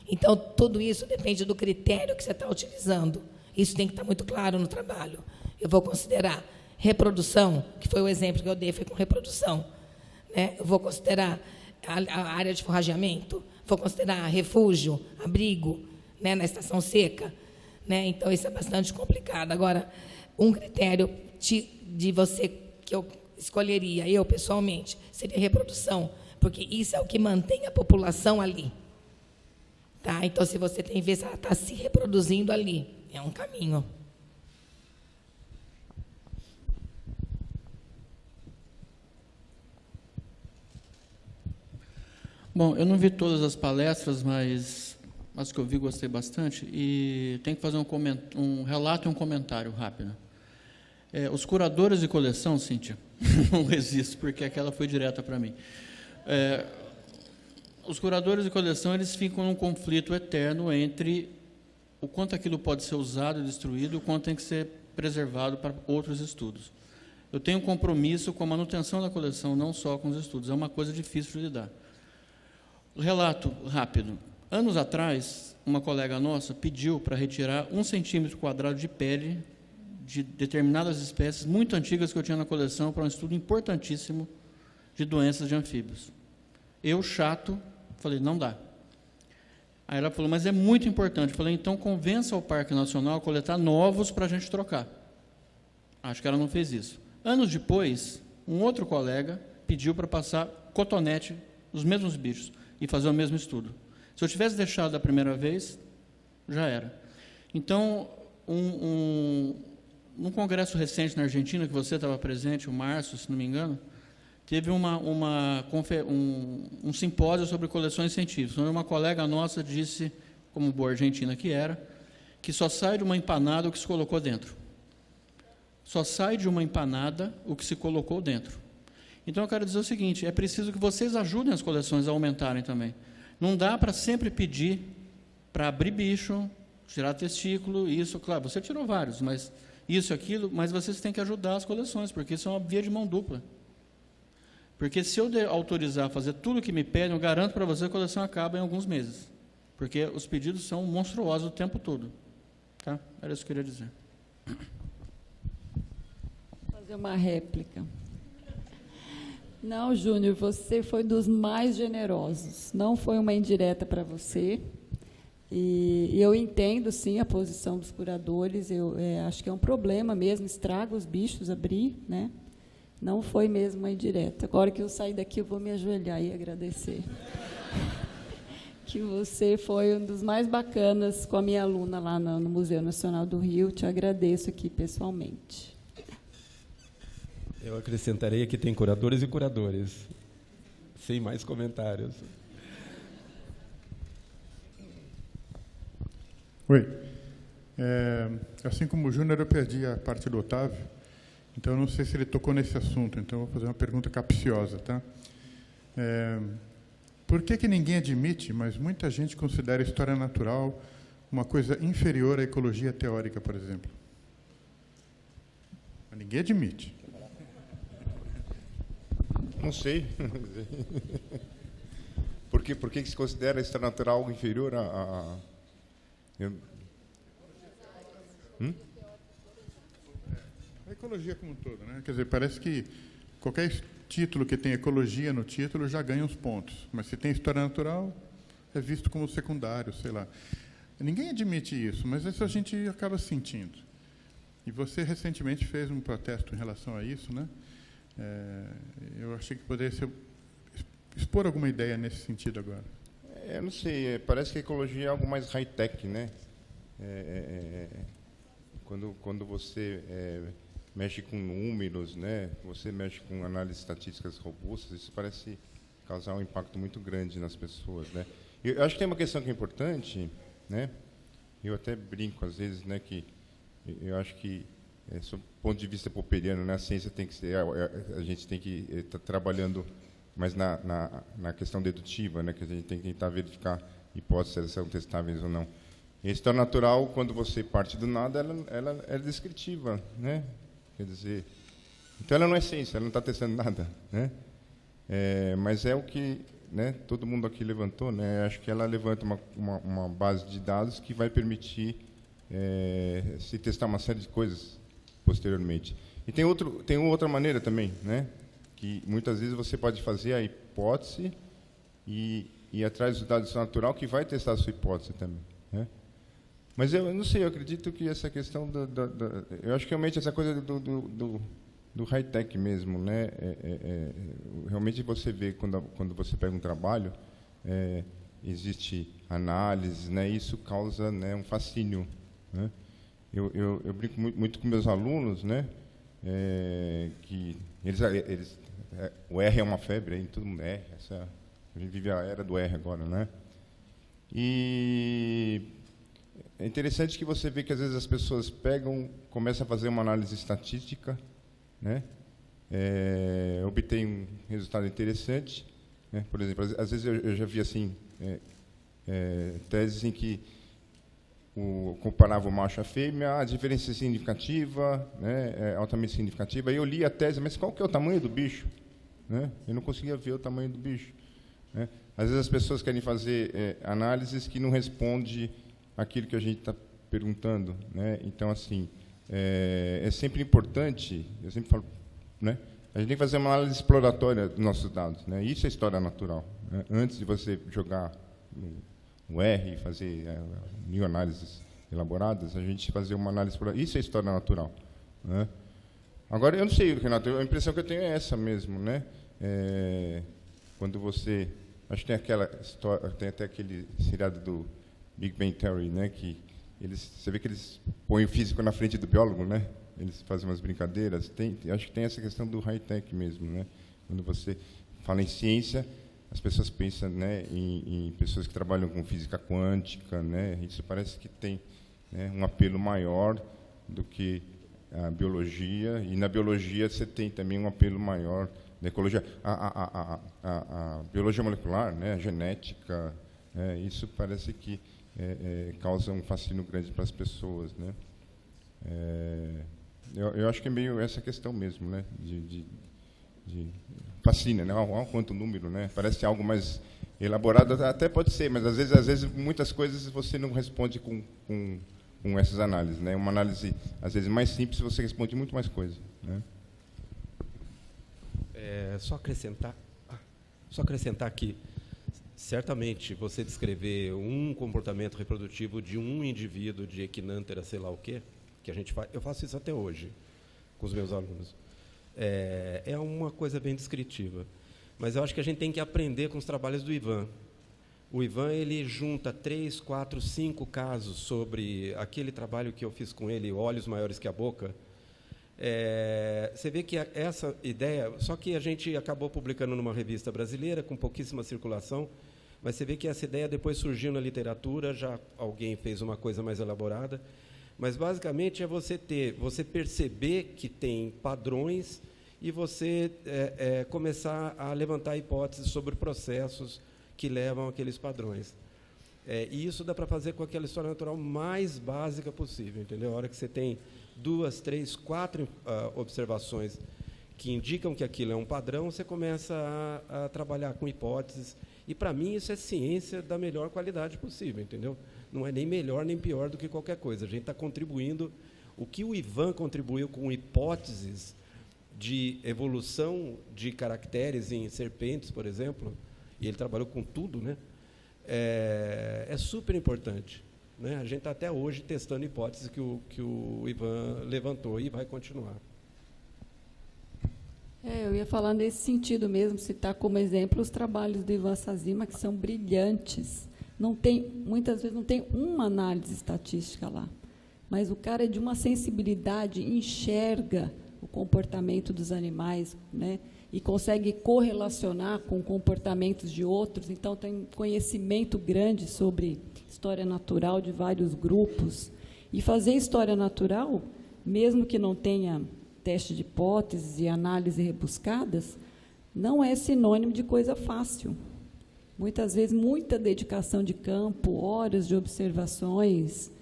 Então, tudo isso depende do critério que você está utilizando. Isso tem que estar muito claro no trabalho. Eu vou considerar reprodução, que foi o exemplo que eu dei, foi com reprodução. Eu vou considerar a área de forrageamento, vou considerar refúgio, abrigo, na estação seca. Então, isso é bastante complicado. Agora, um critério de você que eu escolheria, eu pessoalmente, seria reprodução, porque isso é o que mantém a população ali. Tá? Então, se você tem que ver se ela está se reproduzindo ali, é um caminho. Bom, eu não vi todas as palestras, mas as que eu vi gostei bastante, e tem que fazer um relato e um comentário rápido. Os curadores de coleção, Cíntia, não resisto, porque aquela foi direta para mim. Os curadores de coleção, eles ficam num conflito eterno entre o quanto aquilo pode ser usado e destruído, o quanto tem que ser preservado para outros estudos. Eu tenho um compromisso com a manutenção da coleção, não só com os estudos, é uma coisa difícil de lidar. Relato rápido. Anos atrás, uma colega nossa pediu para retirar 1 centímetro quadrado de pele de determinadas espécies muito antigas que eu tinha na coleção para um estudo importantíssimo de doenças de anfíbios. Eu, chato, falei, não dá. Aí ela falou, mas é muito importante. Eu falei, então convença o Parque Nacional a coletar novos para a gente trocar. Acho que ela não fez isso. Anos depois, um outro colega pediu para passar cotonete, os mesmos bichos. e fazer o mesmo estudo. Se eu tivesse deixado da primeira vez, já era. Então, num congresso recente na Argentina, que você estava presente, o Márcio, se não me engano, teve um simpósio sobre coleções científicas, onde uma colega nossa disse, como boa argentina que era, que só sai de uma empanada o que se colocou dentro. Só sai de uma empanada o que se colocou dentro. Então, eu quero dizer o seguinte, é preciso que vocês ajudem as coleções a aumentarem também. Não dá para sempre pedir para abrir bicho, tirar testículo, isso, claro, você tirou vários, mas isso, aquilo, mas vocês têm que ajudar as coleções, porque isso é uma via de mão dupla. Porque se eu autorizar a fazer tudo o que me pedem, eu garanto para você que a coleção acaba em alguns meses. Porque os pedidos são monstruosos o tempo todo. Tá? Era isso que eu queria dizer. Vou fazer uma réplica. Não, Júnior, você foi dos mais generosos. Não foi uma indireta para você. E eu entendo, sim, a posição dos curadores. Eu acho que é um problema mesmo, estraga os bichos abrir, né? Não foi mesmo uma indireta. Agora que eu sair daqui, eu vou me ajoelhar e agradecer. Que você foi um dos mais bacanas com a minha aluna lá no Museu Nacional do Rio. Te agradeço aqui pessoalmente. Eu acrescentaria que tem curadores e curadores. Sem mais comentários. Oi. Assim como o Júnior, eu perdi a parte do Otávio, então eu não sei se ele tocou nesse assunto, então eu vou fazer uma pergunta capciosa, tá? Por que ninguém admite, mas muita gente considera a história natural uma coisa inferior à ecologia teórica, por exemplo? Mas ninguém admite. Não sei. Por que se considera a história natural algo inferior a... A ecologia como um todo, né? Quer dizer, parece que qualquer título que tem ecologia no título já ganha uns pontos, mas se tem história natural, é visto como secundário, sei lá. Ninguém admite isso, mas isso a gente acaba sentindo. E você recentemente fez um protesto em relação a isso, né? Eu achei que poderia expor alguma ideia nesse sentido agora. Eu não sei, parece que a ecologia é algo mais high-tech, né? Quando você mexe com números, né? Você mexe com análises estatísticas robustas, isso parece causar um impacto muito grande nas pessoas, né? Eu acho que tem uma questão que é importante, né? Eu até brinco às vezes, né, que eu acho que, sob o ponto de vista popperiano, né, a ciência tem que ser, a gente tem que estar trabalhando mais na questão dedutiva, né, que a gente tem que tentar verificar hipóteses se elas são testáveis ou não. E a história natural, quando você parte do nada, ela é descritiva, né? Quer dizer, então ela não é ciência, ela não está testando nada, né? Mas é o que, né, todo mundo aqui levantou, né? Acho que ela levanta uma base de dados que vai permitir se testar uma série de coisas posteriormente. E tem outra maneira também, né? Que muitas vezes você pode fazer a hipótese e ir atrás do dado natural que vai testar a sua hipótese também, né? Mas eu não sei, eu acredito que essa questão eu acho que realmente essa coisa do high-tech mesmo, né? Realmente você vê, quando você pega um trabalho, existe análise, né? Isso causa, né, um fascínio, né? Eu brinco muito com meus alunos, né? Que o R é uma febre, aí todo mundo R. A gente vive a era do R agora, né? E é interessante que você vê que às vezes as pessoas começam a fazer uma análise estatística, né? Obtém um resultado interessante, né? Por exemplo, às vezes eu já vi assim teses em que comparava o macho à fêmea, a diferença é significativa, né? Altamente significativa. Aí eu li a tese, mas qual que é o tamanho do bicho, né? Eu não conseguia ver o tamanho do bicho, né? Às vezes as pessoas querem fazer análises que não respondem aquilo que a gente está perguntando, né? Então, assim, é sempre importante, eu sempre falo, né? A gente tem que fazer uma análise exploratória dos nossos dados, né? Isso é história natural, né? Antes de você jogar no R e fazer mil análises elaboradas, a gente fazer uma análise exploratória, isso é história natural, né? Agora, eu não sei, Renato, a impressão que eu tenho é essa mesmo, né? Quando você Acho que tem aquela história, tem até aquele seriado do Big Bang Theory, né, que você vê que eles põem o físico na frente do biólogo, né? Eles fazem umas brincadeiras. Acho que tem essa questão do high-tech mesmo, né? Quando você fala em ciência, as pessoas pensam, né, em pessoas que trabalham com física quântica, né? Isso parece que tem, né, um apelo maior do que a biologia. E na biologia você tem também um apelo maior da ecologia. A biologia molecular, né, a genética, isso parece que causa um fascínio grande para as pessoas, né? Eu acho que é meio essa questão mesmo, né? De fascina, né? Olha quanto número, né? Parece algo mais elaborado, até pode ser, mas às vezes muitas coisas você não responde com essas análises, né? Uma análise às vezes mais simples você responde muito mais coisa, né? Só acrescentar que certamente você descrever um comportamento reprodutivo de um indivíduo de equinântera, sei lá o quê, que a gente faz, eu faço isso até hoje com os meus alunos. É uma coisa bem descritiva. Mas eu acho que a gente tem que aprender com os trabalhos do Ivan. O Ivan, ele junta 3, 4, 5 casos sobre aquele trabalho que eu fiz com ele, Olhos Maiores que a Boca. Você vê que essa ideia, só que a gente acabou publicando numa revista brasileira, com pouquíssima circulação, mas você vê que essa ideia depois surgiu na literatura, já alguém fez uma coisa mais elaborada, mas basicamente é você perceber que tem padrões e você começar a levantar hipóteses sobre processos que levam àqueles padrões. E isso dá para fazer com aquela história natural mais básica possível, entendeu? A hora que você tem 2, 3, 4 observações que indicam que aquilo é um padrão, você começa a trabalhar com hipóteses. E, para mim, isso é ciência da melhor qualidade possível, entendeu? Não é nem melhor nem pior do que qualquer coisa. A gente está contribuindo. O que o Ivan contribuiu com hipóteses de evolução de caracteres em serpentes, por exemplo, e ele trabalhou com tudo, né? É super importante. Né? A gente está até hoje testando hipóteses que o Ivan levantou e vai continuar. Eu ia falar nesse sentido mesmo, citar como exemplo os trabalhos do Ivan Sazima, que são brilhantes. Muitas vezes não tem uma análise estatística lá, mas o cara é de uma sensibilidade, enxerga o comportamento dos animais, né? E consegue correlacionar com comportamentos de outros, então tem conhecimento grande sobre história natural de vários grupos. E fazer história natural, mesmo que não tenha teste de hipóteses e análise rebuscadas, não é sinônimo de coisa fácil. Muitas vezes, muita dedicação de campo, horas de observações,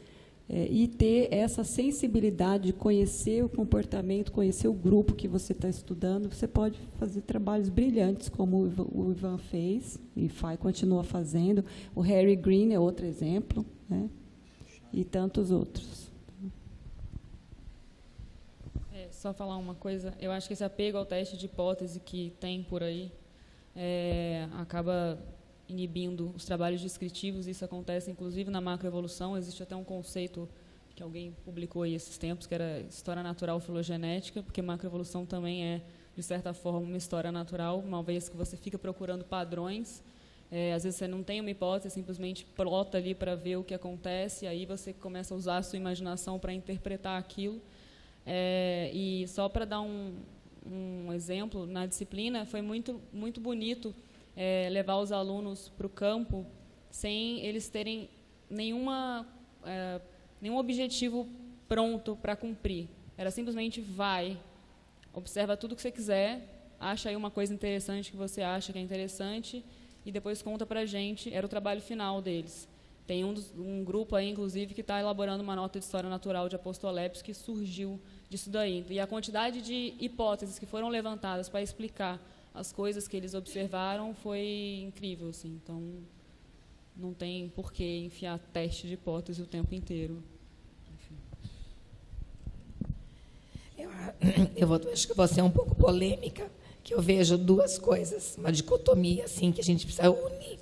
e ter essa sensibilidade de conhecer o comportamento, conhecer o grupo que você está estudando, você pode fazer trabalhos brilhantes, como o Ivan fez e continua fazendo. O Harry Green é outro exemplo, né? E tantos outros. Só falar uma coisa, eu acho que esse apego ao teste de hipótese que tem por aí acaba inibindo os trabalhos descritivos. Isso acontece, inclusive, na macroevolução. Existe até um conceito que alguém publicou aí esses tempos, que era história natural filogenética, porque macroevolução também é, de certa forma, uma história natural, uma vez que você fica procurando padrões. Às vezes você não tem uma hipótese, simplesmente plota ali para ver o que acontece, e aí você começa a usar a sua imaginação para interpretar aquilo. E só para dar um exemplo, na disciplina, foi muito, muito bonito levar os alunos para o campo sem eles terem nenhum objetivo pronto para cumprir. Era simplesmente vai, observa tudo que você quiser, acha aí uma coisa interessante que você acha que é interessante e depois conta para a gente. Era o trabalho final deles. Tem um grupo aí, inclusive, que está elaborando uma nota de história natural de Apostolepos que surgiu disso daí. E a quantidade de hipóteses que foram levantadas para explicar as coisas que eles observaram foi incrível, assim. Então, não tem por que enfiar teste de hipótese o tempo inteiro. Acho que vou ser um pouco polêmica, que eu vejo duas coisas, uma dicotomia assim, que a gente precisa unir.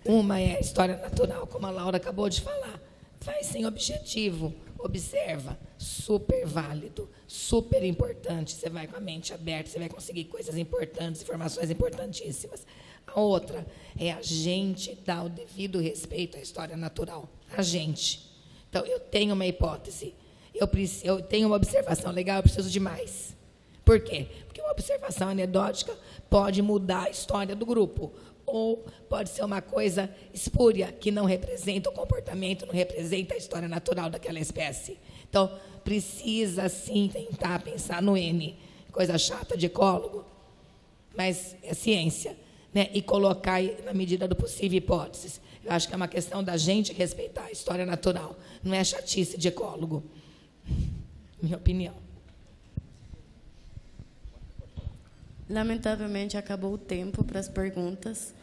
Uma é a história natural, como a Laura acabou de falar. Faz sem objetivo, observa, super válido, super importante. Você vai com a mente aberta, você vai conseguir coisas importantes, informações importantíssimas. A outra é a gente dar o devido respeito à história natural. A gente. Então, eu tenho uma hipótese. Eu tenho uma observação legal, eu preciso de mais. Por quê? Porque uma observação anedótica pode mudar a história do grupo. Ou pode ser uma coisa espúria, que não representa o comportamento, não representa a história natural daquela espécie. Então, precisa, sim, tentar pensar no N. Coisa chata de ecólogo, mas é ciência. Né? E colocar, na medida do possível, hipóteses. Eu acho que é uma questão da gente respeitar a história natural. Não é chatice de ecólogo. Minha opinião. Lamentavelmente, acabou o tempo para as perguntas.